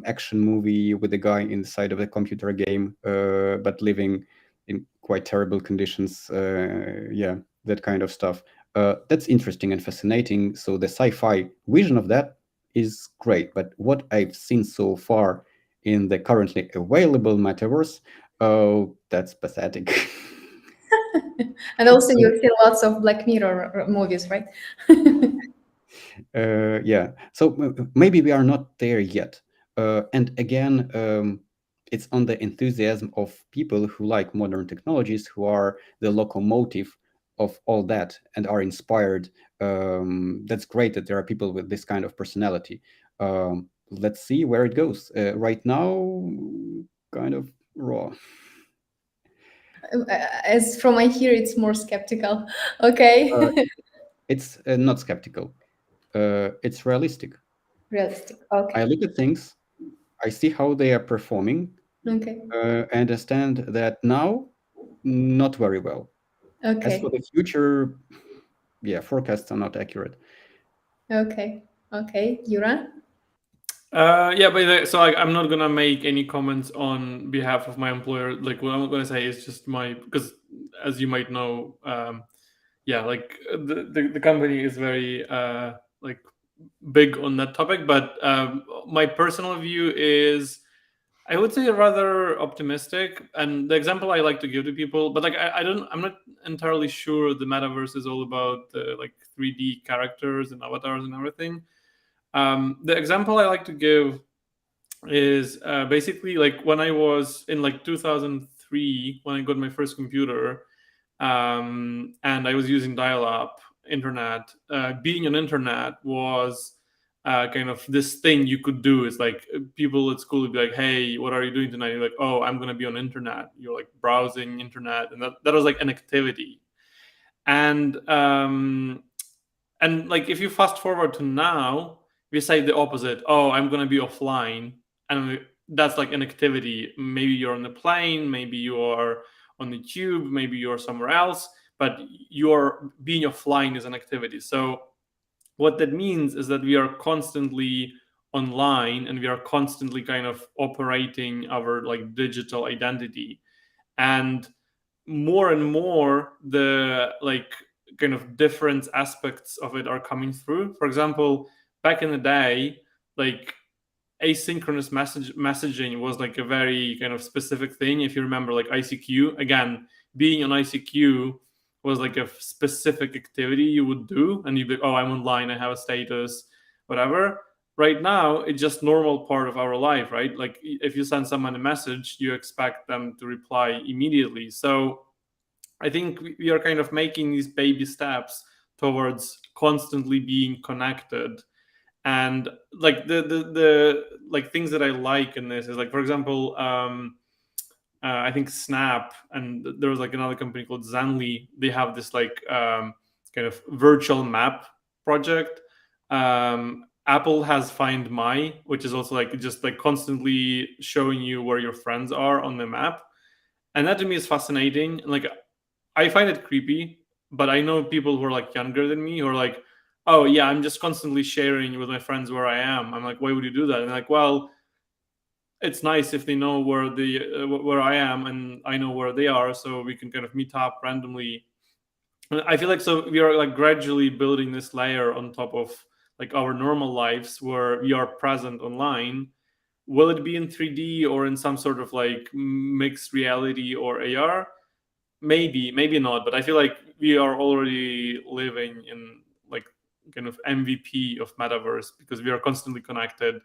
[SPEAKER 5] action movie with the guy inside of the computer game, but living in quite terrible conditions. Yeah, that kind of stuff. That's interesting and fascinating. So the sci-fi vision of that is great. But what I've seen so far in the currently available metaverse, oh, that's pathetic.
[SPEAKER 1] And also, you see lots of Black Mirror movies, right?
[SPEAKER 5] Yeah. So maybe we are not there yet. And again, it's on the enthusiasm of people who like modern technologies, who are the locomotive of all that and are inspired. That's great that there are people with this kind of personality. Let's see where it goes. Right now, kind of raw.
[SPEAKER 1] As from I hear, it's more skeptical. Okay.
[SPEAKER 5] It's not skeptical. It's realistic.
[SPEAKER 1] Realistic.
[SPEAKER 5] I
[SPEAKER 1] Okay.
[SPEAKER 5] look at things, I see how they are performing,
[SPEAKER 1] Okay.
[SPEAKER 5] I understand that now, not very well. As for
[SPEAKER 1] Okay.
[SPEAKER 5] the future, yeah, forecasts are not accurate.
[SPEAKER 1] Okay. Okay. Yura?
[SPEAKER 4] Yeah, but so I'm not gonna make any comments on behalf of my employer. Like what I'm gonna say is just because as you might know, yeah, like the company is very like big on that topic. But my personal view is, I would say, rather optimistic. And the example I like to give to people, but like I'm not entirely sure the metaverse is all about like 3D characters and avatars and everything. The example I like to give is basically like when I was in like 2003 when I got my first computer, and I was using dial-up internet. Being on internet was kind of this thing you could do. It's like people at school would be like, "Hey, what are you doing tonight?" You're like, "Oh, I'm gonna be on internet." You're like browsing internet, and that was like an activity. And like if you fast forward to now, we say the opposite. Oh, I'm gonna be offline, and that's like an activity. Maybe you're on the plane, maybe you are on the tube, maybe you're somewhere else, but your being offline is an activity. So what that means is that we are constantly online and we are constantly kind of operating our like digital identity. And more the like kind of different aspects of it are coming through. For example, back in the day, like asynchronous messaging was like a very kind of specific thing. If you remember, like ICQ, again, being on ICQ was like a specific activity you would do, and you'd be like, oh, I'm online, I have a status, whatever. Right now it's just normal part of our life, right? Like if you send someone a message, you expect them to reply immediately. So I think we are kind of making these baby steps towards constantly being connected. And like the like things that I like in this is like, for example, I think Snap, and there was like another company called Zenly. They have this like kind of virtual map project. Apple has Find My, which is also like just like constantly showing you where your friends are on the map, and that to me is fascinating. Like I find it creepy, but I know people who are like younger than me who are like, "Oh yeah, I'm just constantly sharing with my friends where I am." I'm like, "Why would you do that?" And like, well, it's nice if they know where I am and I know where they are, so we can kind of meet up randomly. I feel like so we are like gradually building this layer on top of like our normal lives where we are present online. Will it be in 3D or in some sort of like mixed reality or AR? Maybe not, but I feel like we are already living in like kind of MVP of metaverse because we are constantly connected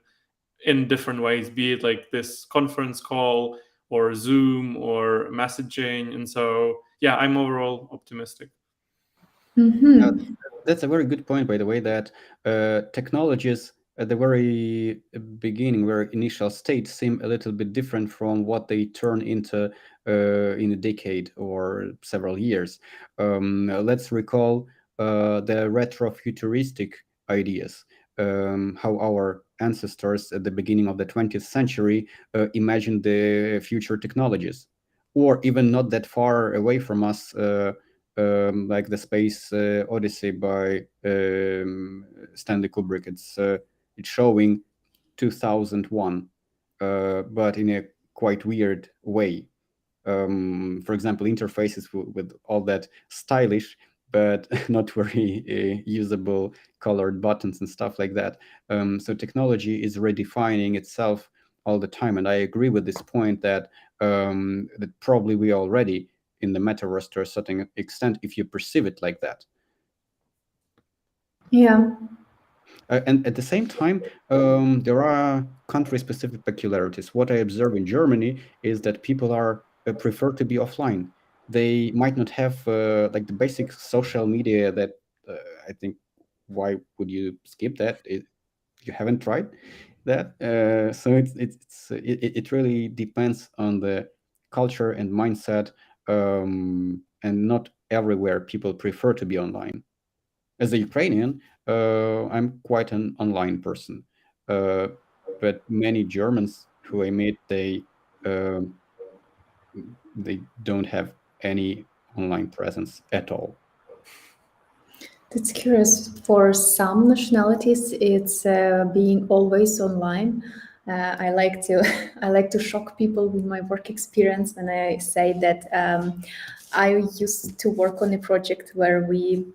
[SPEAKER 4] in different ways, be it like this conference call or Zoom or messaging. And so yeah, I'm overall optimistic.
[SPEAKER 5] That's a very good point, by the way, that technologies at the very beginning, very initial state, seem a little bit different from what they turn into in a decade or several years. Let's recall the retro-futuristic ideas, how our ancestors at the beginning of the 20th century imagined the future technologies, or even not that far away from us. Like the Space Odyssey by Stanley Kubrick. It's showing 2001, but in a quite weird way. For example, interfaces with all that stylish but not very usable colored buttons and stuff like that. So technology is redefining itself all the time, and I agree with this point that that probably we are already in the metaverse to a certain extent if you perceive it like that.
[SPEAKER 1] Yeah.
[SPEAKER 5] And at the same time, there are country-specific peculiarities. What I observe in Germany is that people are prefer to be offline. They might not have like the basic social media that uh, I think. Why would you skip that? You haven't tried that, so it really depends on the culture and mindset, and not everywhere people prefer to be online. As a Ukrainian, I'm quite an online person, uh, but many Germans who I meet, um, they don't have any online presence at all.
[SPEAKER 1] That's curious. For some nationalities, it's being always online. I like to I like to shock people with my work experience when I say that I used to work on a project where we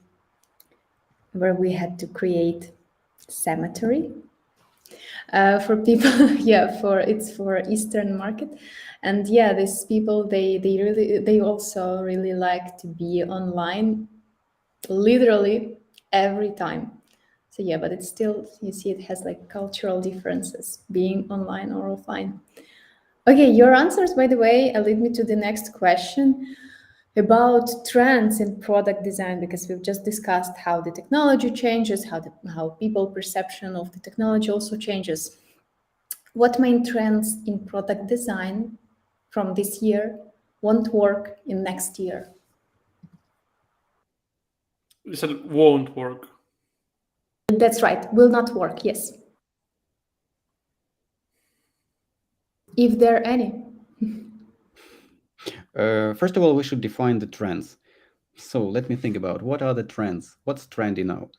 [SPEAKER 1] had to create cemetery for people. Yeah, for Eastern market, and yeah, these people they also really like to be online literally every time. So yeah, but it's still, you see, it has like cultural differences being online or offline. Okay, your answers, by the way, lead me to the next question about trends in product design, because we've just discussed how the technology changes, how people perception of the technology also changes. What main trends in product design from this year won't work in next year?
[SPEAKER 4] You said it won't work.
[SPEAKER 1] That's right, will not work, yes. If there are any.
[SPEAKER 5] First of all, we should define the trends. So let me think about what are the trends? What's trendy now?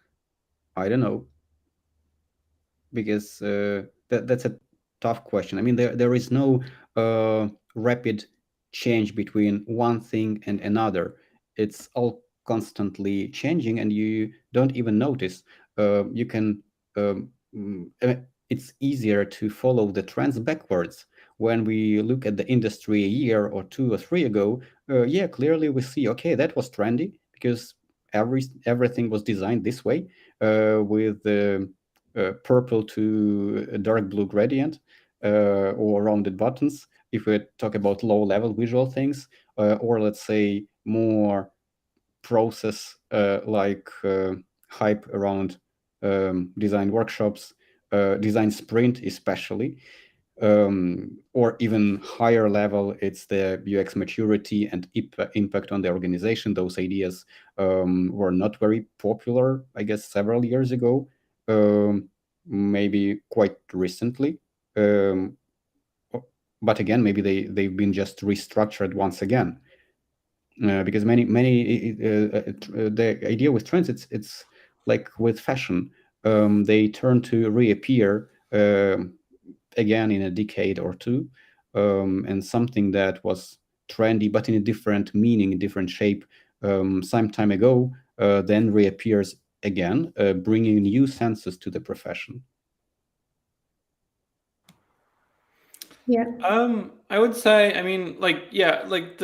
[SPEAKER 5] I don't know, because that's a tough question. I mean, there is no rapid change between one thing and another. It's all constantly changing, and you don't even notice. You can. It's easier to follow the trends backwards. When we look at the industry a year or 2 or 3 ago, yeah, clearly we see, okay, that was trendy because everything was designed this way, with the purple to a dark blue gradient, or rounded buttons, if we talk about low-level visual things, or let's say more process like hype around design workshops, design sprint especially, or even higher level, it's the UX maturity and impact on the organization. Those ideas were not very popular, I guess, several years ago, maybe quite recently. But again, maybe they've been just restructured once again. Because the idea with trends, it's like with fashion, they turn to reappear again in a decade or two, and something that was trendy but in a different meaning, different shape, some time ago, then reappears again, bringing new senses to the profession.
[SPEAKER 1] Yeah.
[SPEAKER 4] I would say, I mean, like, yeah, like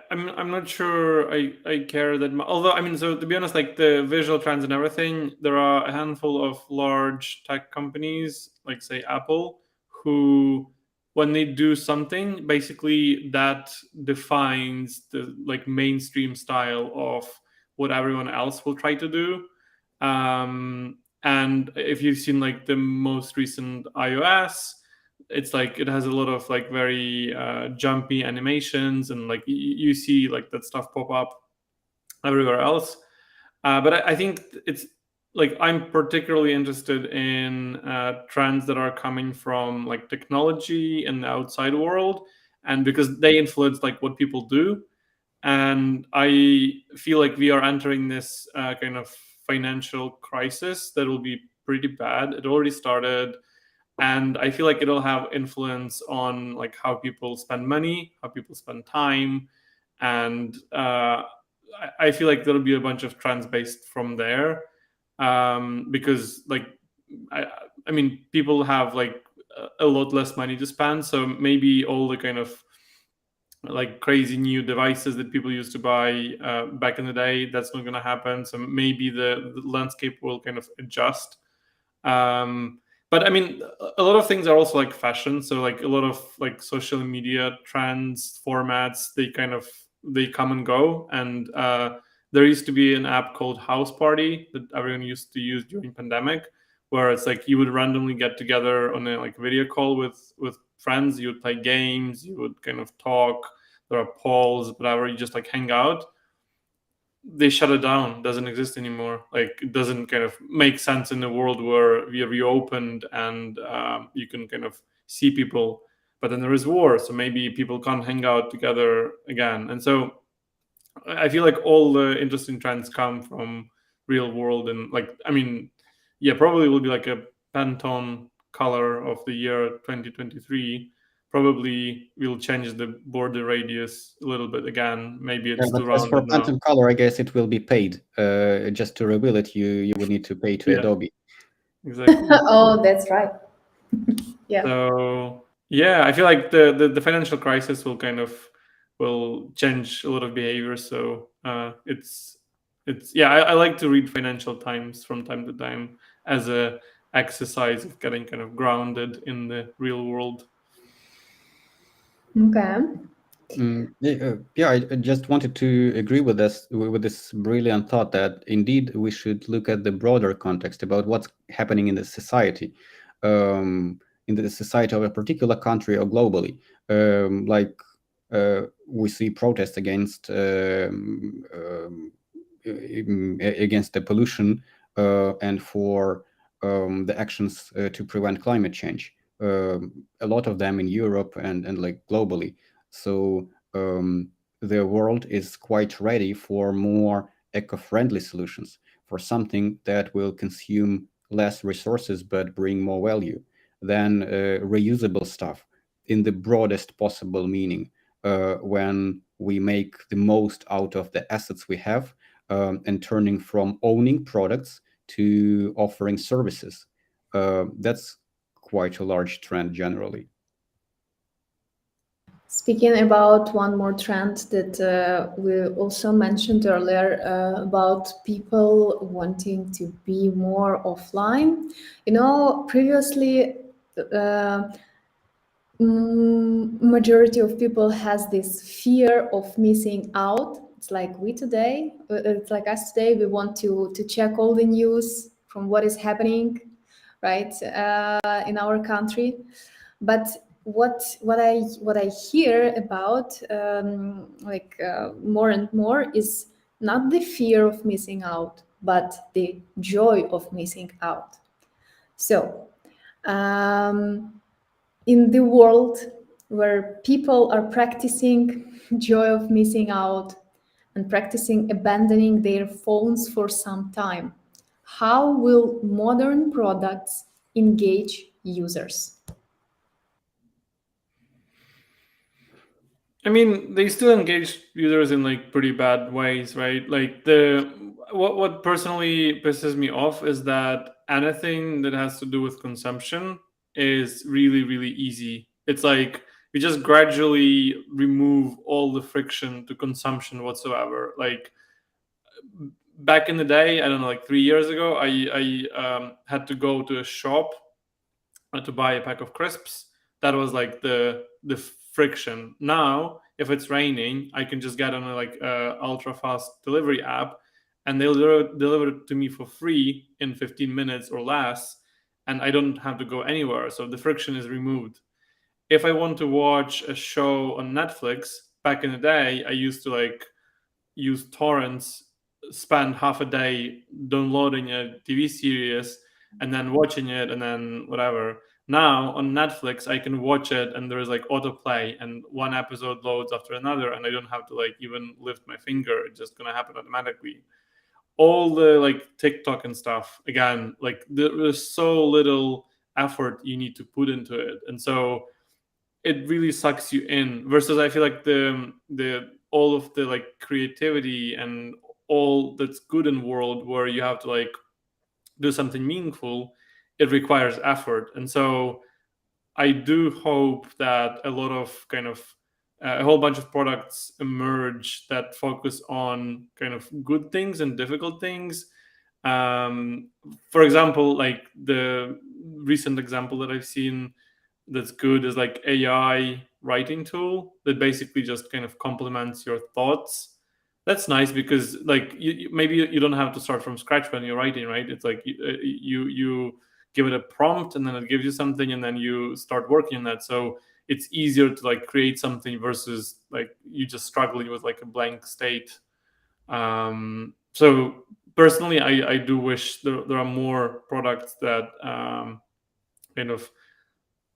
[SPEAKER 4] I'm not sure I care that much. Although, I mean, so to be honest, like the visual trends and everything, there are a handful of large tech companies, like say Apple, who, when they do something, basically that defines the like mainstream style of what everyone else will try to do. And if you've seen like the most recent iOS, it's like it has a lot of like very jumpy animations, and like you see like that stuff pop up everywhere else. But I think it's like I'm particularly interested in trends that are coming from like technology and the outside world, and because they influence like what people do. And I feel like we are entering this kind of financial crisis that will be pretty bad. It already started, and I feel like it'll have influence on like how people spend money, how people spend time, and I feel like there'll be a bunch of trends based from there, because like I, I mean, people have like a lot less money to spend, so maybe all the kind of like crazy new devices that people used to buy back in the day, that's not going to happen. So maybe the landscape will kind of adjust. um, but I mean, a lot of things are also like fashion, so like a lot of like social media trends, formats, they come and go. And there used to be an app called House Party that everyone used to use during pandemic, where it's like you would randomly get together on a like video call with friends, you would play games, you would kind of talk, there are polls, whatever, you just like hang out. They shut it down, doesn't exist anymore. Like it doesn't kind of make sense in a world where we reopened and you can kind of see people, but then there is war, so maybe people can't hang out together again. And so I feel like all the interesting trends come from real world, and like, I mean, yeah, probably will be like a Pantone color of the year 2023. Probably will change the border radius a little bit again. Maybe
[SPEAKER 5] Yeah,
[SPEAKER 4] it's
[SPEAKER 5] but
[SPEAKER 4] too
[SPEAKER 5] as for
[SPEAKER 4] rounded now.
[SPEAKER 5] Phantom Color, I guess it will be paid. Just to reveal it, you would need to pay to
[SPEAKER 4] Yeah.
[SPEAKER 5] Adobe.
[SPEAKER 4] Exactly.
[SPEAKER 1] Oh, that's right. Yeah.
[SPEAKER 4] So yeah, I feel like the financial crisis will kind of will change a lot of behavior. So it's yeah, I like to read Financial Times from time to time as a exercise of getting kind of grounded in the real world.
[SPEAKER 1] Okay.
[SPEAKER 5] Yeah, I just wanted to agree with this brilliant thought that indeed we should look at the broader context about what's happening in the society, in the society of a particular country or globally. Like we see protests against against the pollution and for the actions to prevent climate change. A lot of them in Europe and like globally. So the world is quite ready for more eco-friendly solutions, for something that will consume less resources but bring more value than reusable stuff in the broadest possible meaning. When we make the most out of the assets we have and turning from owning products to offering services. That's quite a large trend generally.
[SPEAKER 1] Speaking about one more trend that we also mentioned earlier about people wanting to be more offline. You know, previously, uh, majority of people has this fear of missing out. It's like we today, it's like us today. We want to check all the news from what is happening, right, in our country. But what I hear about more and more is not the fear of missing out, but the joy of missing out. So in the world where people are practicing joy of missing out and practicing abandoning their phones for some time, how will modern products engage users?
[SPEAKER 4] I mean, they still engage users in like pretty bad ways, right? Like the what personally pisses me off is that anything that has to do with consumption is really easy. It's like we just gradually remove all the friction to consumption whatsoever. Like back in the day, I don't know, like 3 years ago, I had to go to a shop to buy a pack of crisps. That was like the friction. Now, if it's raining, I can just get on a like ultra fast delivery app, and they'll deliver it to me for free in 15 minutes or less, and I don't have to go anywhere. So the friction is removed. If I want to watch a show on Netflix, back in the day, I used to like use torrents, spend half a day downloading a TV series and then watching it and then whatever. Now on Netflix, I can watch it and there's like autoplay and one episode loads after another, and I don't have to like even lift my finger. It's just gonna happen automatically. All the like TikTok and stuff, again, like there's so little effort you need to put into it, and so it really sucks you in. Versus, I feel like the all of the like creativity and all that's good in world where you have to like do something meaningful, it requires effort. And so I do hope that a lot of kind of a whole bunch of products emerge that focus on kind of good things and difficult things. um, for example, like the recent example that I've seen that's good is like AI writing tool that basically just kind of complements your thoughts. That's nice because like maybe you don't have to start from scratch when you're writing, right? It's like you give it a prompt and then it gives you something and then you start working on that. So it's easier to like create something versus like you just struggling with like a blank state. So personally, I do wish there are more products that kind of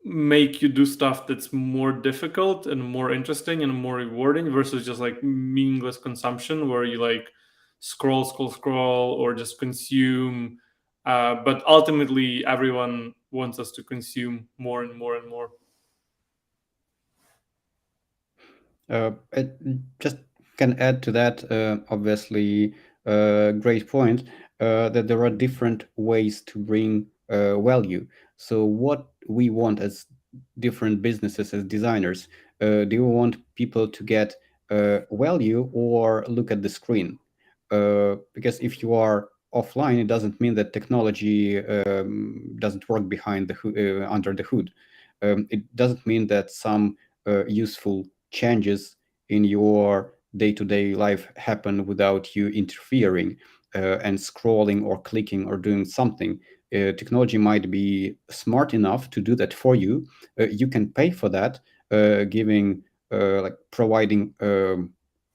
[SPEAKER 4] make you do stuff that's more difficult and more interesting and more rewarding versus just like meaningless consumption where you like scroll or just consume. But ultimately, everyone wants us to consume more and more and more.
[SPEAKER 5] I just can add to that, obviously, great point, that there are different ways to bring value. So what we want as different businesses, as designers, do you want people to get value or look at the screen? Because if you are offline, it doesn't mean that technology doesn't work behind the under the hood. It doesn't mean that some useful changes in your day-to-day life happen without you interfering and scrolling or clicking or doing something. Technology might be smart enough to do that for you. You can pay for that, giving like providing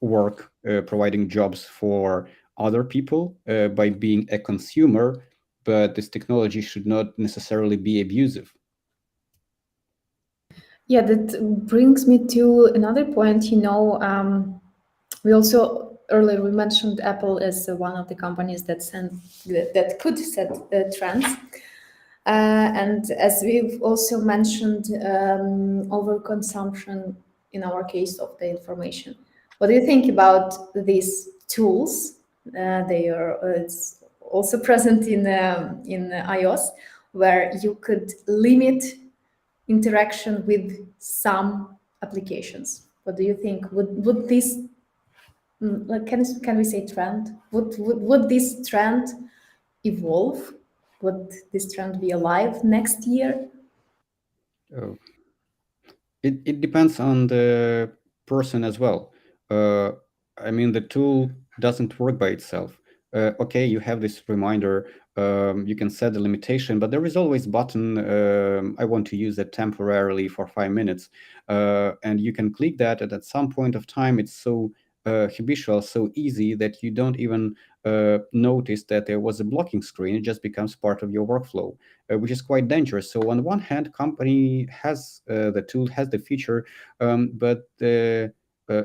[SPEAKER 5] work, providing jobs for other people by being a consumer, but this technology should not necessarily be abusive.
[SPEAKER 1] Yeah, that brings me to another point. We also earlier we mentioned Apple as one of the companies that could set trends. And as we've also mentioned, overconsumption in our case of the information. What do you think about these tools? It's also present in iOS, where you could limit interaction with some applications. What do you think? Would this can we say trend? Would this trend evolve? Would this trend be alive next year?
[SPEAKER 5] Oh. It depends on the person as well. I mean, the tool doesn't work by itself. Okay, you have this reminder, you can set the limitation, but there is always button, I want to use it temporarily for 5 minutes. And you can click that, and at some point of time, it's so habitual, so easy that you don't even notice that there was a blocking screen. It just becomes part of your workflow, which is quite dangerous. So on one hand, company has the tool, has the feature, but the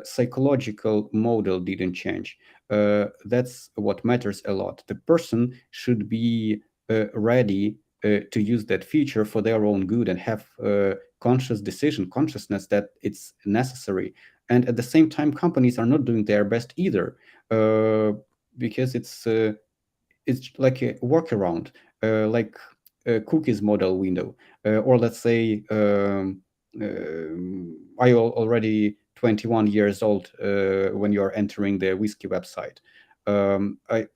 [SPEAKER 5] psychological model didn't change. That's what matters a lot. The person should be ready to use that feature for their own good and have consciousness that it's necessary. And at the same time, companies are not doing their best either, because it's like a workaround, like a cookies model window, or let's say I already 21 years old when you're entering the whiskey website.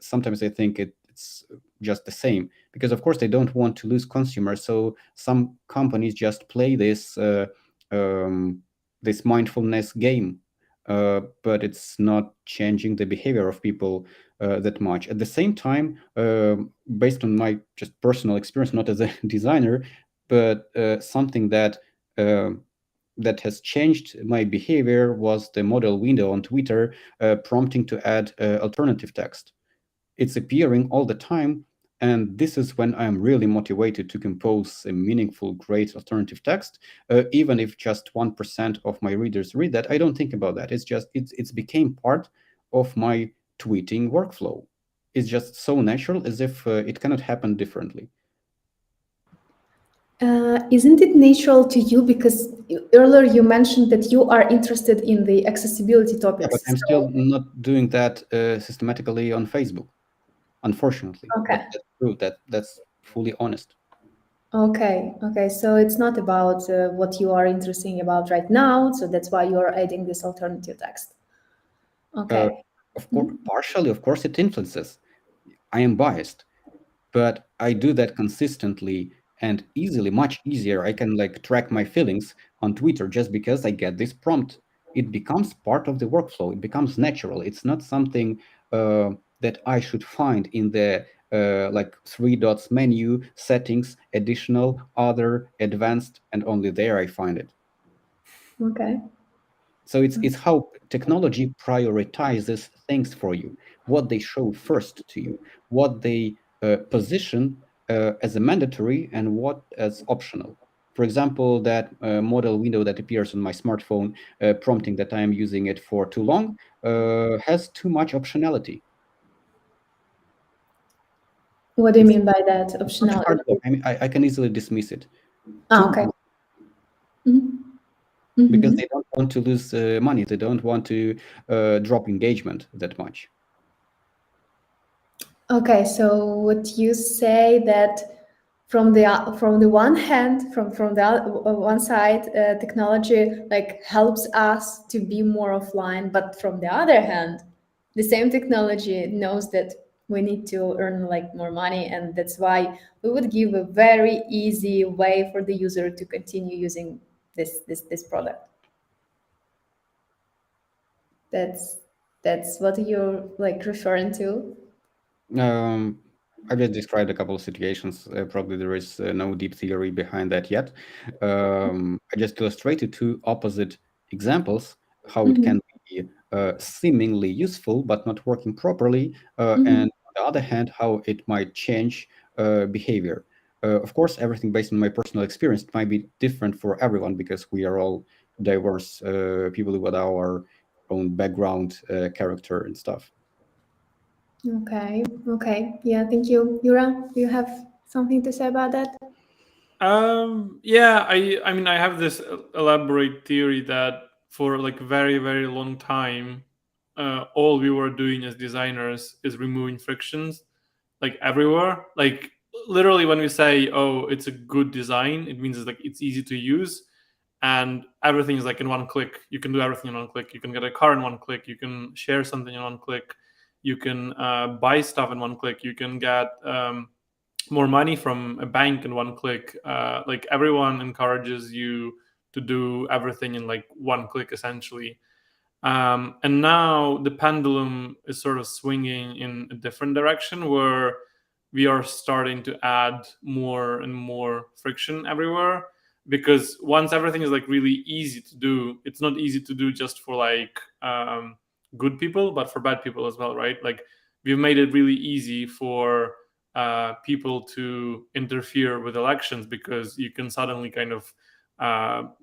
[SPEAKER 5] Sometimes I think it's just the same, because of course they don't want to lose consumers. So some companies just play this this mindfulness game, but it's not changing the behavior of people that much. At the same time, based on my just personal experience, not as a designer, but something that that has changed my behavior was the model window on Twitter prompting to add alternative text. It's appearing all the time, and this is when I'm really motivated to compose a meaningful, great alternative text. Even if just 1% of my readers read that, I don't think about that. It's became part of my tweeting workflow. It's just so natural, as if it cannot happen differently.
[SPEAKER 1] Isn't it natural to you? Because earlier you mentioned that you are interested in the accessibility topics.
[SPEAKER 5] Yeah, but I'm still not doing that systematically on Facebook, unfortunately.
[SPEAKER 1] Okay.
[SPEAKER 5] That's true. That's fully honest.
[SPEAKER 1] Okay. So it's not about what you are interested about right now. So that's why you are adding this alternative text. Okay.
[SPEAKER 5] Of course, partially, of course, it influences. I am biased, but I do that consistently and easily, much easier. I can like track my feelings on Twitter just because I get this prompt. It becomes part of the workflow. It becomes natural. It's not something that I should find in the like 3 dots menu, settings, additional, other, advanced, and only there I find it.
[SPEAKER 1] Okay.
[SPEAKER 5] So it's how technology prioritizes things for you, what they show first to you, what they position as a mandatory and what as optional. For example, that model window that appears on my smartphone prompting that I am using it for too long has too much optionality.
[SPEAKER 1] What do you mean by that
[SPEAKER 5] It's not a
[SPEAKER 1] optionality?
[SPEAKER 5] hard block. I mean, I can easily dismiss it.
[SPEAKER 1] Okay.
[SPEAKER 5] Because they don't want to lose money. They don't want to drop engagement that much.
[SPEAKER 1] Okay, so would you say that from the one hand, from the one side, technology like helps us to be more offline, but from the other hand, the same technology knows that we need to earn like more money, and that's why we would give a very easy way for the user to continue using this product. That's what you're like referring to.
[SPEAKER 5] I just described a couple of situations. Probably there is no deep theory behind that yet. I just illustrated two opposite examples, how it can be seemingly useful but not working properly, and on the other hand, how it might change behavior. Of course, everything based on my personal experience might be different for everyone because we are all diverse people with our own background, character, and stuff.
[SPEAKER 1] Okay. Yeah, thank you. Yura, do you have something to say about that?
[SPEAKER 4] Yeah, I mean, I have this elaborate theory that for like very, very long time, all we were doing as designers is removing frictions, like everywhere. Like literally, when we say, "Oh, it's a good design," it means it's easy to use, and everything is like in one click. You can do everything in one click. You can get a car in one click. You can share something in one click. You can buy stuff in one click. You can get more money from a bank in one click. Like everyone encourages you to do everything in like one click, essentially. And now the pendulum is sort of swinging in a different direction where we are starting to add more and more friction everywhere, because once everything is like really easy to do, it's not easy to do just for like good people, but for bad people as well, right? Like we've made it really easy for people to interfere with elections because you can suddenly kind of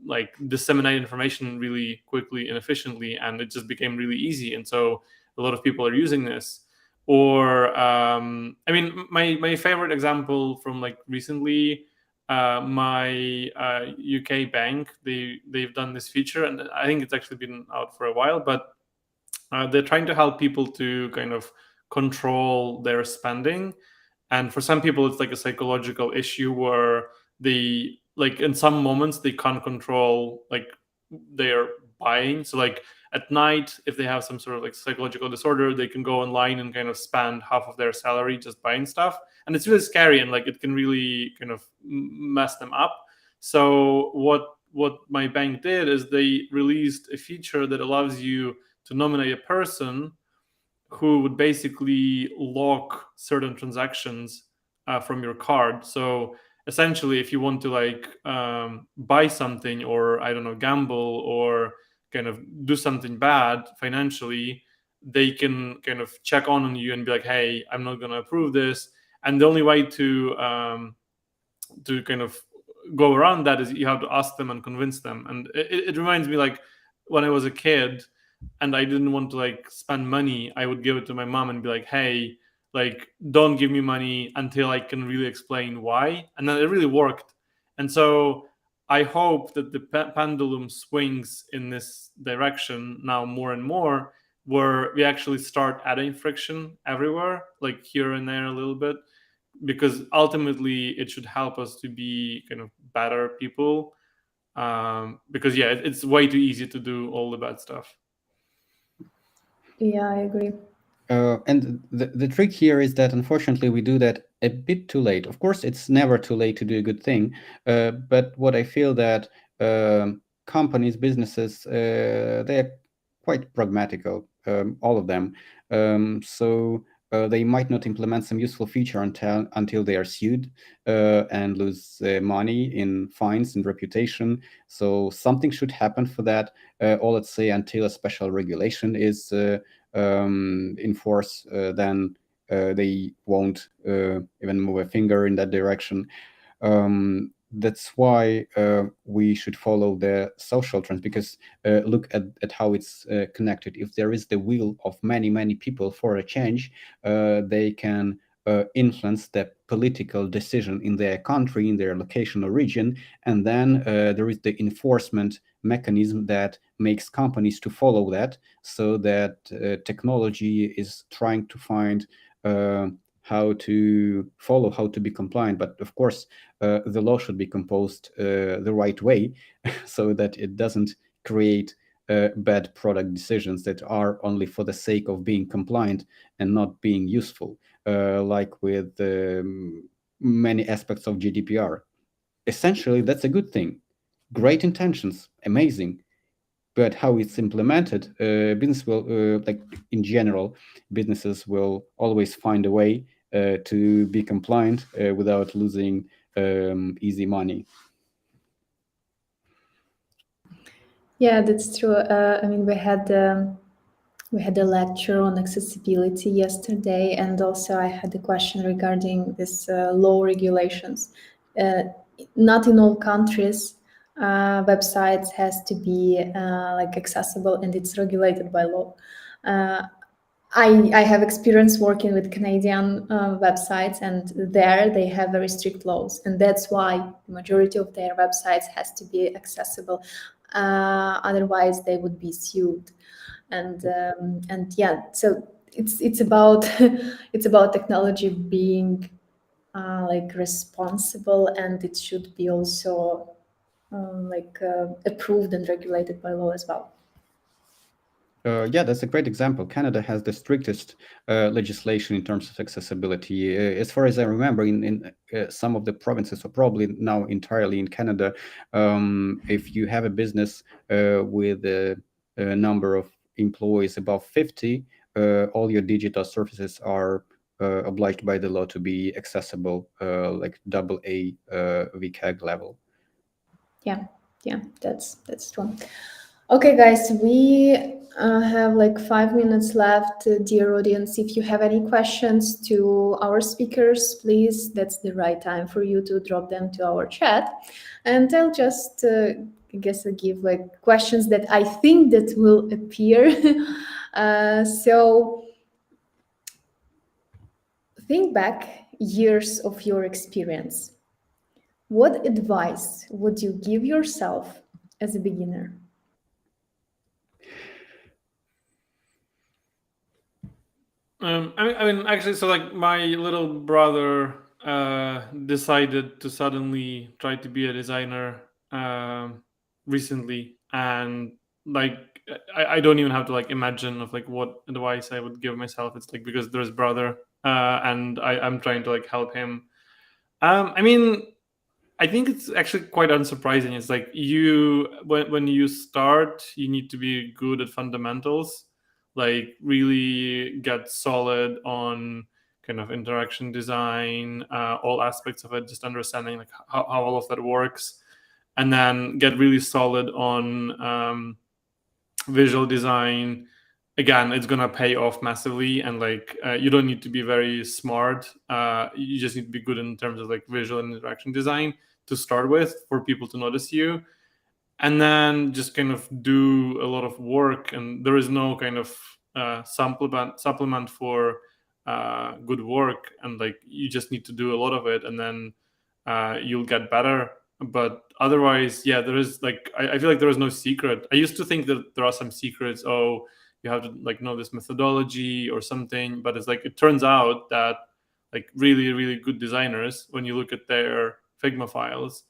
[SPEAKER 4] like disseminate information really quickly and efficiently, and it just became really easy, and so a lot of people are using this. Or I mean, my favorite example from like recently, my UK bank, they've done this feature, and I think it's actually been out for a while, but they're trying to help people to kind of control their spending. And for some people it's like a psychological issue where they like in some moments they can't control like their buying. So like at night, if they have some sort of like psychological disorder, they can go online and kind of spend half of their salary just buying stuff, and it's really scary, and like it can really kind of mess them up. So what my bank did is they released a feature that allows you to nominate a person who would basically lock certain transactions from your card. So essentially, if you want to like buy something, or I don't know, gamble, or kind of do something bad financially, they can kind of check on you and be like, "Hey, I'm not going to approve this." And the only way to kind of go around that is you have to ask them and convince them. And it reminds me like when I was a kid and I didn't want to like spend money, I would give it to my mom and be like, "Hey, like don't give me money until I can really explain why." And then it really worked. And so I hope that the pendulum swings in this direction now more and more, where we actually start adding friction everywhere, like here and there a little bit, because ultimately it should help us to be kind of better people. Because yeah, it's way too easy to do all the bad stuff.
[SPEAKER 1] Yeah, I agree.
[SPEAKER 5] And the trick here is that unfortunately we do that a bit too late. Of course, it's never too late to do a good thing. But what I feel that companies, businesses, they're quite pragmatical, all of them. So they might not implement some useful feature until they are sued and lose money in fines and reputation. So something should happen for that, or let's say until a special regulation is in force, then they won't even move a finger in that direction. that's why we should follow the social trends, because look at how it's connected. If there is the will of many people for a change, they can influence the political decision in their country, in their location or region, and then there is the enforcement mechanism that makes companies to follow that, so that technology is trying to find how to follow, how to be compliant. But of course, the law should be composed the right way so that it doesn't create bad product decisions that are only for the sake of being compliant and not being useful, like with many aspects of GDPR. Essentially, that's a good thing. Great intentions, amazing. But how it's implemented, business will, like in general, businesses will always find a way to be compliant without losing easy money.
[SPEAKER 1] Yeah, that's true. I mean, we had a lecture on accessibility yesterday, and also I had a question regarding this law regulations. Not in all countries, websites has to be like accessible, and it's regulated by law. I have experience working with Canadian websites, and there they have very strict laws, and that's why the majority of their websites has to be accessible. Otherwise, they would be sued. And yeah, so it's about it's about technology being like responsible, and it should be also approved and regulated by law as well.
[SPEAKER 5] Yeah, that's a great example. Canada has the strictest legislation in terms of accessibility. As far as I remember, in some of the provinces, or probably now entirely in Canada, if you have a business with a number of employees above 50, all your digital services are obliged by the law to be accessible, like AA VCAG level.
[SPEAKER 1] Yeah, that's true. Okay, guys, we have like 5 minutes left. Dear audience, if you have any questions to our speakers, please, that's the right time for you to drop them to our chat. And I'll just, I guess, I'll give like questions that I think that will appear. So think back years of your experience. What advice would you give yourself as a beginner?
[SPEAKER 4] I mean, actually, so like my little brother decided to suddenly try to be a designer recently, and like I don't even have to like imagine of like what advice I would give myself. It's like because there's brother, and I'm trying to like help him. I mean, I think it's actually quite unsurprising. It's like when you start, you need to be good at fundamentals, like really get solid on kind of interaction design, all aspects of it, just understanding like how all of that works, and then get really solid on visual design. Again, it's gonna pay off massively, and like you don't need to be very smart. You just need to be good in terms of like visual and interaction design to start with for people to notice you, and then just kind of do a lot of work. And there is no kind of supplement for good work, and like you just need to do a lot of it, and then you'll get better. But otherwise, yeah, there is like I feel like there is no secret. I used to think that there are some secrets. Oh, you have to like know this methodology or something, but it's like it turns out that like really good designers, when you look at their Figma files,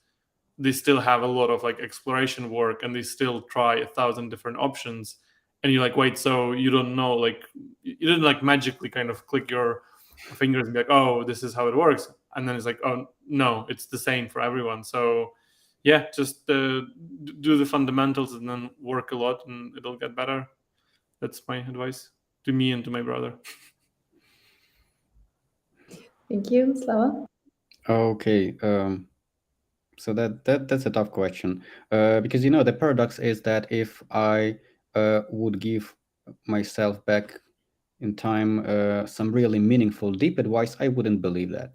[SPEAKER 4] they still have a lot of like exploration work, and they still try 1,000 different options. And you're like, wait, so you don't know, like you didn't like magically kind of click your fingers and be like, oh, this is how it works. And then it's like, oh no, it's the same for everyone. So yeah, just do the fundamentals and then work a lot, and it'll get better. That's my advice to me and to my brother.
[SPEAKER 1] Thank you, Slava.
[SPEAKER 5] Okay, so that's a tough question, because you know the paradox is that if I would give myself back in time some really meaningful, deep advice, I wouldn't believe that.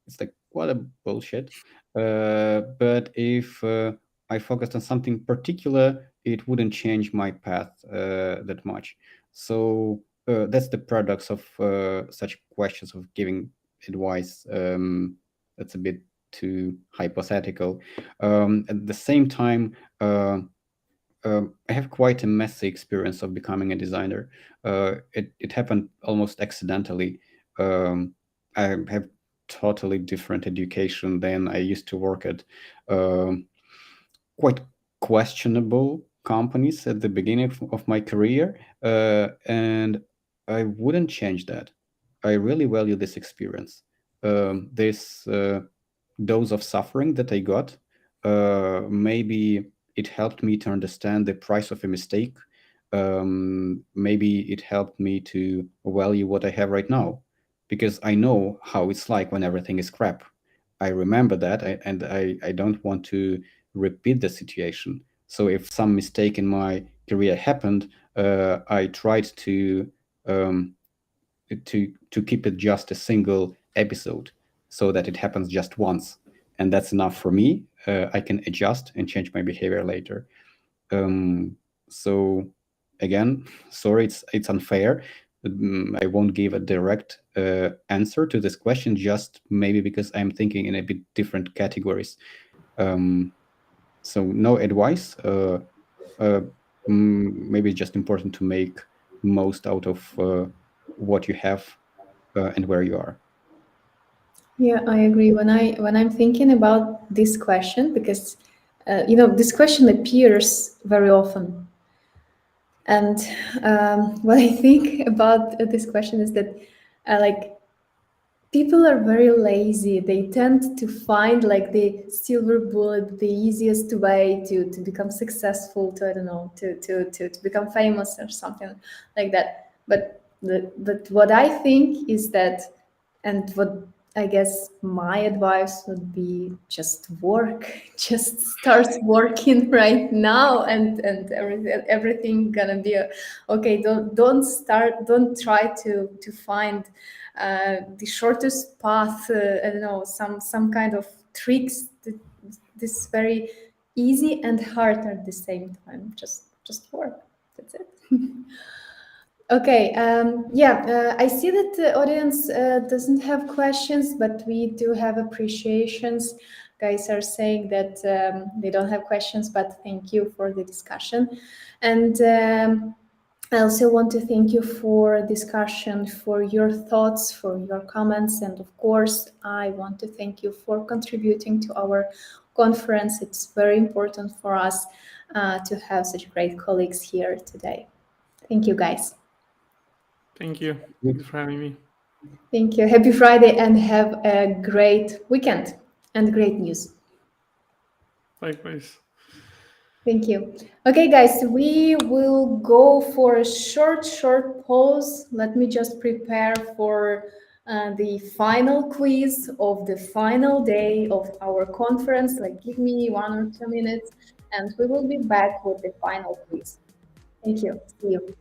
[SPEAKER 5] It's like, what a bullshit. But if I focused on something particular, it wouldn't change my path that much. So that's the paradox of such questions of giving advice. That's a bit too hypothetical. At the same time, I have quite a messy experience of becoming a designer. It happened almost accidentally. I have totally different education than I used to work at. Quite questionable companies at the beginning of my career, and I wouldn't change that. I really value this experience. This dose of suffering that I got, maybe it helped me to understand the price of a mistake. Maybe it helped me to value what I have right now, because I know how it's like when everything is crap. I remember that, and I don't want to repeat the situation. So if some mistake in my career happened, I tried um, to keep it just a single episode, so that it happens just once, and that's enough for me. I can adjust and change my behavior later. So again, sorry, it's unfair. I won't give a direct answer to this question, just maybe because I'm thinking in a bit different categories. So no advice. Maybe it's just important to make most out of what you have and where you are.
[SPEAKER 1] Yeah, I agree. When I'm thinking about this question, because this question appears very often, and what I think about this question is that like people are very lazy. They tend to find like the silver bullet, the easiest way to become successful, to I don't know, to become famous or something like that. But what I think is that, and what I guess my advice would be, just work, just start working right now, and everything gonna be okay. Don't try to find the shortest path. I don't know, some kind of tricks. This very easy and hard at the same time. Just work. That's it. Okay, I see that the audience doesn't have questions, but we do have appreciations. Guys are saying that they don't have questions, but thank you for the discussion. And I also want to thank you for discussion, for your thoughts, for your comments, and of course, I want to thank you for contributing to our conference. It's very important for us to have such great colleagues here today. Thank you, guys.
[SPEAKER 4] Thank you. Thanks for having me.
[SPEAKER 1] Thank you. Happy Friday and have a great weekend and great news.
[SPEAKER 4] Likewise.
[SPEAKER 1] Thank you. Okay, guys, we will go for a short pause. Let me just prepare for the final quiz of the final day of our conference. Like, give me 1 or 2 minutes and we will be back with the final quiz. Thank you. See you.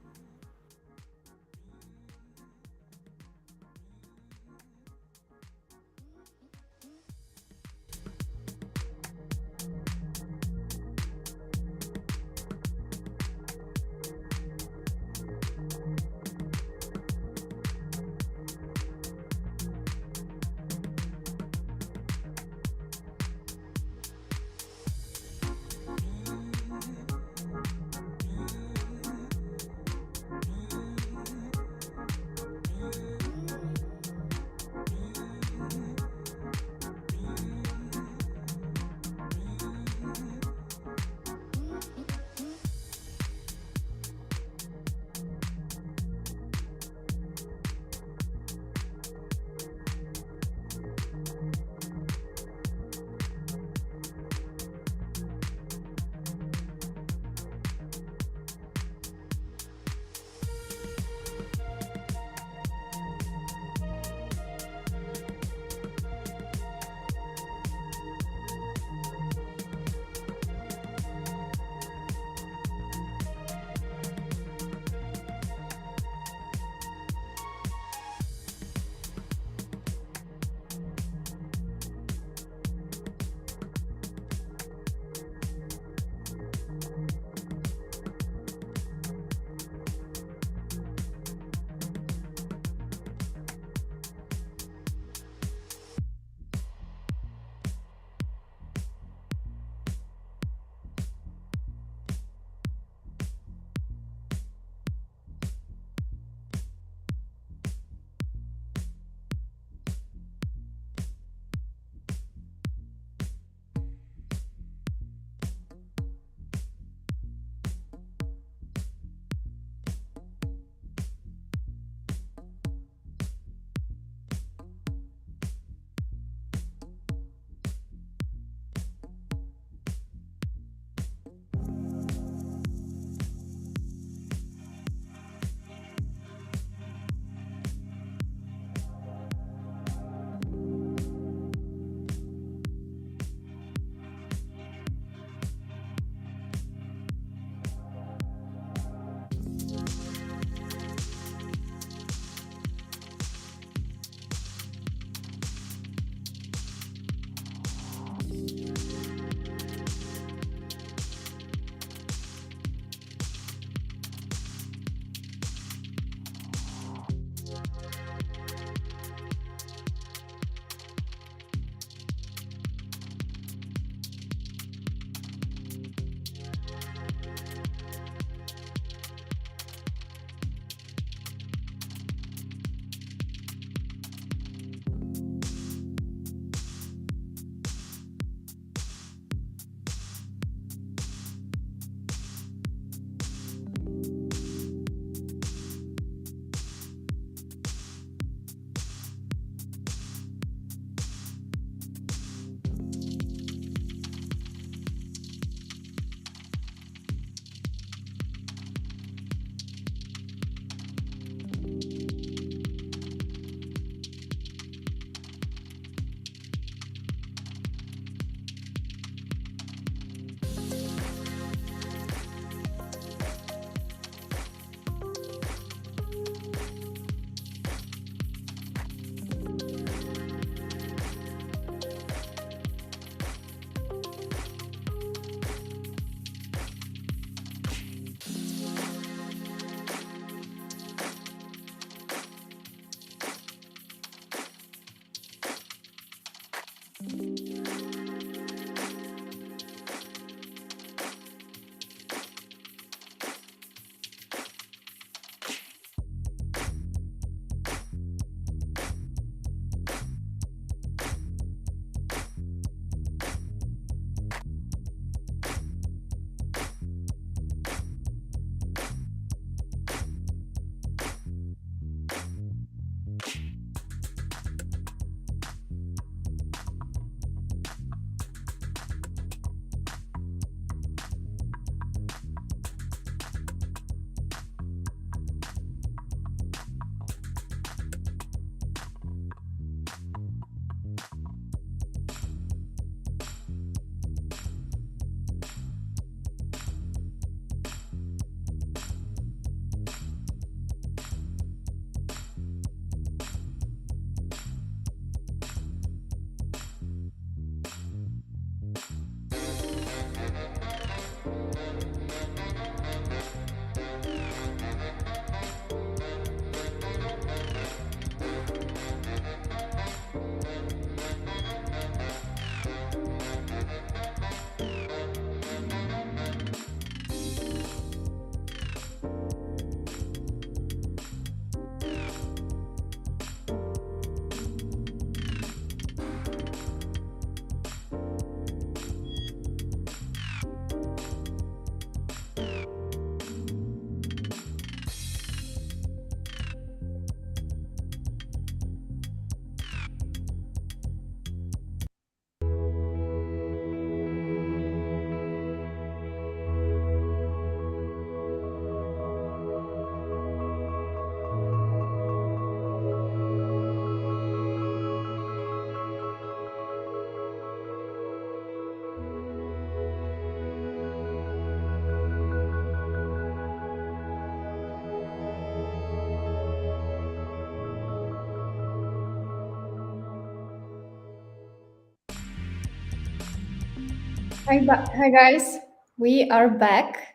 [SPEAKER 1] Hi guys, we are back.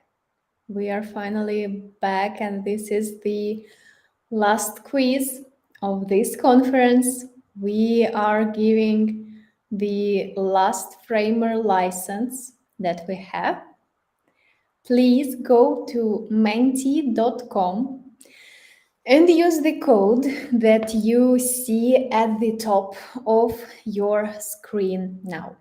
[SPEAKER 1] We are finally back, and this is the last quiz of this conference. We are giving the last framer license that we have. Please go to menti.com and use the code that you see at the top of your screen now.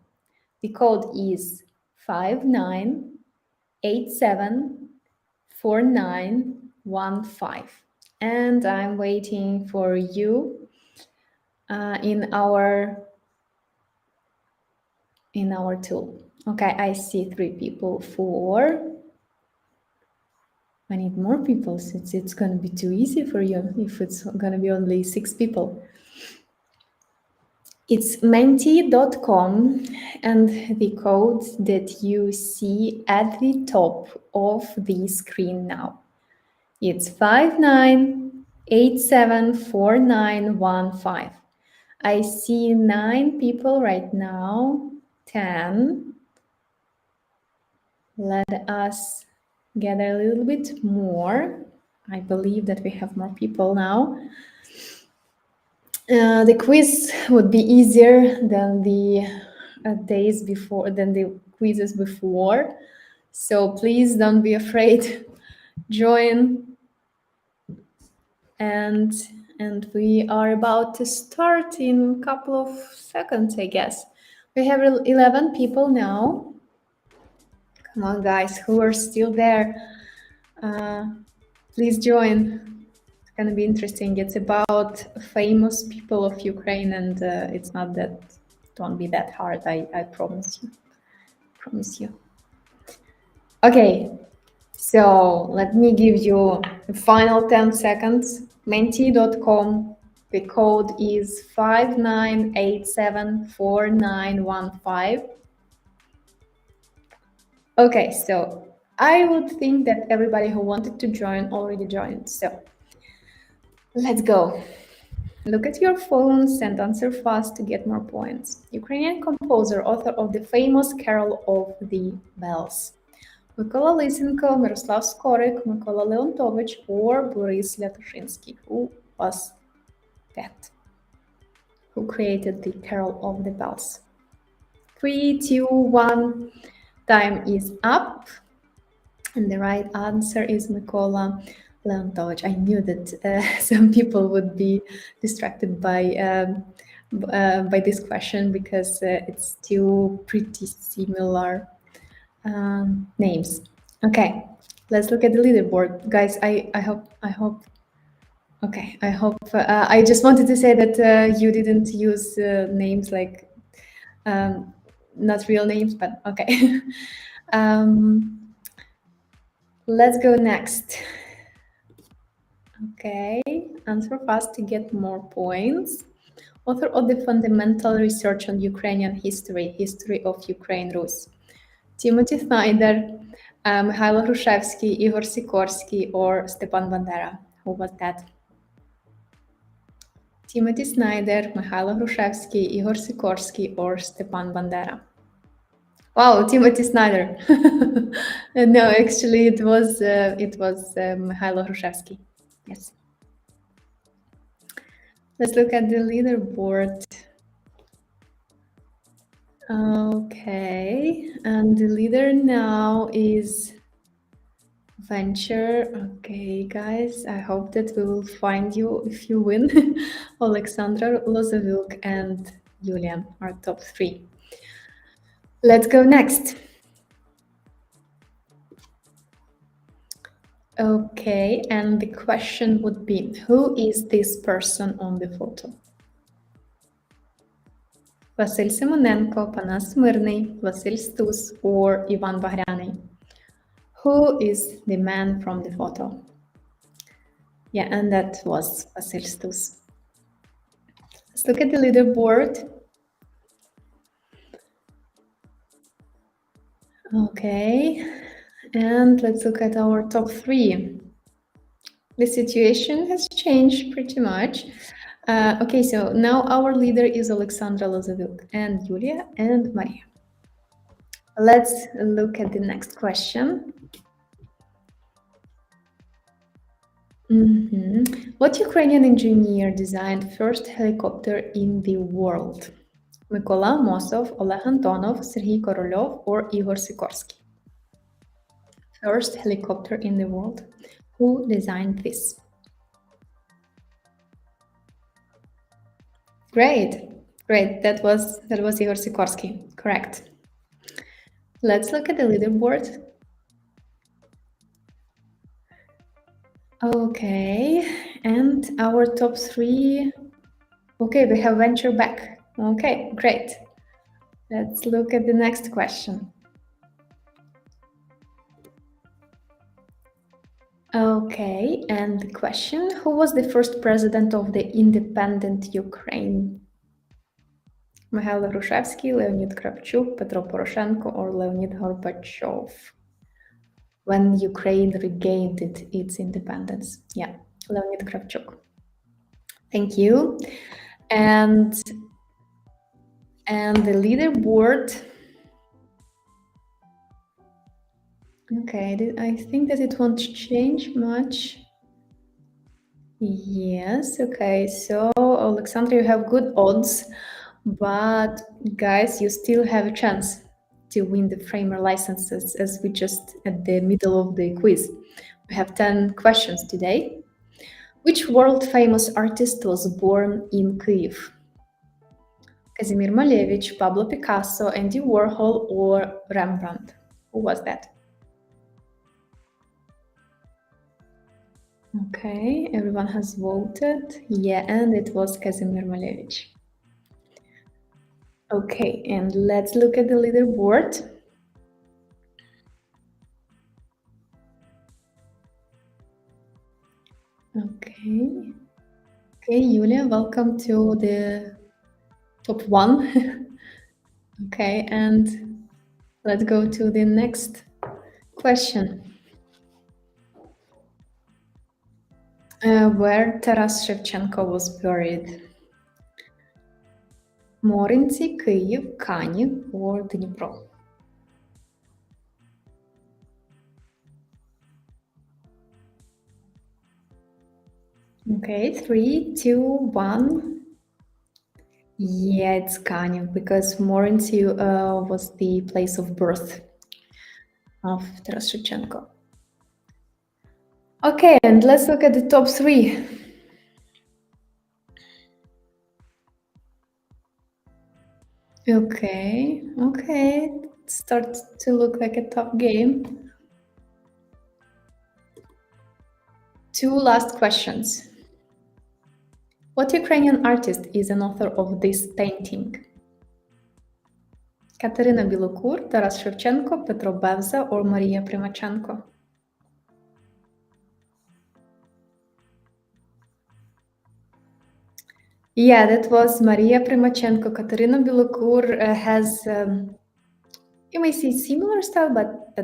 [SPEAKER 1] The code is 59874915, and I'm waiting for you in our tool. Okay, I see 3 people, 4. I need more people since it's going to be too easy for you if it's going to be only 6 people. It's menti.com, and the code that you see at the top of the screen now. It's 59874915. I see 9 people right now, 10. Let us gather a little bit more. I believe that we have more people now. The quiz would be easier than the days before, than the quizzes before. So please don't be afraid. Join. And we are about to start in a couple of seconds, I guess. We have 11 people now. Come on, guys, who are still there? Please join. It's going to be interesting. It's about famous people of Ukraine, and it's not that, it won't be that hard, I promise you. Promise you. Okay, so let me give you the final 10 seconds. Menti.com. The code is 59874915. Okay, so I would think that everybody who wanted to join already joined. So let's go. Look at your phones and answer fast to get more points. Ukrainian composer, author of the famous Carol of the Bells. Mykola Lysenko, Miroslav Skorik, Mykola Leontovich, or Boris Lyatushinsky. Who was that? Who created the Carol of the Bells? 3, 2, 1. Time is up. And the right answer is Mykola Leontovich. I knew that some people would be distracted by this question because it's two pretty similar names. Okay, let's look at the leaderboard, guys. I hope. Okay, I hope. I just wanted to say that you didn't use names like not real names, but okay. Let's go next. Okay, answer fast to get more points. Author of the fundamental research on Ukrainian history of Ukraine Rus. Timothy Snyder, Mikhailo Hrushevsky, Igor Sikorsky, or Stepan Bandera. Who was that? Timothy Snyder, Mikhailo Hrushevsky, Igor Sikorsky, or Stepan Bandera. Wow, Timothy Snyder. No, actually, it was Mikhailo Hrushevsky. Yes. Let's look at the leaderboard. Okay, and the leader now is Venture. Okay, guys, I hope that we will find you if you win. Alexandra Lozovilk and Julian are top 3. Let's go next. Okay, and the question would be, who is this person on the photo? Vasil Simonenko, Panas Myrny, Vasil Stus, or Ivan Bagryany? Who is the man from the photo? Yeah, and that was Vasil Stus. Let's look at the leaderboard. Okay, and let's look at our top 3. The situation has changed pretty much. Okay, so now our leader is Alexandra Lozovilk and Yulia and Maria. Let's look at the next question. What Ukrainian engineer designed first helicopter in the world? Mykola Mosov, Oleg Antonov, Sergei Korolev, or Igor Sikorsky? First helicopter in the world. Who designed this? Great. That was Igor Sikorsky. Correct. Let's look at the leaderboard. Okay, and our top 3. Okay, we have venture back. Okay, great. Let's look at the next question. Okay, and the question, who was the first president of the independent Ukraine? Mikhail Hrushevsky, Leonid Kravchuk, Petro Poroshenko, or Leonid Gorbachev? When Ukraine regained its independence. Yeah, Leonid Kravchuk. Thank you. And the leaderboard. Okay, I think that it won't change much. Yes, okay, so Alexandra, you have good odds, but guys, you still have a chance to win the Framer licenses, as we just at the middle of the quiz. We have 10 questions today. Which world-famous artist was born in Kyiv? Kazimir Malevich, Pablo Picasso, Andy Warhol, or Rembrandt? Who was that? Okay, everyone has voted. Yeah, and it was Kazimir Malevich. Okay, and let's look at the leaderboard. Okay, Yulia, welcome to the top 1. Okay, and let's go to the next question. Where Taras Shevchenko was buried? Morinci, Kyiv, Kaniv, or Dnipro? Okay, 3, 2, 1. Yeah, it's Kaniv, because Morinci was the place of birth of Taras Shevchenko. Okay, and let's look at the top 3. Okay, it starts to look like a tough game. 2 last questions. What Ukrainian artist is an author of this painting? Katerina Bilokur, Taras Shevchenko, Petro Bevza, or Maria Primachenko? Yeah, that was Maria Primachenko. Katerina Bilokur has, you may see similar style, but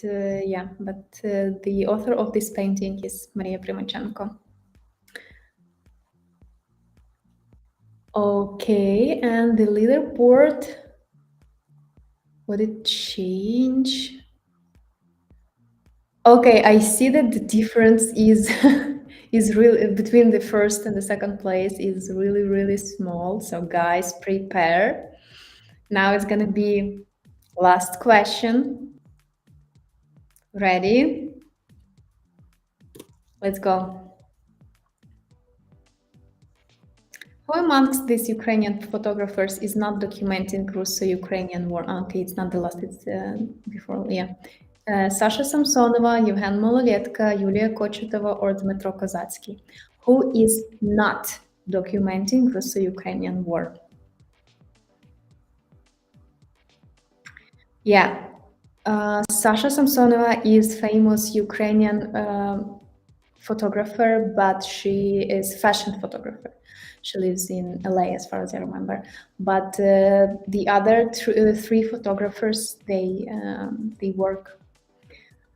[SPEAKER 1] the author of this painting is Maria Primachenko. Okay, and the leaderboard, would it change? Okay, I see that the difference is is really between the first and the second place is really small. So guys, prepare. Now it's gonna be last question. Ready? Let's go. Who amongst these Ukrainian photographers is not documenting Russo-Ukrainian war? Okay, it's not the last, it's before, yeah. Sasha Samsonova, Yevhen Maloletka, Yulia Kochetova, or Dmitro Kozatsky. Who is not documenting Russo-Ukrainian war? Yeah, Sasha Samsonova is famous Ukrainian photographer, but she is fashion photographer. She lives in LA, as far as I remember. But the other 3 photographers, they work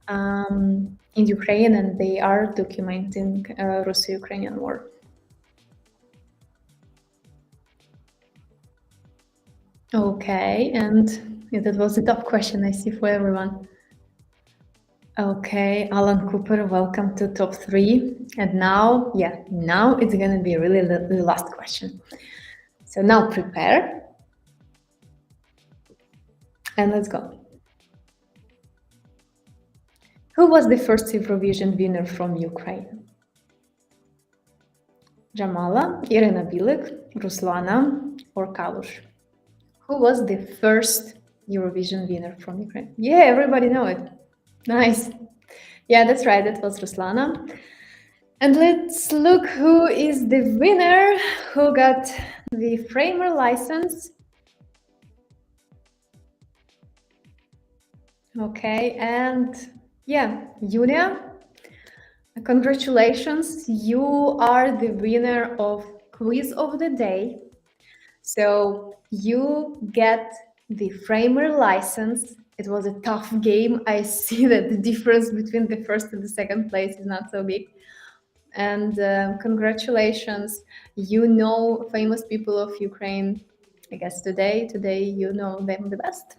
[SPEAKER 1] in Ukraine, and they are documenting Russo-Ukrainian war. Okay, and Yeah, that was a tough question, I see, for everyone. Okay, Alan Cooper, welcome to top 3. And now it's going to be really the last question. So now prepare. And let's go. Who was the first Eurovision winner from Ukraine? Jamala, Irina Bilik, Ruslana, or Kalush? Who was the first Eurovision winner from Ukraine? Yeah, everybody know it. Nice. Yeah, that's right. That was Ruslana. And let's look who is the winner, who got the framer license. Okay, and yeah, Yulia, congratulations. You are the winner of Quiz of the Day. So you get the framer license. It was a tough game. I see that the difference between the first and the second place is not so big. And congratulations. You know famous people of Ukraine, I guess today you know them the best.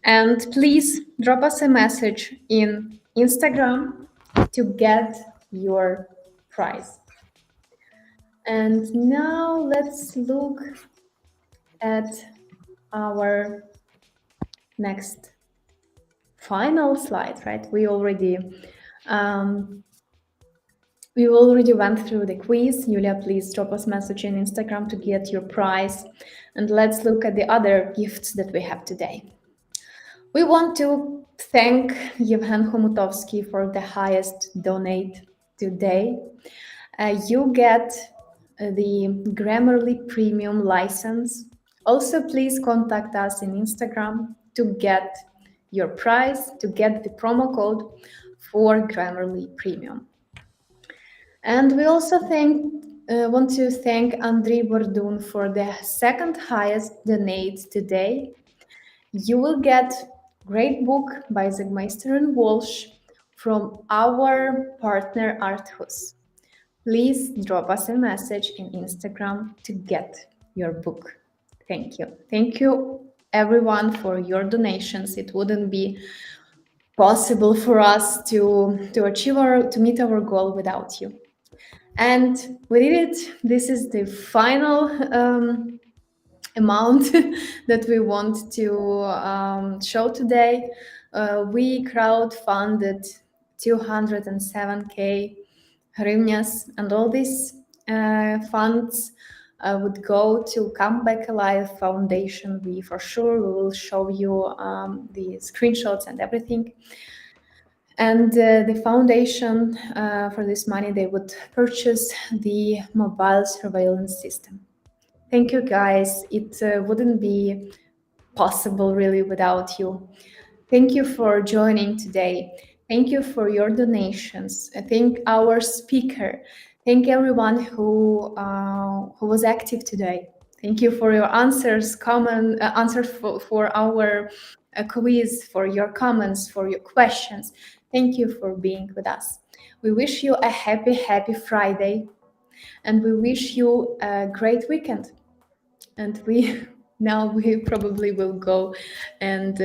[SPEAKER 1] And please drop us a message in Instagram to get your prize. And now let's look at our next final slide, right? We already went through the quiz. Yulia, please drop us a message in Instagram to get your prize. And let's look at the other gifts that we have today. We want to thank Yevhen Homutovsky for the highest donate today. You get the Grammarly Premium license. Also, please contact us in Instagram to get your prize, to get the promo code for Grammarly Premium. And we also want to thank Andrei Bordun for the second highest donate today. You will get great book by Zegmeister and Walsh from our partner Arthus. Please drop us a message in Instagram to get your book. Thank you. Thank you everyone for your donations. It wouldn't be possible for us to meet our goal without you. And we did it. This is the final amount that we want to show today. We crowdfunded 207K hryvnias, and all these funds would go to Come Back Alive Foundation. We for sure will show you the screenshots and everything. And the foundation, for this money, they would purchase the mobile surveillance system. Thank you, guys. It wouldn't be possible really without you. Thank you for joining today. Thank you for your donations. I thank our speaker. Thank everyone who was active today. Thank you for your answers, answers for our quiz, for your comments, for your questions. Thank you for being with us. We wish you a happy Friday, and we wish you a great weekend. And we probably will go and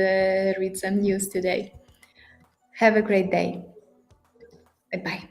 [SPEAKER 1] read some news today. Have a great day. Bye-bye.